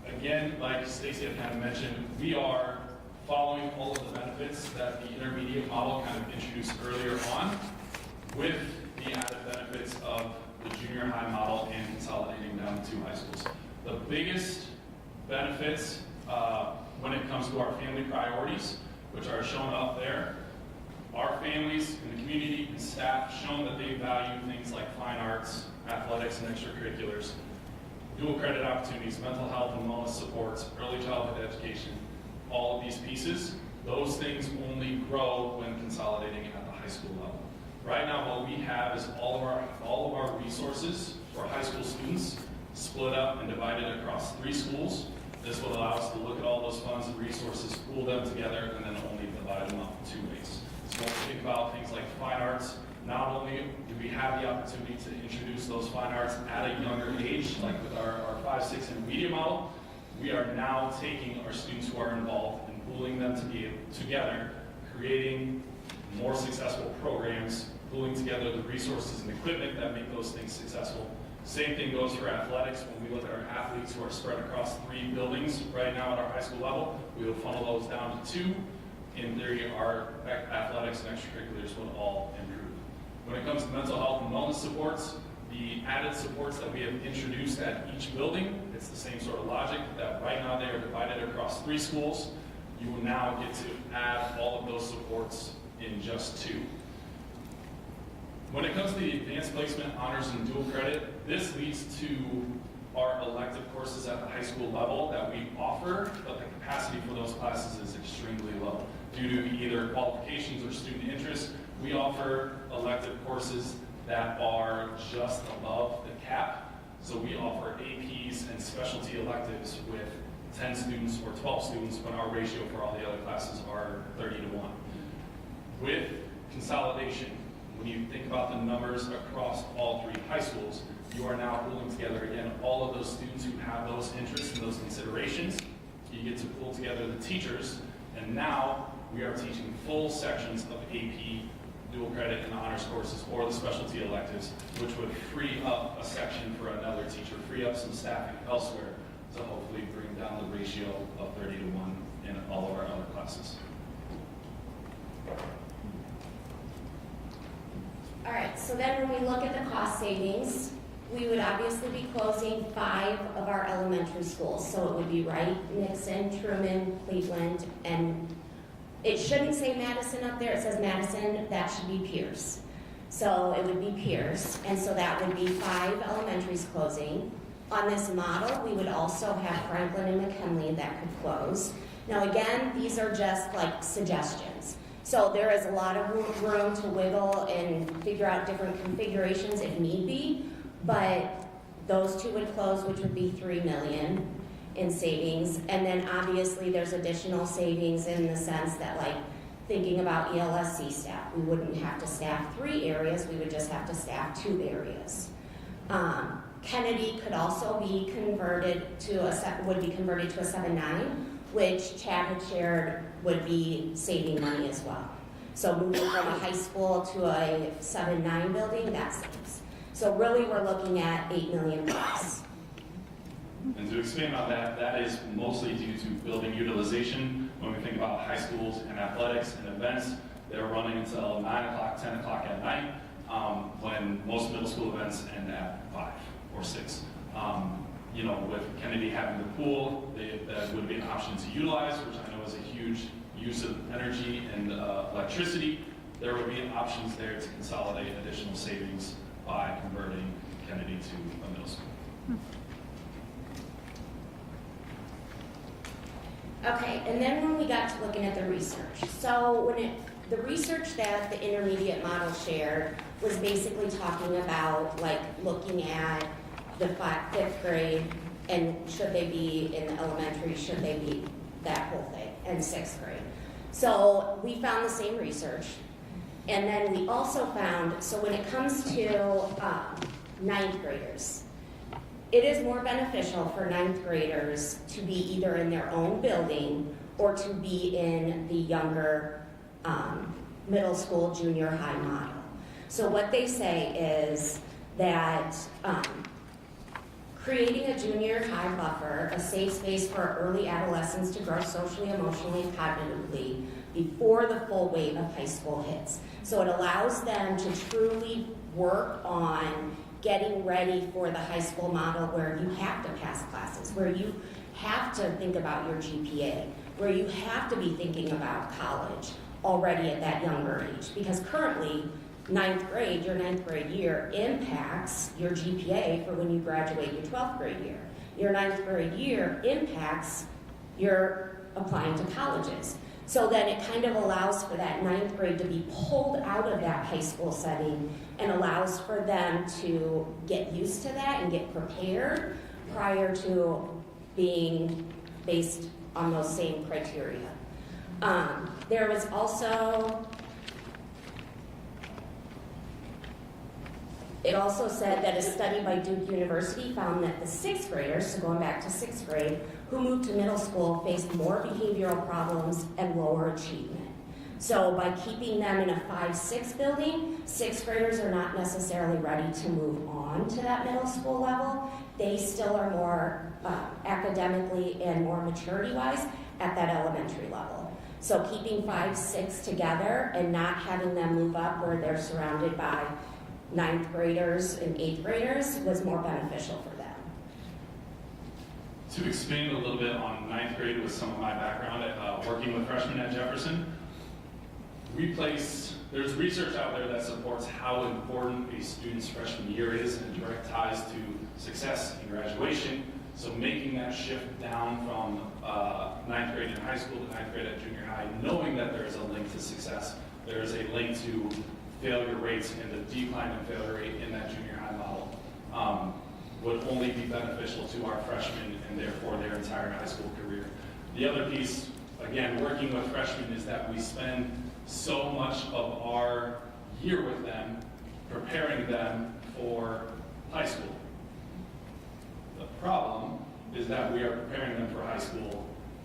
[SPEAKER 20] again, like Stacy had kind of mentioned, we are following all of the benefits that the intermediate model kind of introduced earlier on, with the added benefits of the junior high model and consolidating down to 2 high schools. The biggest benefits when it comes to our family priorities, which are shown up there, our families in the community and staff have shown that they value things like fine arts, athletics, and extracurriculars, dual credit opportunities, mental health and wellness supports, early childhood education, all of these pieces. Those things only grow when consolidating at the high school level. Right now, what we have is all of our resources for high school students split up and divided across 3 schools. This will allow us to look at all those funds and resources, pool them together, and then only divide them up in 2 ways. So when we think about things like fine arts, not only do we have the opportunity to introduce those fine arts at a younger age, like with our 5-6 intermediate model, we are now taking our students who are involved and pooling them together, creating more successful programs, pooling together the resources and equipment that make those things successful. Same thing goes for athletics. When we look at our athletes who are spread across 3 buildings right now at our high school level, we will funnel those down to 2. In theory, our athletics and extracurriculars will all improve. When it comes to mental health and wellness supports, the added supports that we have introduced at each building, it's the same sort of logic that right now they are divided across 3 schools. You will now get to add all of those supports in just 2. When it comes to the advanced placement, honors, and dual credit, this leads to our elective courses at the high school level that we offer, but the capacity for those classes is extremely low. Due to either qualifications or student interest, we offer elective courses that are just above the cap. So we offer APs and specialty electives with 10 students or 12 students when our ratio for all the other classes are 30-to-1. With consolidation, when you think about the numbers across all 3 high schools, you are now pulling together, again, all of those students who have those interests and those considerations. You get to pull together the teachers, and now we are teaching full sections of AP, dual credit, and honors courses, or the specialty electives, which would free up a section for another teacher, free up some staffing elsewhere to hopefully bring down the ratio of 30-to-1 in all of our other classes.
[SPEAKER 18] All right, so then when we look at the cost savings, we would obviously be closing 5 of our elementary schools. So it would be Wright, Nixon, Truman, Cleveland, and it shouldn't say Madison up there, it says Madison, that should be Pierce. So it would be Pierce, and so that would be 5 elementaries closing. On this model, we would also have Franklin and McKinley that could close. Now again, these are just like suggestions. So there is a lot of room to wiggle and figure out different configurations if need be, but those 2 would close, which would be $3 million in savings. And then obviously there's additional savings in the sense that, like, thinking about ELSC staff, we wouldn't have to staff 3 areas, we would just have to staff 2 areas. Kennedy could also be converted to would be converted to a 7-9, which Chad had shared would be saving money as well. So moving from a high school to a 7-9 building, that saves. So really we're looking at $8 million plus.
[SPEAKER 20] And to expand on that, that is mostly due to building utilization. When we think about high schools and athletics and events, they're running until 9 o'clock, 10 o'clock at night, when most middle school events end at 5 or 6. You know, with Kennedy having the pool, that would be an option to utilize, which I know is a huge use of energy and electricity. There would be options there to consolidate additional savings by converting Kennedy to a middle school.
[SPEAKER 18] Okay, and then when we got to looking at the research, so the research that the intermediate model shared was basically talking about, like, looking at the 5th grade and should they be in the elementary, should they be that whole thing, and 6th grade. So we found the same research, and then we also found, so when it comes to 9th graders, it is more beneficial for 9th graders to be either in their own building or to be in the younger middle school, junior high model. So what they say is that creating a junior high buffer, a safe space for early adolescents to grow socially, emotionally, and cognitively before the full wave of high school hits. So it allows them to truly work on getting ready for the high school model where you have to pass classes, where you have to think about your GPA, where you have to be thinking about college already at that younger age. Because currently, 9th grade, your 9th grade year impacts your GPA for when you graduate your 12th grade year. Your 9th grade year impacts your applying to colleges. So then it kind of allows for that 9th grade to be pulled out of that high school setting and allows for them to get used to that and get prepared prior to being based on those same criteria. There was also, it also said that a study by Duke University found that the 6th graders, so going back to 6th grade, who moved to middle school faced more behavioral problems and lower achievement. So by keeping them in a 5-6 building, 6th graders are not necessarily ready to move on to that middle school level. They still are more academically and more maturity-wise at that elementary level. So keeping 5-6 together and not having them move up where they're surrounded by 9th graders and 8th graders was more beneficial for them.
[SPEAKER 20] To expand a little bit on 9th grade with some of my background at working with freshmen at Jefferson, there's research out there that supports how important a student's freshman year is and direct ties to success in graduation. So making that shift down from 9th grade in high school to 9th grade at junior high, knowing that there is a link to success, there is a link to failure rates and the decline in failure rate in that junior high model, would only be beneficial to our freshmen and therefore their entire high school career. The other piece, again, working with freshmen, is that we spend so much of our year with them preparing them for high school. The problem is that we are preparing them for high school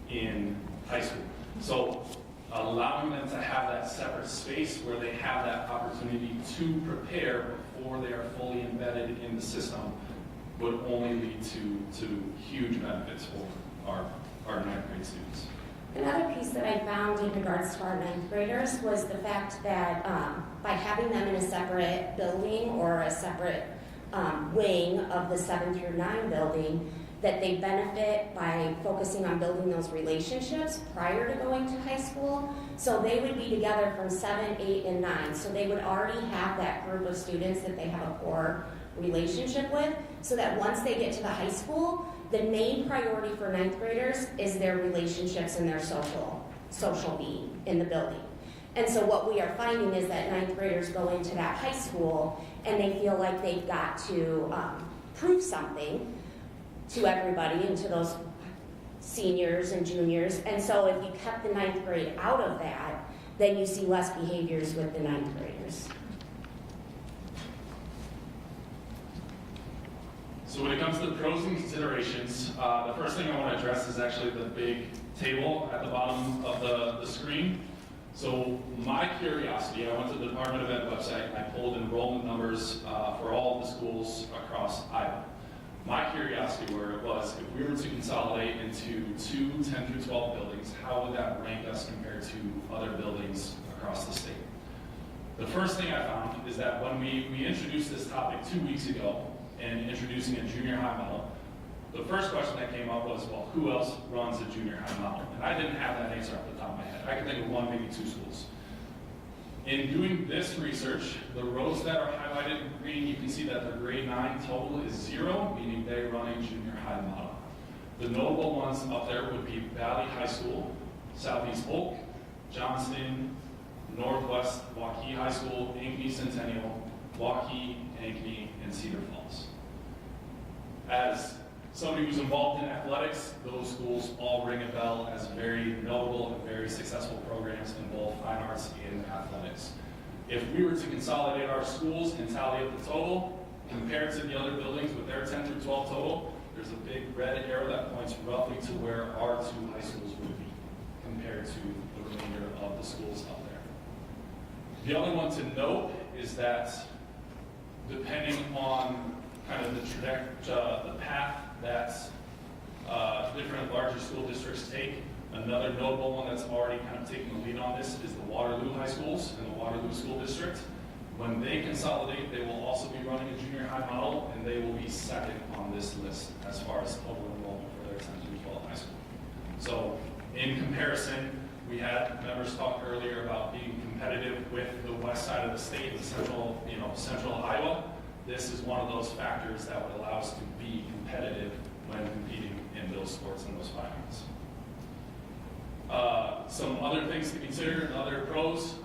[SPEAKER 20] in high school. So allowing them to have that separate space where they have that opportunity to prepare before they are fully embedded in the system would only lead to huge benefits for our 9th grade students.
[SPEAKER 18] Another piece that I found in regards to our 9th graders was the fact that by having them in a separate building or a separate wing of the 7 through 9 building, that they benefit by focusing on building those relationships prior to going to high school. So they would be together from 7, 8, and 9. So they would already have that group of students that they have a core relationship with, so that once they get to the high school, the main priority for 9th graders is their relationships and their social being in the building. And so what we are finding is that 9th graders go into that high school and they feel like they've got to prove something to everybody and to those seniors and juniors. And so if you kept the 9th grade out of that, then you see less behaviors with the 9th graders.
[SPEAKER 20] So when it comes to the pros and considerations, the first thing I want to address is actually the big table at the bottom of the screen. So my curiosity, I went to the Department of Ed website and I pulled enrollment numbers for all of the schools across Iowa. My curiosity was, if we were to consolidate into 2 10 through 12 buildings, how would that rank us compared to other buildings across the state? The first thing I found is that when we introduced this topic 2 weeks ago and introducing a junior high model, the first question that came up was, well, who else runs a junior high model? And I didn't have that answer off the top of my head. I could think of 1, maybe 2 schools. In doing this research, the rows that are highlighted in green, you can see that their grade 9 total is 0, meaning they run a junior high model. The notable ones up there would be Valley High School, Southeast Polk, Johnston, Northwest Waukee High School, Ankeny Centennial, Waukee, Ankeny, and Cedar Falls. As somebody who's involved in athletics, those schools all ring a bell as very notable and very successful programs in both fine arts and athletics. If we were to consolidate our schools and tally up the total, compared to the other buildings with their 10 through 12 total, there's a big red arrow that points roughly to where our 2 high schools would be compared to the remainder of the schools up there. The other one to note is that depending on kind of the path that different larger school districts take, another notable one that's already kind of taking the lead on this is the Waterloo High Schools and the Waterloo School District. When they consolidate, they will also be running a junior high model, and they will be second on this list as far as total enrollment for their 10 through 12 high school. So in comparison, we had members talk earlier about being competitive with the west side of the state, the central Iowa. This is one of those factors that would allow us to be competitive when competing in those sports and those finals. Some other things to consider and other pros.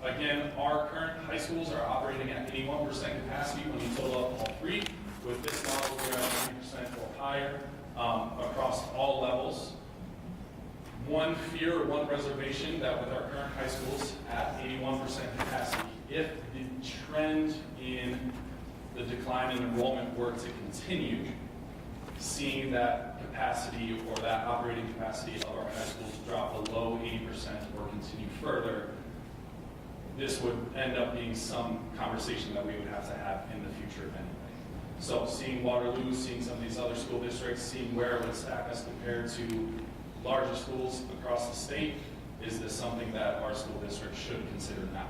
[SPEAKER 20] Again, our current high schools are operating at 81% capacity when you total up all 3. With this model, we're at 90% or higher across all levels. One fear or one reservation that with our current high schools at 81% capacity, if the trend in the decline in enrollment were to continue, seeing that capacity or that operating capacity of our high schools drop below 80% or continue further, this would end up being some conversation that we would have to have in the future anyway. So seeing Waterloo, seeing some of these other school districts, seeing where it would stack us compared to larger schools across the state, is this something that our school district should consider now?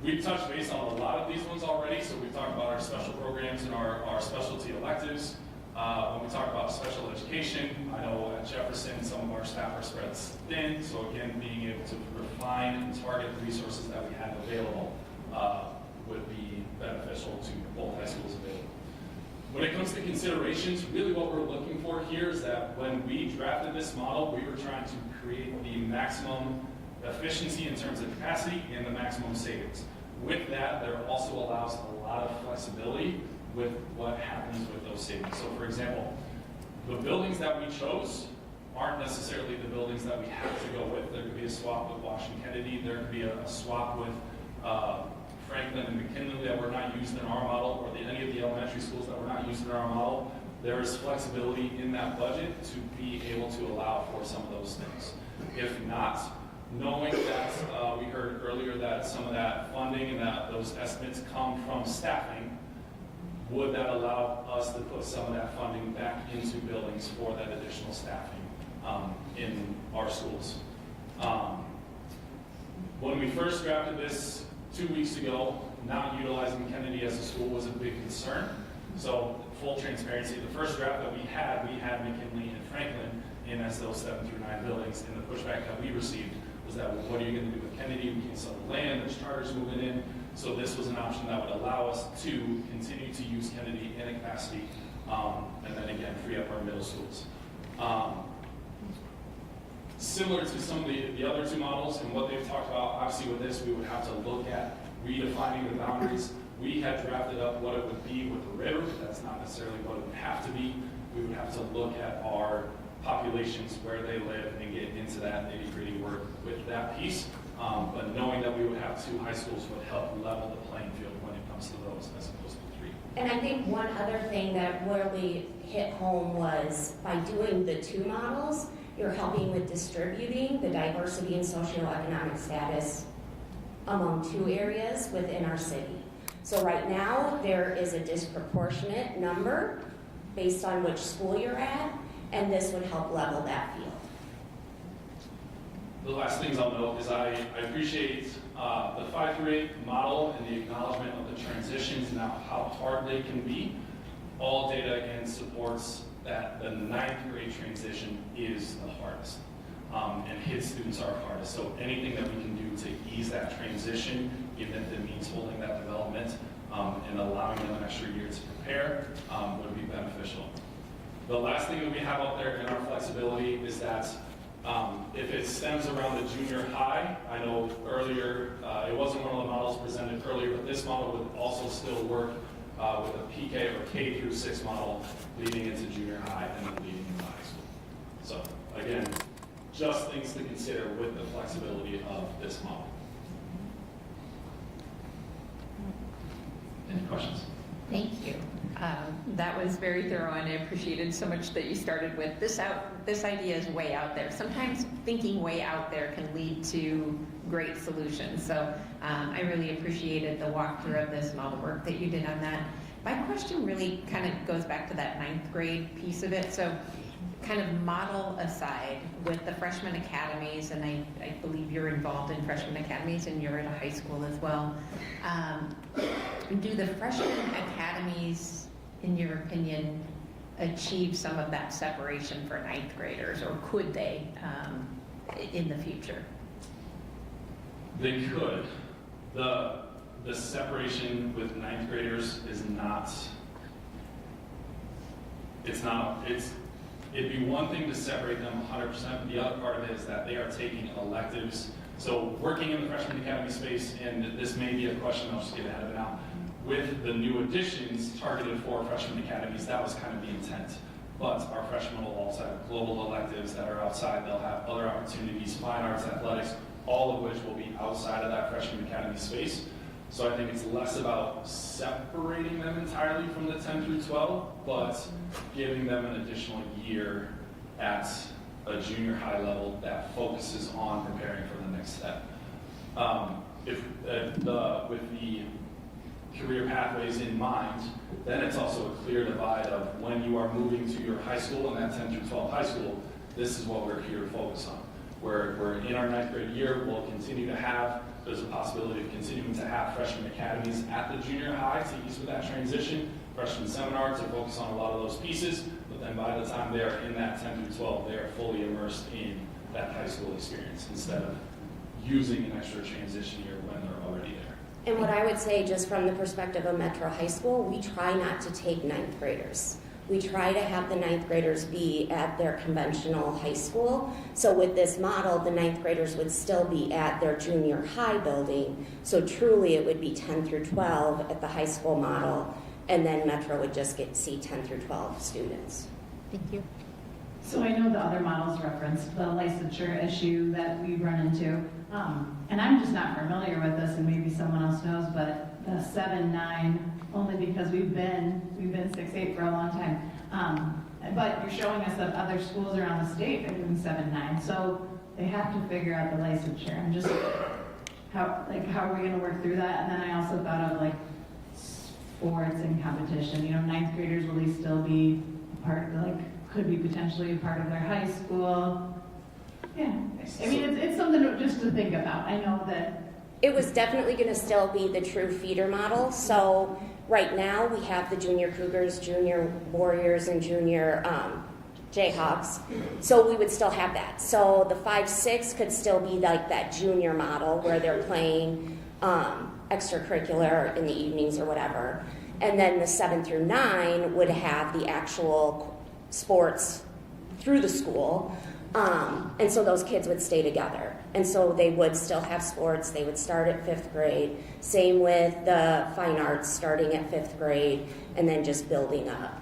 [SPEAKER 20] We've touched base on a lot of these ones already, so we've talked about our special programs and our specialty electives. When we talk about special education, I know at Jefferson some of our staff are spread thin, so again, being able to refine and target the resources that we have available would be beneficial to both high schools available. When it comes to considerations, really what we're looking for here is that when we drafted this model, we were trying to create the maximum efficiency in terms of capacity and the maximum savings. With that, there also allows a lot of flexibility with what happens with those savings. So for example, the buildings that we chose aren't necessarily the buildings that we have to go with. There could be a swap with Washington Kennedy, there could be a swap with Franklin and McKinley that were not used in our model, or any of the elementary schools that were not used in our model. There is flexibility in that budget to be able to allow for some of those things. If not, knowing that we heard earlier that some of that funding and that those estimates come from staffing, would that allow us to put some of that funding back into buildings for that additional staffing in our schools? When we first drafted this 2 weeks ago, not utilizing Kennedy as a school was a big concern. So full transparency, the first draft that we had McKinley and Franklin in as those 7 through 9 buildings, and the pushback that we received was that, well, what are you going to do with Kennedy? We can't sell the land, there's charters moving in. So this was an option that would allow us to continue to use Kennedy in a capacity, and then again, free up our middle schools. Similar to some of the other two models and what they've talked about, obviously with this, we would have to look at redefining the boundaries. We had drafted up what it would be with the river, but that's not necessarily what it would have to be. We would have to look at our populations, where they live, and get into that nitty-gritty work with that piece. But knowing that we would have 2 high schools would help level the playing field when it comes to those as opposed to 3.
[SPEAKER 18] And I think one other thing that really hit home was by doing the 2 models, you're helping with distributing the diversity and socioeconomic status among 2 areas within our city. So right now, there is a disproportionate number based on which school you're at, and this would help level that field.
[SPEAKER 20] The last things I'll note is I appreciate the 5 through 8 model and the acknowledgement of the transitions and how hard they can be. All data again supports that the 9th grade transition is the hardest, and hit students are hardest. So anything that we can do to ease that transition, even if it means holding that development and allowing them an extra year to prepare, would be beneficial. The last thing that we have out there in our flexibility is that if it stems around the junior high, I know earlier, it wasn't one of the models presented earlier, but this model would also still work with a PK or K through 6 model leading into junior high and then leading into high school. So again, just things to consider with the flexibility of this model. Any questions?
[SPEAKER 2] Thank you. That was very thorough, and I appreciated so much that you started with this idea is way out there. Sometimes thinking way out there can lead to great solutions. So I really appreciated the walkthrough of this and all the work that you did on that. My question really kind of goes back to that 9th grade piece of it. So kind of model aside with the freshman academies, and I believe you're involved in freshman academies and you're at a high school as well. Do the freshman academies, in your opinion, achieve some of that separation for 9th graders, or could they in the future?
[SPEAKER 20] They could. The separation with 9th graders is not, it'd be one thing to separate them 100%, but the other part of it is that they are taking electives. So working in the freshman academy space, and this may be a question, I'll just get ahead of it now, with the new additions targeted for freshman academies, that was kind of the intent. But our freshmen will also have global electives that are outside. They'll have other opportunities, fine arts, athletics, all of which will be outside of that freshman academy space. So I think it's less about separating them entirely from the 10 through 12, but giving them an additional year at a junior high level that focuses on preparing for the next step. With the career pathways in mind, then it's also a clear divide of when you are moving to your high school and that 10 through 12 high school, this is what we're here to focus on. We're in our 9th grade year, we'll continue to have, there's a possibility of continuing to have freshman academies at the junior high to ease with that transition. Freshman seminars are focused on a lot of those pieces, but then by the time they're in that 10 through 12, they are fully immersed in that high school experience instead of using an extra transition year when they're already there.
[SPEAKER 18] And what I would say, just from the perspective of Metro High School, we try not to take 9th graders. We try to have the 9th graders be at their conventional high school. So with this model, the 9th graders would still be at their junior high building. So truly it would be 10 through 12 at the high school model, and then Metro would just see 10 through 12 students.
[SPEAKER 2] Thank you.
[SPEAKER 8] So I know the other models referenced the licensure issue that we run into. And I'm just not familiar with this, and maybe someone else knows, but the 7-9, only because we've been 6-8 for a long time. But you're showing us that other schools around the state are doing 7-9, so they have to figure out the licensure. And just how are we going to work through that? And then I also thought of like sports and competition. 9th graders, will they still be part of could be potentially a part of their high school? Yeah, I mean, it's something just to think about. I know that
[SPEAKER 18] it was definitely going to still be the true feeder model. So
[SPEAKER 19] right now we have the junior Cougars, junior Warriors, and junior Jayhawks. So we would still have that. So the 5-6 could still be like that junior model where they're playing extracurricular in the evenings or whatever. And then the 7 through 9 would have the actual sports through the school. And so those kids would stay together. And so they would still have sports. They would start at 5th grade. Same with the fine arts starting at 5th grade and then just building up.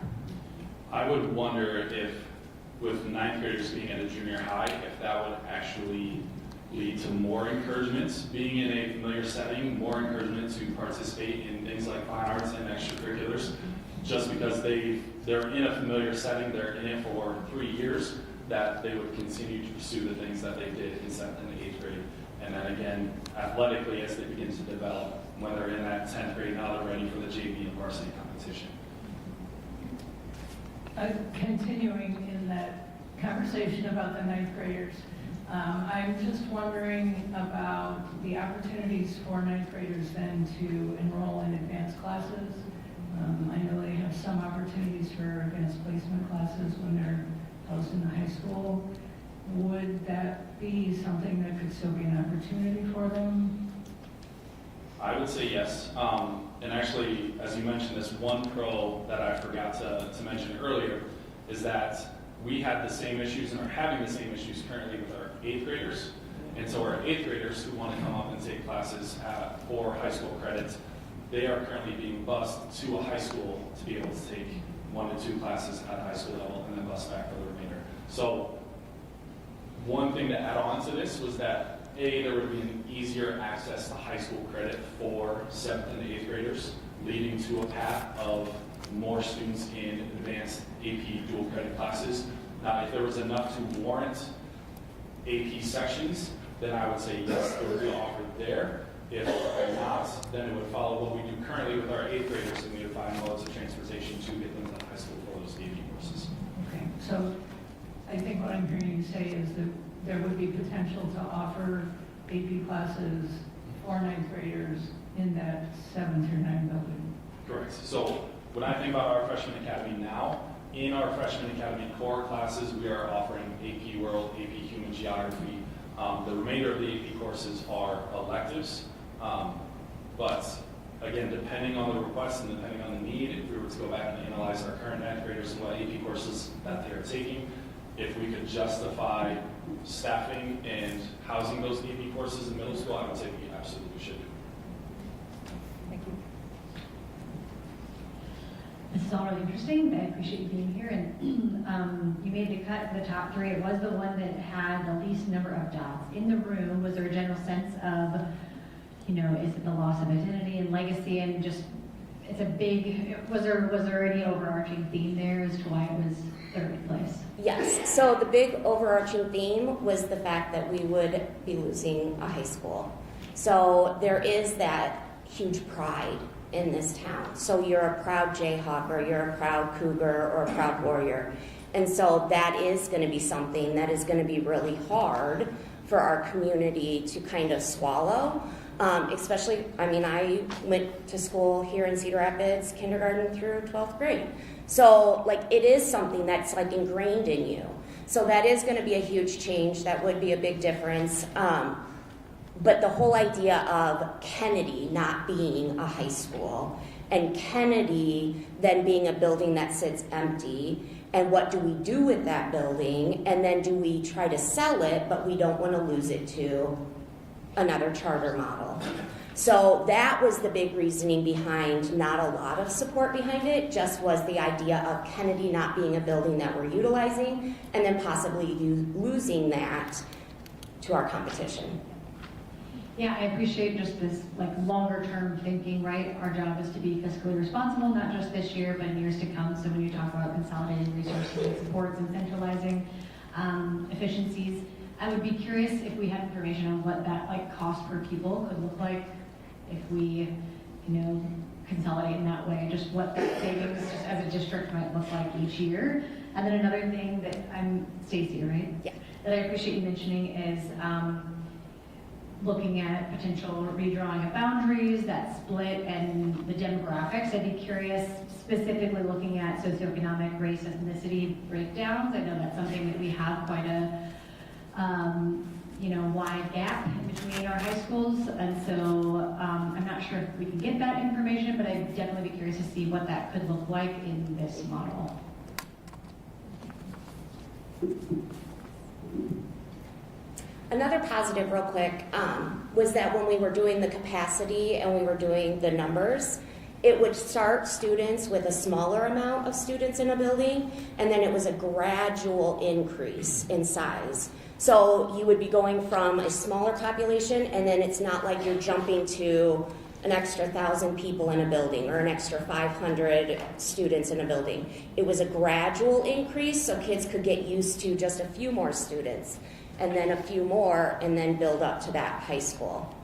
[SPEAKER 20] I would wonder if, with 9th graders being at a junior high, if that would actually lead to more encouragement, being in a familiar setting, more encouragement to participate in things like fine arts and extracurriculars, just because they're in a familiar setting, they're in it for 3 years, that they would continue to pursue the things that they did in 7th and 8th grade. And then again, athletically, as they begin to develop, when they're in that 10th grade, now they're ready for the JV and varsity competition.
[SPEAKER 13] Continuing in that conversation about the 9th graders, I'm just wondering about the opportunities for 9th graders then to enroll in advanced classes. I know they have some opportunities for advanced placement classes when they're housed in the high school. Would that be something that could still be an opportunity for them?
[SPEAKER 20] I would say yes. And actually, as you mentioned, this one pro that I forgot to mention earlier is that we had the same issues and are having the same issues currently with our 8th graders. And so our 8th graders who want to come up and take classes for high school credits, they are currently being bused to a high school to be able to take 1 to 2 classes at a high school level and then bus back for the remainder. So one thing to add on to this was that there would be an easier access to high school credit for 7th and 8th graders, leading to a path of more students in advanced AP dual credit classes. Now, if there was enough to warrant AP sections, then I would say yes, it would be offered there. If not, then it would follow what we do currently with our 8th graders, and we would find modes of transportation to get them to high school for those AP courses.
[SPEAKER 13] Okay, so I think what I'm hearing you say is that there would be potential to offer AP classes for 9th graders in that 7 through 9 building.
[SPEAKER 20] Correct. So when I think about our freshman academy now, in our freshman academy core classes, we are offering AP World, AP Human Geography. The remainder of the AP courses are electives. But again, depending on the request and depending on the need, if we were to go back and analyze our current 9th graders and what AP courses that they are taking, if we could justify staffing and housing those AP courses in middle school, I would say we absolutely should do.
[SPEAKER 22] Thank you. This is all really interesting. I appreciate you being here. And you made the cut to the top 3. It was the one that had the least number of jobs. In the room, was there a general sense of, is it the loss of identity and legacy and just, it's a big, was there any overarching theme there as to why it was 3rd place?
[SPEAKER 19] Yes, so the big overarching theme was the fact that we would be losing a high school. So there is that huge pride in this town. So you're a proud Jayhawk or you're a proud Cougar or a proud Warrior. And so that is going to be something that is going to be really hard for our community to kind of swallow. Especially, I went to school here in Cedar Rapids, kindergarten through 12th grade. So, it is something that's, ingrained in you. So that is going to be a huge change. That would be a big difference. But the whole idea of Kennedy not being a high school and Kennedy then being a building that sits empty, and what do we do with that building? And then do we try to sell it, but we don't want to lose it to another charter model? So that was the big reasoning behind not a lot of support behind it, just was the idea of Kennedy not being a building that we're utilizing and then possibly losing that to our competition.
[SPEAKER 22] Yeah, I appreciate just this longer term thinking, right? Our job is to be fiscally responsible, not just this year, but in years to come. So when you talk about consolidating resources and supports and centralizing efficiencies, I would be curious if we had information on what that cost per pupil could look like if we, consolidate in that way, just what that savings just as a district might look like each year. And then another thing that I'm Stacy, right?
[SPEAKER 19] Yeah.
[SPEAKER 22] That I appreciate you mentioning is looking at potential redrawing of boundaries, that split, and the demographics. I'd be curious, specifically looking at socioeconomic, race, ethnicity breakdowns. I know that's something that we have quite a wide gap in between our high schools, and so I'm not sure if we can get that information, but I'd definitely be curious to see what that could look like in this model.
[SPEAKER 18] Another positive, real quick, was that when we were doing the capacity and we were doing the numbers, it would start students with a smaller amount of students in a building, and then it was a gradual increase in size. So you would be going from a smaller population, and then it's not like you're jumping to an extra 1,000 people in a building or an extra 500 students in a building. It was a gradual increase, so kids could get used to just a few more students, and then a few more, and then build up to that high school.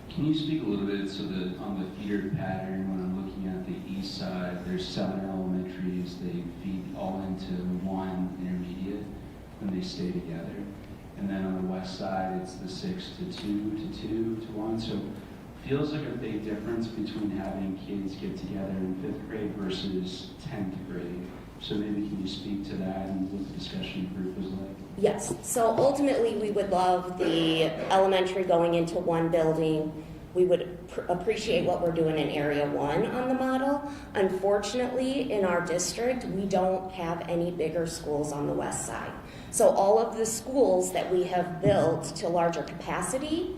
[SPEAKER 12] Can you speak a little bit on the feeder pattern? When I'm looking at the east side, there's 7 elementaries. They feed all into one intermediate, and they stay together. And then on the west side, it's the 6 to 2 to 2 to 1. So it feels like a big difference between having kids get together in 5th grade versus 10th grade. So maybe can you speak to that and what the discussion group was like?
[SPEAKER 18] Yes, so ultimately we would love the elementary going into one building. We would appreciate what we're doing in Area 1 on the model. Unfortunately, in our district, we don't have any bigger schools on the west side. So all of the schools that we have built to larger capacity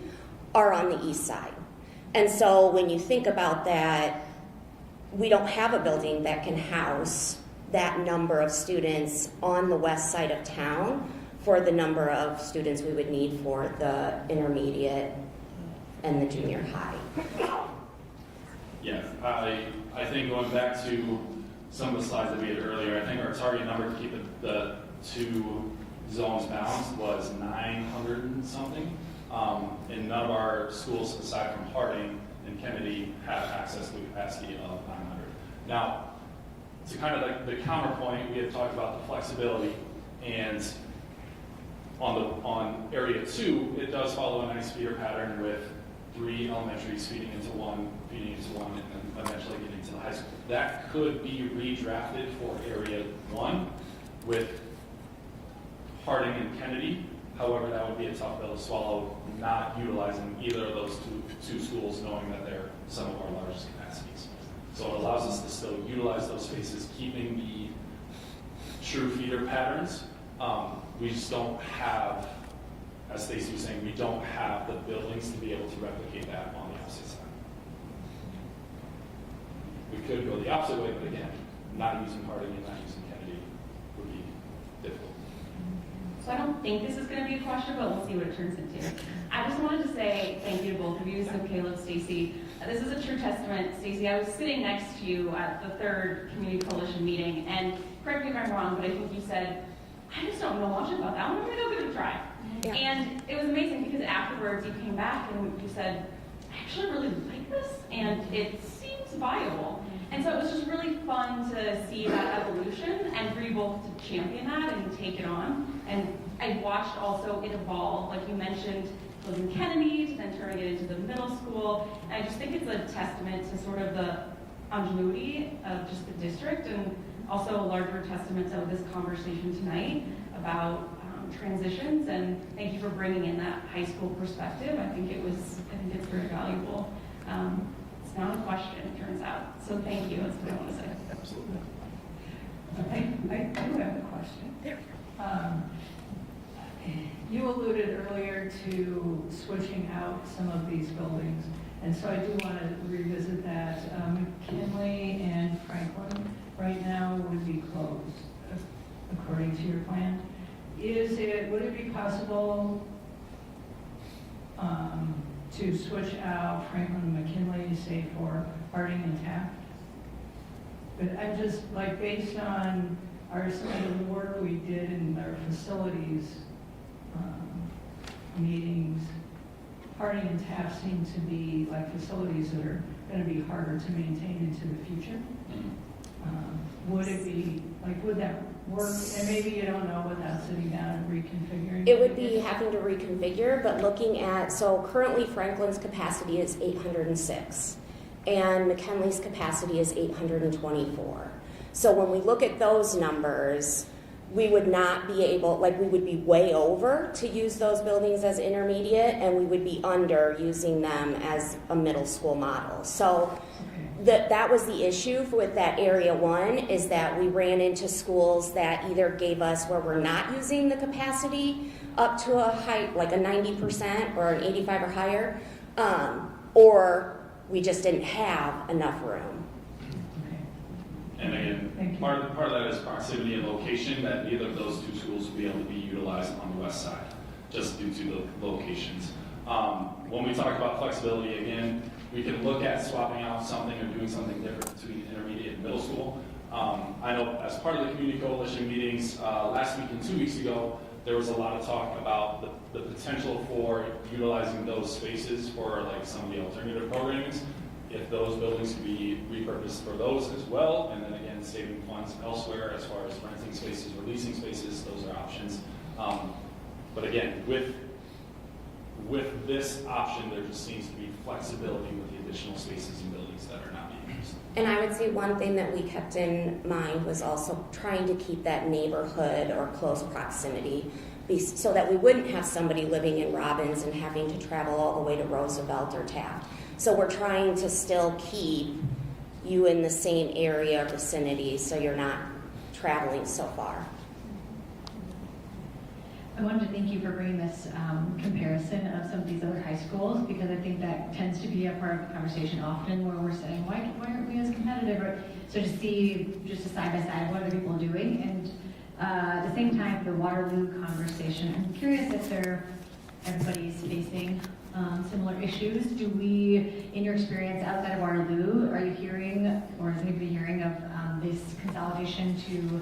[SPEAKER 18] are on the east side. And so when you think about that, we don't have a building that can house that number of students on the west side of town for the number of students we would need for the intermediate and the junior high.
[SPEAKER 20] Yeah, I think going back to some of the slides that we had earlier, I think our target number to keep the 2 zones balanced was 900 and something. And none of our schools, aside from Harding and Kennedy, have access to a capacity of 900. Now, to kind of like the counterpoint, we had talked about the flexibility, and on Area 2, it does follow a nice feeder pattern with 3 elementaries feeding into one, and then eventually getting to the high school. That could be redrafted for Area 1 with Harding and Kennedy. However, that would be a tough pill to swallow, not utilizing either of those two schools, knowing that they're some of our largest capacities. So it allows us to still utilize those spaces, keeping the true feeder patterns. We just don't have, as Stacy was saying, we don't have the buildings to be able to replicate that on the opposite side. We could go the opposite way, but again, not using Harding and not using Kennedy would be difficult.
[SPEAKER 16] So I don't think this is going to be a question, but we'll see what it turns into. I just wanted to say thank you to both of you, so Caleb, Stacy. This is a true testament. Stacy, I was sitting next to you at the 3rd Community Coalition meeting, and correct me if I'm wrong, but I think you said, I just don't know much about that one. I'm going to go give it a try. Yeah. And it was amazing because afterwards you came back and you said, I actually really like this, and it seems viable. And so it was just really fun to see that evolution and for you both to champion that and take it on. And I watched also it evolve, like you mentioned, closing Kennedy to then turning it into the middle school. And I just think it's a testament to sort of the ingenuity of just the district, and also a larger testament to this conversation tonight about transitions. And thank you for bringing in that high school perspective. I think it's very valuable. It's not a question, it turns out. So thank you, that's what I want to say.
[SPEAKER 20] Absolutely.
[SPEAKER 13] I do have a question. You alluded earlier to switching out some of these buildings, and so I do want to revisit that. McKinley and Franklin right now would be closed, according to your plan. Would it be possible to switch out Franklin and McKinley, say, for Harding and Taft? But I'm just, like, based on some of the work we did in our facilities meetings, Harding and Taft seem to be like facilities that are going to be harder to maintain into the future. Would it be, like, would that work? And maybe you don't know without sitting down and reconfiguring.
[SPEAKER 18] It would be having to reconfigure, but looking at, so currently Franklin's capacity is 806, and McKinley's capacity is 824. So when we look at those numbers, we would not be able, like, we would be way over to use those buildings as intermediate, and we would be under using them as a middle school model. So that was the issue with that area one, is that we ran into schools that either gave us where we're not using the capacity up to a height, like a 90% or an 85 or higher, or we just didn't have enough room.
[SPEAKER 20] And again, part of that is proximity and location, that neither of those two schools will be able to be utilized on the west side, just due to the locations. When we talk about flexibility, again, we can look at swapping out something or doing something different between intermediate and middle school. I know as part of the Community Coalition meetings last week and 2 weeks ago, there was a lot of talk about the potential for utilizing those spaces for like some of the alternative programs. If those buildings can be repurposed for those as well, and then again, saving funds elsewhere as far as renting spaces or leasing spaces, those are options. But again, with this option, there just seems to be flexibility with the additional spaces and buildings that are not being used.
[SPEAKER 18] And I would say one thing that we kept in mind was also trying to keep that neighborhood or close proximity, so that we wouldn't have somebody living in Robbins and having to travel all the way to Roosevelt or Taft. So we're trying to still keep you in the same area or vicinity, so you're not traveling so far.
[SPEAKER 22] I wanted to thank you for bringing this comparison of some of these other high schools, because I think that tends to be a part of the conversation often where we're saying, why aren't we as competitive? Or, so to see just a side by side, what are the people doing? And at the same time, the Waterloo conversation, I'm curious if everybody's facing similar issues. Do we, in your experience outside of Waterloo, are you hearing, or is anybody hearing of this consolidation to,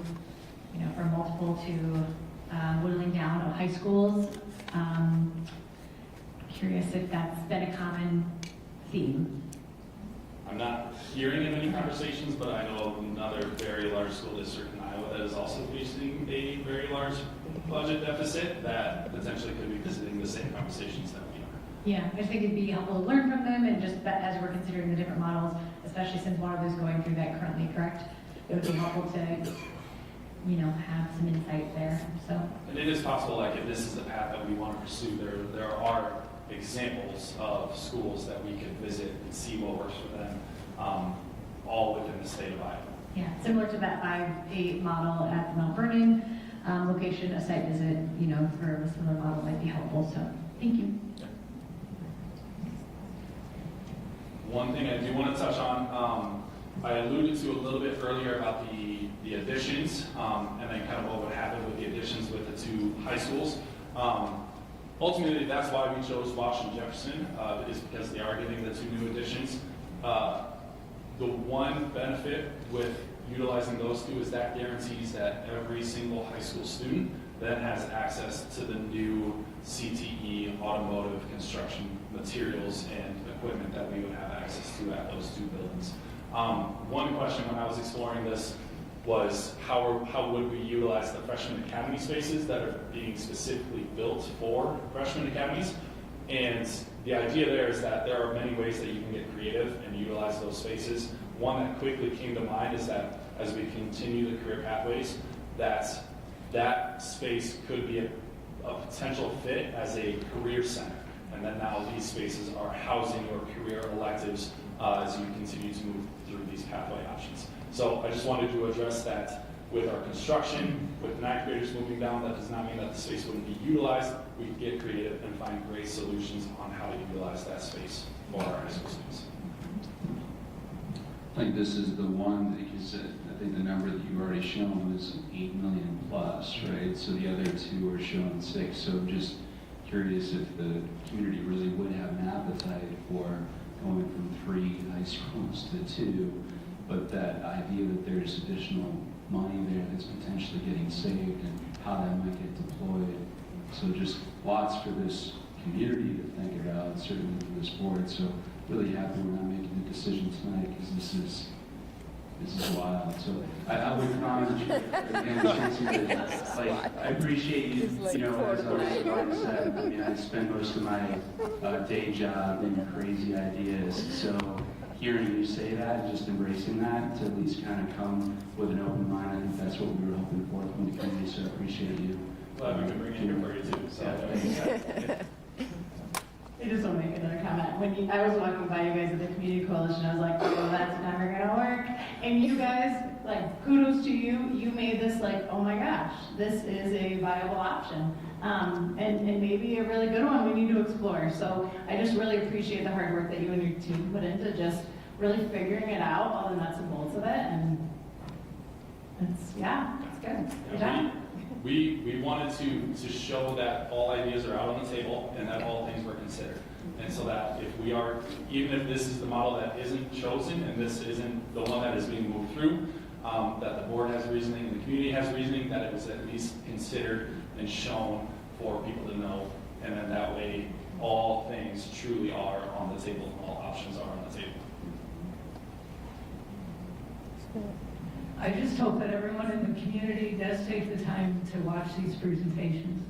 [SPEAKER 22] from multiple to whittling down of high schools? Curious if that's been a common theme.
[SPEAKER 20] I'm not hearing of any conversations, but I know of another very large school district in Iowa that is also facing a very large budget deficit that potentially could be visiting the same conversations that we are.
[SPEAKER 22] Yeah, I just think it'd be helpful to learn from them, and just as we're considering the different models, especially since Waterloo's going through that currently, correct? It would be helpful to have some insight there. So.
[SPEAKER 20] And it is possible, like if this is the path that we want to pursue, there are examples of schools that we could visit and see what works for them, all within the state of Iowa.
[SPEAKER 22] Yeah, similar to that 5-8 model at the Mount Vernon location, a site visit, for a similar model might be helpful. So, thank you.
[SPEAKER 20] One thing I do want to touch on, I alluded to a little bit earlier about the additions, and then kind of what would happen with the additions with the two high schools. Ultimately, that's why we chose Wash and Jefferson, is because they are getting the two new additions. The one benefit with utilizing those two is that guarantees that every single high school student then has access to the new CTE automotive construction materials and equipment that we would have access to at those two buildings. One question when I was exploring this was how would we utilize the freshman academy spaces that are being specifically built for freshman academies? And the idea there is that there are many ways that you can get creative and utilize those spaces. One that quickly came to mind is that as we continue the career pathways, that space could be a potential fit as a career center. And then now these spaces are housing your career electives as you continue to move through these pathway options. So I just wanted to address that with our construction, with 9th graders moving down. That does not mean that the space wouldn't be utilized. We can get creative and find great solutions on how to utilize that space for our high school students.
[SPEAKER 12] I think this is the one, like you said, I think the number that you've already shown is 8 million plus, right? So the other two are showing 6. So just curious if the community really would have an appetite for going from 3 high schools to 2, but that idea that there's additional money there that's potentially getting saved and how that might get deployed. So just lots for this community to think about, certainly for this board. So really happy we're not making the decision tonight, because this This is wild. So I would promise you, again, Tracy, that, like, I appreciate you, you know, as I was about to say, I mean, I spend most of my day job in crazy ideas. So hearing you say that, just embracing that, to at least kind of come with an open mind, I think that's what we were hoping for from the community, so I appreciate you.
[SPEAKER 20] Glad we can bring it here for you too. So.
[SPEAKER 8] I just want to make another comment. When I was walking by you guys at the Community Coalition, I was like, oh, that's never gonna work. And you guys, like, kudos to you. You made this like, oh my gosh, this is a viable option. And maybe a really good one we need to explore. So I just really appreciate the hard work that you and your team put into just really figuring it out, all the nuts and bolts of it. And it's good. Good job.
[SPEAKER 20] We wanted to show that all ideas are out on the table and that all things were considered. And so that if we are, even if this is the model that isn't chosen and this isn't the one that is being moved through, that the board has reasoning and the community has reasoning, that it was at least considered and shown for people to know. And then that way, all things truly are on the table and all options are on the table.
[SPEAKER 13] I just hope that everyone in the community does take the time to watch these presentations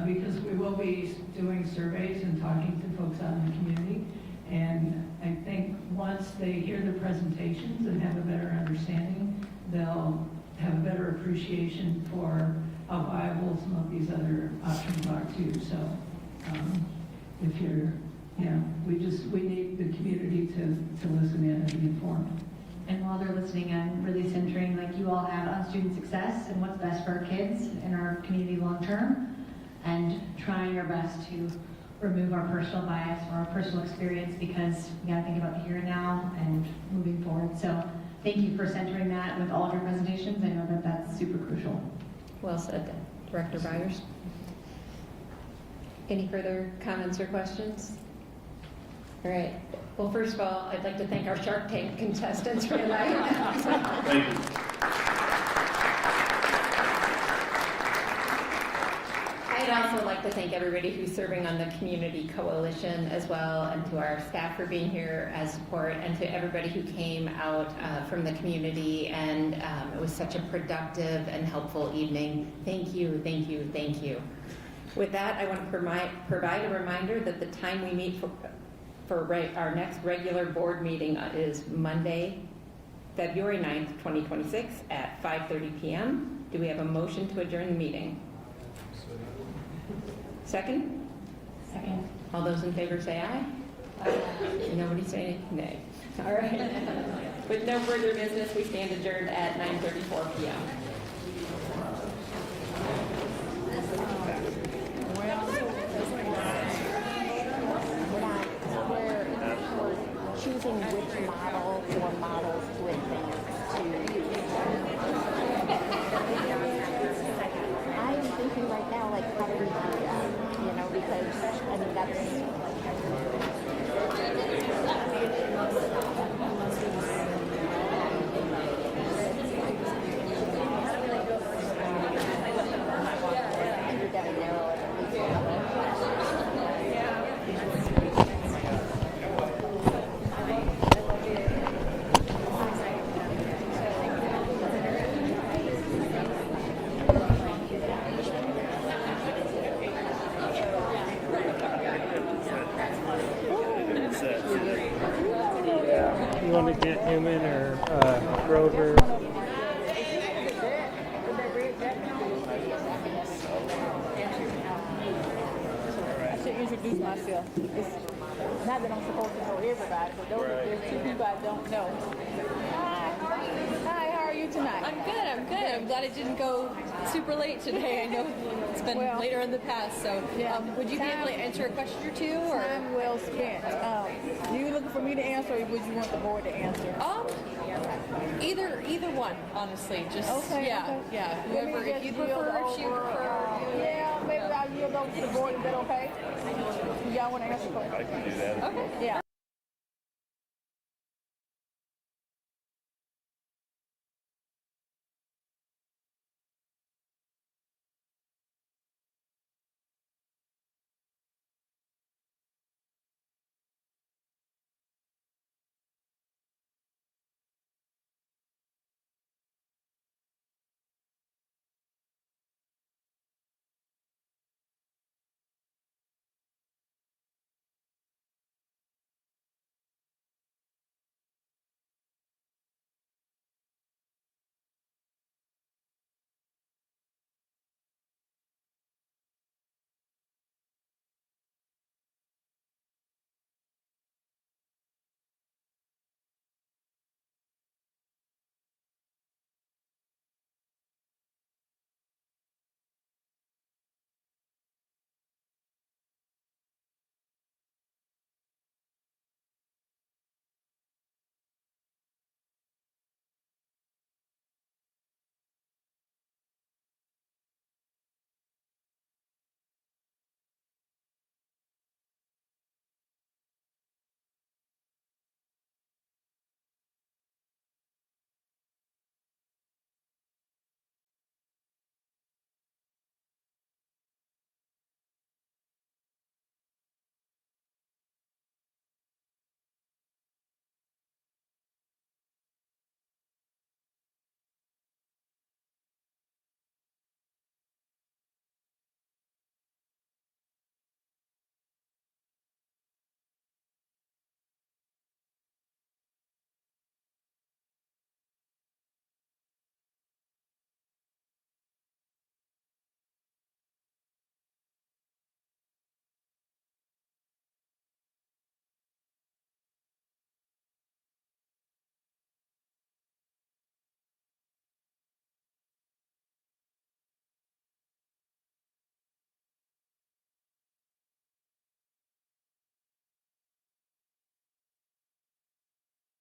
[SPEAKER 13] because we will be doing surveys and talking to folks out in the community. And I think once they hear the presentations and have a better understanding, they'll have a better appreciation for how viable some of these other options are too. So if you're, we need the community to listen in and be informed.
[SPEAKER 22] And while they're listening, I'm really centering, like you all have, on student success and what's best for our kids and our community long term, and trying our best to remove our personal bias or our personal experience, because we got to think about the here and now and moving forward. So thank you for centering that with all of your presentations. I know that that's super crucial.
[SPEAKER 2] Well said, Director Byers. Any further comments or questions? All right. Well, first of all, I'd like to thank our Shark Tank contestants for tonight.
[SPEAKER 20] Thank you.
[SPEAKER 2] I'd also like to thank everybody who's serving on the Community Coalition as well, and to our staff for being here as support, and to everybody who came out from the community. And it was such a productive and helpful evening. Thank you, thank you, thank you. With that, I want to provide a reminder that the time we meet for our next regular board meeting is Monday, February 9th, 2026 at 5:30 p.m. Do we have a motion to adjourn the meeting? Second?
[SPEAKER 22] Second.
[SPEAKER 2] All those in favor say aye. Nobody say nay. All right. With no further business, we stand adjourned at 9:34 p.m.
[SPEAKER 5] Choosing which model or models to advance to. I'm thinking right now, like, how do we do that? Because, I mean, that's... You're going to narrow it at least a little.
[SPEAKER 21] You want to get Newman or Grover?
[SPEAKER 5] I should introduce myself. It's not that I'm supposed to know everybody, but there's two people I don't know. Hi, how are you tonight?
[SPEAKER 23] I'm good. I'm glad it didn't go super late today. I know it's been later in the past, so would you be able to answer a question or two? Or?
[SPEAKER 5] Time well spent. You looking for me to answer, or would you want the board to answer?
[SPEAKER 23] Either one, honestly. Just yeah. Whoever, if you prefer, if you prefer.
[SPEAKER 5] Yeah, maybe I'll yield over to the board. Is that okay? Y'all want to answer questions?
[SPEAKER 23] I can do that. Okay.
[SPEAKER 5] Yeah.